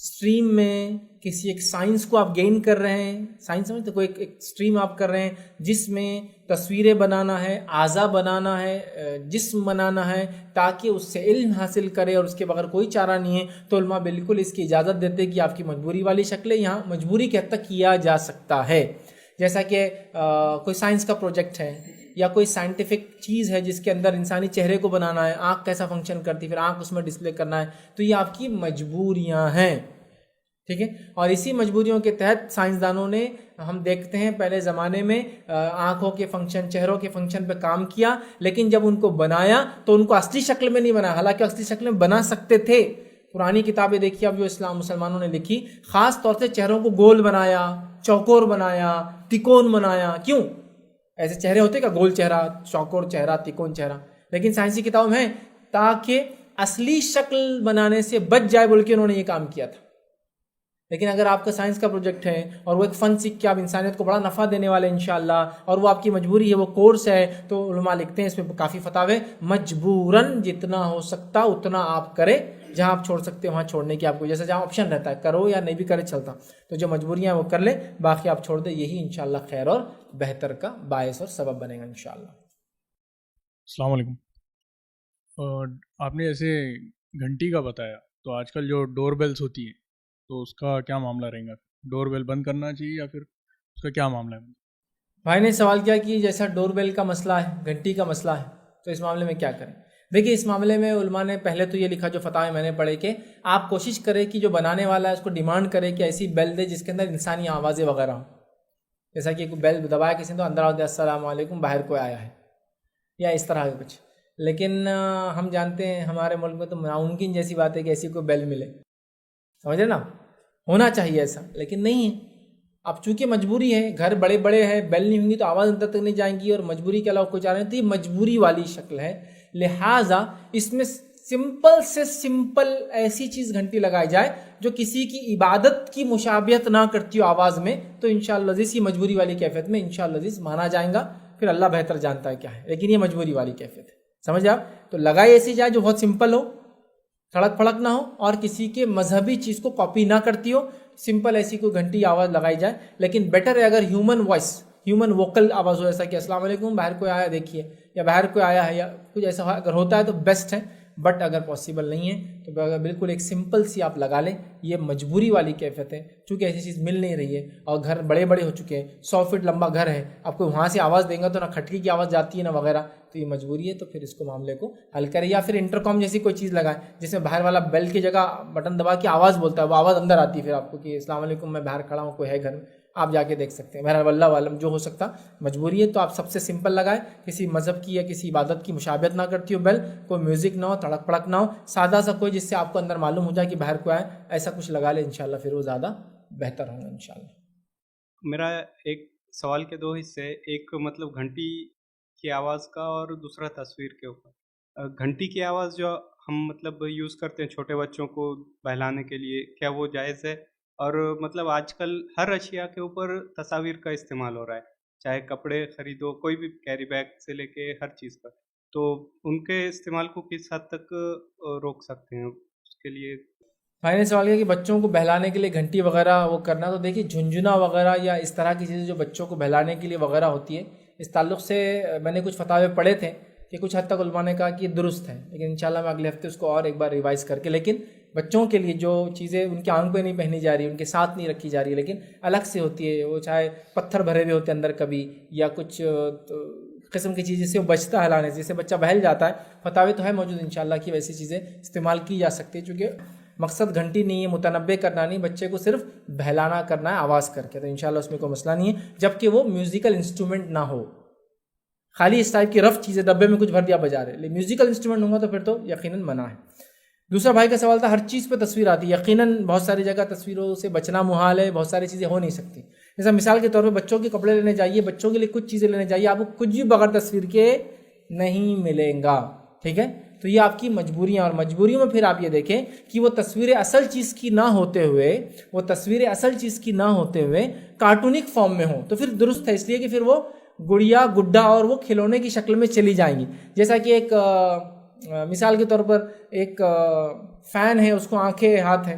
اسٹریم میں، کسی ایک سائنس کو آپ گین کر رہے ہیں، سائنس سمجھتے کوئی ایک اسٹریم آپ کر رہے ہیں جس میں تصویریں بنانا ہے، اعضا بنانا ہے، جسم بنانا ہے، تاکہ اس سے علم حاصل کرے اور اس کے بغیر کوئی چارہ نہیں ہے، تو علماء بالکل اس کی اجازت دیتے کہ آپ کی مجبوری والی شکلیں یہاں مجبوری کے حد تک کیا جا سکتا ہے. جیسا کہ کوئی سائنس کا پروجیکٹ ہے یا کوئی سائنٹیفک چیز ہے جس کے اندر انسانی چہرے کو بنانا ہے، آنکھ کیسا فنکشن کرتی ہے، پھر آنکھ اس میں ڈسپلے کرنا ہے، تو یہ آپ کی مجبوریاں ہیں. ٹھیک ہے، اور اسی مجبوریوں کے تحت سائنسدانوں نے، ہم دیکھتے ہیں پہلے زمانے میں آنکھوں کے فنکشن، چہروں کے فنکشن پہ کام کیا، لیکن جب ان کو بنایا تو ان کو اصلی شکل میں نہیں بنایا، حالانکہ اصلی شکل میں بنا سکتے تھے. پرانی کتابیں دیکھیے اب جو اسلام مسلمانوں نے لکھی، خاص طور سے چہروں کو گول بنایا، چوکور بنایا، تکون بنایا. کیوں؟ ایسے چہرے ہوتے کا گول چہرہ، چوکور چہرہ، تکون چہرہ، لیکن سائنسی کتابوں میں تاکہ اصلی شکل بنانے سے بچ جائے بول کے انہوں نے یہ کام کیا تھا. لیکن اگر آپ کا سائنس کا پروجیکٹ ہے اور وہ ایک فن سیکھ کے آپ انسانیت کو بڑا نفع دینے والے انشاءاللہ، اور وہ آپ کی مجبوری ہے، وہ کورس ہے، تو علماء لکھتے ہیں اس میں کافی فتاوے، مجبوراً جتنا ہو سکتا اتنا آپ کریں، جہاں آپ چھوڑ سکتے ہیں وہاں چھوڑنے کی آپ کو، جیسا جہاں آپشن رہتا ہے کرو یا نہیں بھی کرے چلتا، تو جو مجبوریاں وہ کر لیں، باقی آپ چھوڑ دیں، یہی انشاءاللہ خیر اور بہتر کا باعث اور سبب بنے گا انشاءاللہ. السلام علیکم. آپ نے ایسے گھنٹی کا بتایا، تو آج کل جو ڈور بیلز ہوتی ہیں تو اس کا کیا معاملہ رہے گا؟ ڈور بیل بند کرنا چاہیے یا پھر اس کا کیا معاملہ ہے؟ بھائی نے سوال کیا کہ جیسا ڈور بیل کا مسئلہ ہے، گھنٹی کا مسئلہ ہے، تو اس معاملے میں کیا کریں؟ دیکھیے اس معاملے میں علماء نے پہلے تو یہ لکھا جو فتاوے میں نے پڑھے کہ آپ کوشش کریں کہ جو بنانے والا ہے اس کو ڈیمانڈ کرے کہ ایسی بیل دے جس کے اندر انسانی آوازیں وغیرہ ہوں. جیسا کہ کوئی بیل دبایا کسی نے تو اندر آتے السلام علیکم باہر کوئی آیا ہے یا اس طرح کا کچھ. لیکن ہم جانتے ہیں ہمارے ملک میں تو ناممکن جیسی بات ہے کہ ایسی کوئی بیل ملے. سمجھے نا, ہونا چاہیے ایسا لیکن نہیں ہے. اب چونکہ مجبوری ہے, گھر بڑے بڑے ہیں, بیل نہیں ہوں گی تو آواز اندر تک نہیں جائیں گی اور مجبوری کے علاوہ کچھ آ رہے ہیں تو یہ مجبوری والی شکل ہے. لہٰذا اس میں سمپل سے سمپل ایسی چیز گھنٹی لگائی جائے جو کسی کی عبادت کی مشابہت نہ کرتی ہو آواز میں, تو انشاءاللہ عزیز یہ مجبوری والی کیفیت میں انشاءاللہ عزیز مانا جائے گا. پھر اللہ بہتر جانتا ہے کیا ہے, لیکن یہ مجبوری والی کیفیت ہے. سمجھ آپ, تو لگائی ایسی جائے جو بہت سمپل ہو, تھڑک پھڑک نہ ہو اور کسی کے مذہبی چیز کو کاپی نہ کرتی ہو. سمپل ایسی کوئی گھنٹی آواز لگائی جائے, لیکن بیٹر ہے اگر ہیومن وائس, ہیومن ووکل آواز ہو, ایسا کہ السلام علیکم باہر کوئی آیا دیکھیے, یا باہر کوئی آیا ہے یا کچھ ایسا اگر ہوتا ہے تو بیسٹ ہے. بٹ اگر پاسبل نہیں ہے تو اگر بالکل ایک سمپل سی آپ لگا لیں. یہ مجبوری والی کیفیت ہے چونکہ ایسی چیز مل نہیں رہی ہے اور گھر بڑے بڑے ہو چکے ہیں, 100 فٹ لمبا گھر ہے, آپ کو وہاں سے آواز دیں گا تو نہ کھٹکی کی آواز جاتی ہے نہ وغیرہ, تو یہ مجبوری ہے. تو پھر اس کو معاملے کو حل کریں, یا پھر انٹرکام جیسی کوئی چیز لگائیں جس میں باہر والا بیل کی جگہ بٹن دبا کے آواز بولتا ہے, وہ آواز اندر آتی ہے پھر آپ کو کہ السلام علیکم میں باہر کھڑا ہوں, کوئی ہے گھر میں, آپ جا کے دیکھ سکتے ہیں. بہرحال اللہ عالم جو ہو سکتا, مجبوری ہے تو آپ سب سے سمپل لگائیں, کسی مذہب کی یا کسی عبادت کی مشابہت نہ کرتی ہو بیل, کوئی میوزک نہ ہو, تڑک پڑک نہ ہو, سادہ سا کوئی جس سے آپ کو اندر معلوم ہو جائے کہ باہر کوئی آئے, ایسا کچھ لگا لیں انشاءاللہ, پھر وہ زیادہ بہتر ہوگا انشاءاللہ. میرا ایک سوال کے 2 حصے, ایک مطلب گھنٹی کی آواز کا اور دوسرا تصویر کے اوپر. گھنٹی کی آواز جو ہم مطلب یوز کرتے ہیں چھوٹے بچوں کو بہلانے کے لیے, کیا وہ جائز ہے؟ اور مطلب آج کل ہر اشیاء کے اوپر تصاویر کا استعمال ہو رہا ہے, چاہے کپڑے خریدو, کوئی بھی کیری بیگ سے لے کے ہر چیز کا, تو ان کے استعمال کو کس حد تک روک سکتے ہیں اس کے لیے؟ میں نے سوال کیا کہ بچوں کو بہلانے کے لیے گھنٹی وغیرہ وہ کرنا, تو دیکھیے جھنجھنا وغیرہ یا اس طرح کی چیزیں جو بچوں کو بہلانے کے لیے وغیرہ ہوتی ہے, اس تعلق سے میں نے کچھ فتاوے پڑھے تھے کہ کچھ حد تک علماء نے کہا کہ یہ درست ہے, لیکن انشاءاللہ میں اگلے ہفتے اس کو اور ایک بار ریوائز کر کے, لیکن بچوں کے لیے جو چیزیں ان کے آنکھ پہ نہیں پہنی جا رہی, ان کے ساتھ نہیں رکھی جا رہی, لیکن الگ سے ہوتی ہے, وہ چاہے پتھر بھرے ہوئے ہوتے اندر کبھی یا کچھ قسم کی چیز جس سے وہ بچتا ہے ہلانے سے, جس سے بچہ بہل جاتا ہے, فتاوے تو ہے موجود انشاءاللہ کہ ویسی چیزیں استعمال کی جا سکتی ہے. چونکہ مقصد گھنٹی نہیں ہے, متنبع کرنا نہیں, بچے کو صرف بہلانا کرنا ہے آواز کر کے, تو انشاءاللہ اس میں کوئی مسئلہ نہیں ہے, جبکہ وہ میوزیکل انسٹرومنٹ نہ ہو, خالی اس ٹائپ کی رف چیزیں ڈبے میں کچھ بھر دیا بجا رہے, لیکن میوزیکل انسٹرومنٹ ہوں گا تو پھر تو یقیناً منع ہے. دوسرا بھائی کا سوال تھا ہر چیز پہ تصویر آتی ہے. یقیناً بہت ساری جگہ تصویروں سے بچنا محال ہے, بہت ساری چیزیں ہو نہیں سکتی. جیسا مثال کے طور پہ بچوں کے کپڑے لینے جائیے, بچوں کے لیے کچھ چیزیں لینے جائیے, آپ کو کچھ بھی بغیر تصویر کے نہیں ملیں گا, ٹھیک ہے. تو یہ آپ کی مجبوریاں, اور مجبوریوں میں پھر آپ یہ دیکھیں کہ وہ تصویر اصل چیز کی نہ ہوتے ہوئے کارٹونک فارم میں ہوں تو پھر درست ہے, اس لیے کہ پھر وہ گڑیا گڈا اور وہ کھلونے کی شکل میں چلی جائیں گی. جیسا کہ ایک مثال کے طور پر ایک فین ہے, اس کو آنکھیں ہاتھ ہے,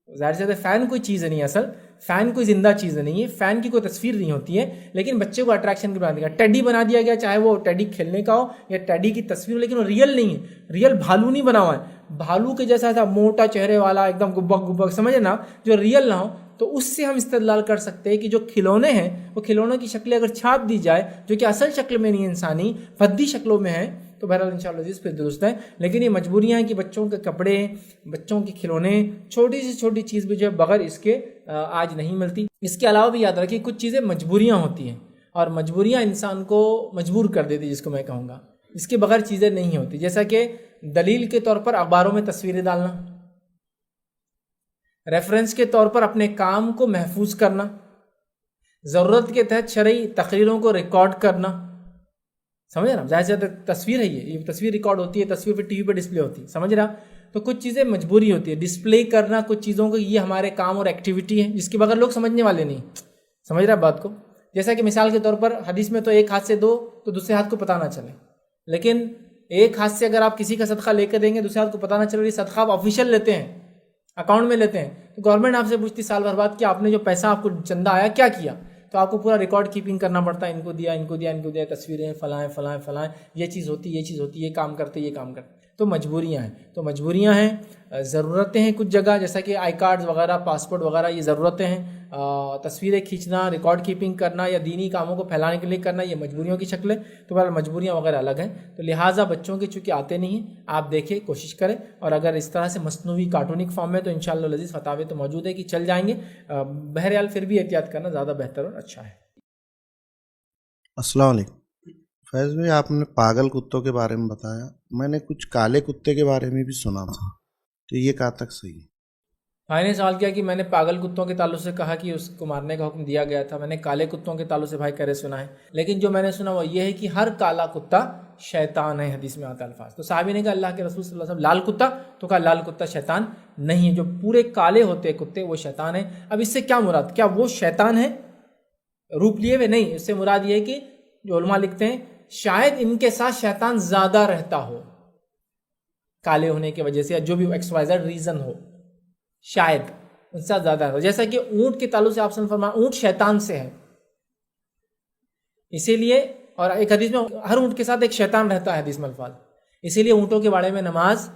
ظاہر سے فین کوئی چیز نہیں, اصل فین کوئی زندہ چیز نہیں ہے, فین کی کوئی تصویر نہیں ہوتی ہے, لیکن بچے کو اٹریکشن کے بنا دیا گیا, ٹیڈی بنا دیا گیا, چاہے وہ ٹیڈی کھیلنے کا ہو یا ٹیڈی کی تصویر, لیکن وہ ریئل نہیں ہے, ریئل بھالو نہیں بنا ہوا ہے, بھالو کے جیسا ایسا موٹا چہرے والا ایک دم گبک گبک, سمجھے نا, جو ریئل نہ ہو. تو اس سے ہم استدلال کر سکتے ہیں کہ جو کھلونے ہیں وہ کھلونوں کی شکلیں اگر چھاپ دی جائے جو کہ اصل شکل میں نہیں, انسانی فردی شکلوں میں ہیں, تو بہرحال انشاءاللہ عزیز پھر درست ہے. لیکن یہ مجبوریاں ہیں کہ بچوں کے کپڑے, بچوں کے کھلونے, چھوٹی سے چھوٹی چیز بھی جو ہے بغیر اس کے آج نہیں ملتی. اس کے علاوہ بھی یاد رکھیں کچھ چیزیں مجبوریاں ہوتی ہیں, اور مجبوریاں انسان کو مجبور کر دیتی, جس کو میں کہوں گا اس کے بغیر چیزیں نہیں ہوتی. جیسا کہ دلیل کے طور پر اخباروں میں تصویریں ڈالنا, ریفرنس کے طور پر اپنے کام کو محفوظ کرنا, ضرورت کے تحت شرعی تقریروں کو ریکارڈ کرنا, سمجھ رہا, ظاہر سے تصویر ہے, یہ تصویر ریکارڈ ہوتی ہے, تصویر پہ ٹی وی پہ ڈسپلے ہوتی ہے, سمجھ رہا. تو کچھ چیزیں مجبوری ہوتی ہے, ڈسپلے کرنا کچھ چیزوں کو, یہ ہمارے کام اور ایکٹیویٹی ہے جس کے بغیر لوگ سمجھنے والے نہیں, سمجھ رہا بات کو. جیسا کہ مثال کے طور پر حدیث میں تو ایک ہاتھ سے دو تو دوسرے ہاتھ کو پتہ نہ چلے, لیکن ایک ہاتھ سے اگر آپ کسی کا صدقہ لے کے دیں گے دوسرے ہاتھ کو پتہ نہ چلے, صدقہ آپ آفیشیل لیتے ہیں, اکاؤنٹ میں لیتے ہیں, تو گورنمنٹ آپ سے پوچھتی سال بھر بعد کہ آپ نے جو پیسہ آپ کو چندہ آیا کیا کیا, تو آپ کو پورا ریکارڈ کیپنگ کرنا پڑتا ہے, ان کو دیا, تصویریں فلاں, یہ چیز ہوتی, یہ کام کرتے. تو تو مجبوریاں ہیں. تو مجبوریاں ہیں, ضرورتیں ہیں کچھ جگہ, جیسا کہ آئی کارڈز وغیرہ, پاسپورٹ وغیرہ, یہ ضرورتیں ہیں. تصویریں کھینچنا, ریکارڈ کیپنگ کرنا یا دینی کاموں کو پھیلانے کے لیے کرنا, یہ مجبوریوں کی شکل ہے. تو بہرحال مجبوریاں وغیرہ الگ ہیں. تو لہٰذا بچوں کے چونکہ آتے نہیں ہیں, آپ دیکھیں, کوشش کریں, اور اگر اس طرح سے مصنوعی کارٹونک فارم میں تو انشاءاللہ العزیز فتاوی تو موجود ہے کہ چل جائیں گے. بہرحال پھر بھی احتیاط کرنا زیادہ بہتر اور اچھا ہے. السلام علیکم. فیض بھائی, آپ نے پاگل کتوں کے بارے میں بتایا, میں نے کچھ کالے کتے کے بارے میں بھی سنا تھا, تو یہ کہاں تک صحیح ہے؟ بھائی نے سوال کیا کہ میں نے پاگل کتوں کے تعلق سے کہا کہ اس کو مارنے کا حکم دیا گیا تھا. میں نے کالے کتوں کے تعلق سے بھائی کہہ رہے سنا ہے, لیکن جو میں نے سنا وہ یہ ہے کہ ہر کالا کتا شیطان ہے. حدیث میں آتا ہے الفاظ. تو صحابی نے کہا اللہ کے رسول صلی اللہ علیہ وسلم لال کتا, تو کہا لال کتا شیطان نہیں ہے, جو پورے کالے ہوتے کتے وہ شیطان ہیں. اب اس سے کیا مراد, کیا وہ شیطان ہے روپ لیے ہوئے؟ نہیں, اس سے مراد یہ ہے کہ جو علماء لکھتے ہیں شاید ان کے ساتھ شیطان زیادہ رہتا ہو کالے ہونے کی وجہ سے, یا جو بھی ایکس وائی زیڈ ریزن ہو, شاید ان سے زیادہ ہے. جیسا کہ اونٹ کے تعلق سے آپ نے فرمایا اونٹ شیطان سے ہے, اسی لیے, اور ایک حدیث میں ہر اونٹ کے ساتھ ایک شیطان رہتا ہے, حدیث میں الفاظ. اسی لیے اونٹوں کے بارے میں نماز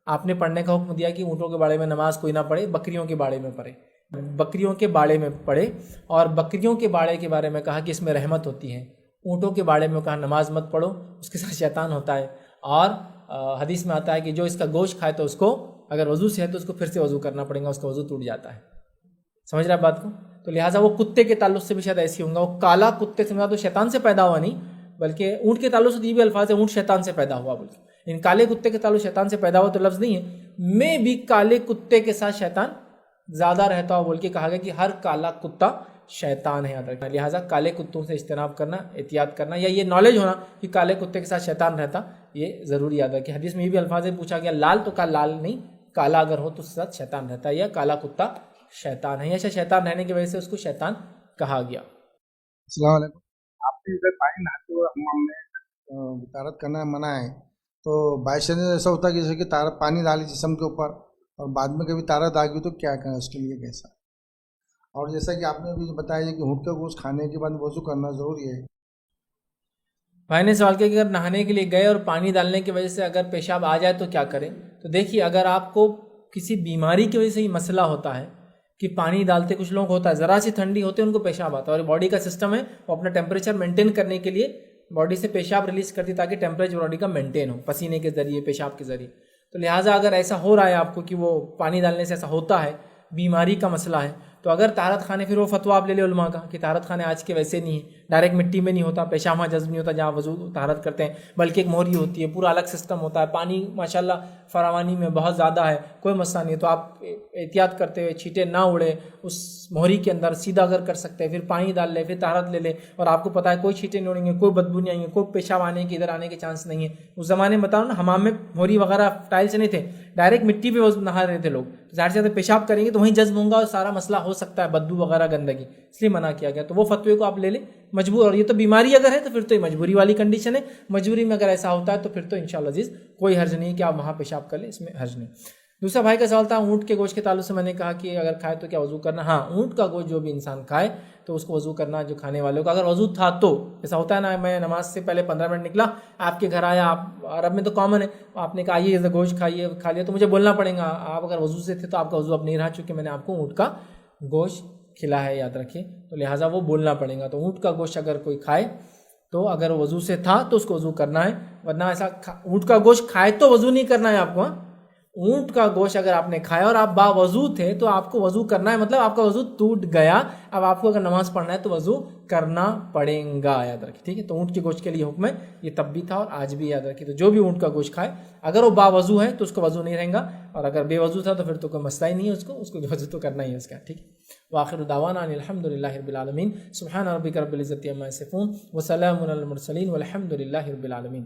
آپ نے پڑھنے کا حکم دیا کہ اونٹوں کے بارے میں نماز کوئی نہ پڑھے, بکریوں کے بارے میں پڑھے, بکریوں کے باڑے میں پڑھے. اور بکریوں کے باڑے کے بارے میں کہا کہ اس میں رحمت ہوتی ہے. اونٹوں کے باڑے میں کہا نماز مت پڑھو, اس کے ساتھ شیطان ہوتا ہے. اور حدیث میں آتا ہے کہ جو اس کا گوشت کھائے تو اس کو اگر وضو سے ہے تو اس کو پھر سے وضو کرنا پڑے گا, اس کا وضو ٹوٹ جاتا ہے. سمجھ رہے آپ بات کو؟ تو لہٰذا وہ کتے کے تعلق سے بھی شاید ایسی ہوں گا. وہ کالا کتے سے مراد تو شیطان سے پیدا ہوا نہیں, بلکہ اونٹ کے تعلق سے یہ بھی الفاظ ہے اونٹ شیطان سے پیدا ہوا, بلکہ ان کالے کتے کے تعلق شیطان سے پیدا ہوا تو لفظ نہیں ہے. میں بھی کالے کتے کے ساتھ شیطان زیادہ رہتا ہوا بول کے کہا گیا کہ ہر کالا کتا شیطان ہے, یاد رکھنا. لہٰذا کالے کتوں سے اجتناب کرنا, احتیاط کرنا, یا یہ نالج ہونا کہ کالے کتے کے ساتھ شیطان رہتا, یہ ضروری یاد رکھیں. حدیث میں یہ بھی الفاظ ہے, پوچھا گیا لال, تو کہا لال نہیں, کالا اگر ہو تو اس کے ساتھ شیطان رہتا ہے, یا کالا کتا شیطان ہے, یا شیطان رہنے کی وجہ سے اس کو شیطان کہا گیا. السلام علیکم. آپ نے ادھر پانی نہاتے ہوئے ہمام میں طہارت کرنا منع ہے, تو باعث ایسا ہوتا ہے کہ جیسے کہ پانی ڈالی جسم کے اوپر اور بعد میں کبھی طہارت آ گئی تو کیا کرنا اس کے لیے کیسا؟ اور جیسا کہ آپ نے ابھی بتایا کہ اونٹ کا گوشت کھانے کے بعد وضو کرنا ضروری ہے. بھائی نے سوال کیا کہ اگر نہانے کے لیے گئے اور پانی ڈالنے کی وجہ سے اگر پیشاب آ جائے تو کیا کریں؟ تو دیکھیے, اگر آپ کو کسی بیماری کی وجہ سے یہ مسئلہ ہوتا ہے کہ پانی ڈالتے کچھ لوگ ہوتا ہے ذرا سی ٹھنڈی ہوتی ہے ان کو پیشاب آتا ہے, اور باڈی کا سسٹم ہے وہ اپنا ٹیمپریچر مینٹین کرنے کے لیے باڈی سے پیشاب ریلیز کرتی تاکہ ٹیمپریچر باڈی کا مینٹین ہو پسینے کے ذریعے, پیشاب کے ذریعے. تو لہٰذا اگر ایسا ہو رہا ہے آپ کو کہ وہ پانی ڈالنے سے ایسا ہوتا ہے, بیماری کا مسئلہ ہے, تو اگر طہارت خانے, پھر وہ فتویٰ آپ لے لیں علماء کا کہ طہارت خانے آج کے ویسے نہیں ہیں, ڈائریکٹ مٹی میں نہیں ہوتا, پیشاب وہاں جذب نہیں ہوتا جہاں وضو طہارت کرتے ہیں, بلکہ ایک موہری ہوتی ہے, پورا الگ سسٹم ہوتا ہے, پانی ماشاءاللہ فراوانی میں بہت زیادہ ہے, کوئی مسئلہ نہیں ہے. تو آپ احتیاط کرتے ہوئے چھینٹے نہ اڑے اس موہری کے اندر, سیدھا اگر کر سکتے ہیں, پھر پانی ڈال لیں, پھر طہارت لے لیں, اور آپ کو پتہ ہے کوئی چھینٹے نہیں اڑیں گے, کوئی بدبو نہیں آئیں گے, کوئی پیشاب آنے کے ادھر آنے کے چانس نہیں ہے. اس زمانے میں بتاؤ نا, حمام میں موہری وغیرہ ٹائل سے نہیں تھے, ڈائریکٹ مٹی پہ نہا رہے تھے لوگ, ظاہر سے پیشاب کریں گے تو وہیں جذب ہوں گا اور سارا مسئلہ ہو سکتا ہے, بدبو وغیرہ گندگی, اس لیے منع کیا گیا. تو وہ فتوے کو آپ لے لیں مجبور, اور یہ تو بیماری اگر ہے تو پھر تو یہ مجبوری والی کنڈیشن ہے. مجبوری میں اگر ایسا ہوتا ہے تو پھر تو انشاءاللہ عزیز کوئی حرج نہیں کہ آپ وہاں پیشاب کر لیں, اس میں حرج نہیں. دوسرا بھائی کا سوال تھا اونٹ کے گوشت کے تعلق سے, میں نے کہا کہ اگر کھائے تو کیا وضو کرنا؟ ہاں, اونٹ کا گوشت جو بھی انسان کھائے تو اس کو وضو کرنا, جو کھانے والوں کا اگر وضو تھا تو. ایسا ہوتا ہے نا, میں نماز سے پہلے 15 منٹ نکلا, آپ کے گھر آیا, آپ عرب میں تو کامن ہے, آپ نے کہا یہ گوشت کھائیے, کھا لیا, تو مجھے بولنا پڑے گا. آپ اگر وضو سے تھے تو آپ کا وضو اب نہیں رہا, چونکہ میں نے آپ کو اونٹ کا گوشت کھلا ہے, یاد رکھیے. تو لہٰذا وہ بولنا پڑے گا. تو اونٹ کا گوشت اگر کوئی کھائے تو اگر وضو سے تھا تو اس کو وضو کرنا ہے, ورنہ ایسا اونٹ کا گوشت کھائے تو وضو نہیں کرنا ہے آپ کو. اونٹ کا گوشت اگر آپ نے کھایا اور آپ باوضو تھے تو آپ کو وضو کرنا ہے, مطلب آپ کا وضو ٹوٹ گیا, اب آپ کو اگر نماز پڑھنا ہے تو وضو کرنا پڑے گا, یاد رکھیں, ٹھیک ہے. تو اونٹ کے گوشت کے لیے حکم ہے, یہ تب بھی تھا اور آج بھی, یاد رکھیں. تو جو بھی اونٹ کا گوشت کھائے اگر وہ باوضو ہے تو اس کو وضو نہیں رہیں گا, اور اگر بے وضو تھا تو پھر تو کوئی مسئلہ ہی نہیں ہے, اس کو وضو تو کرنا ہی ہے اس کا, ٹھیک ہے. وآخر دعوانا ان الحمد للہ رب العالمین. سبحان ربک رب العزۃ عما یصفون وسلام علی المرسلین والحمد للہ رب العالمین.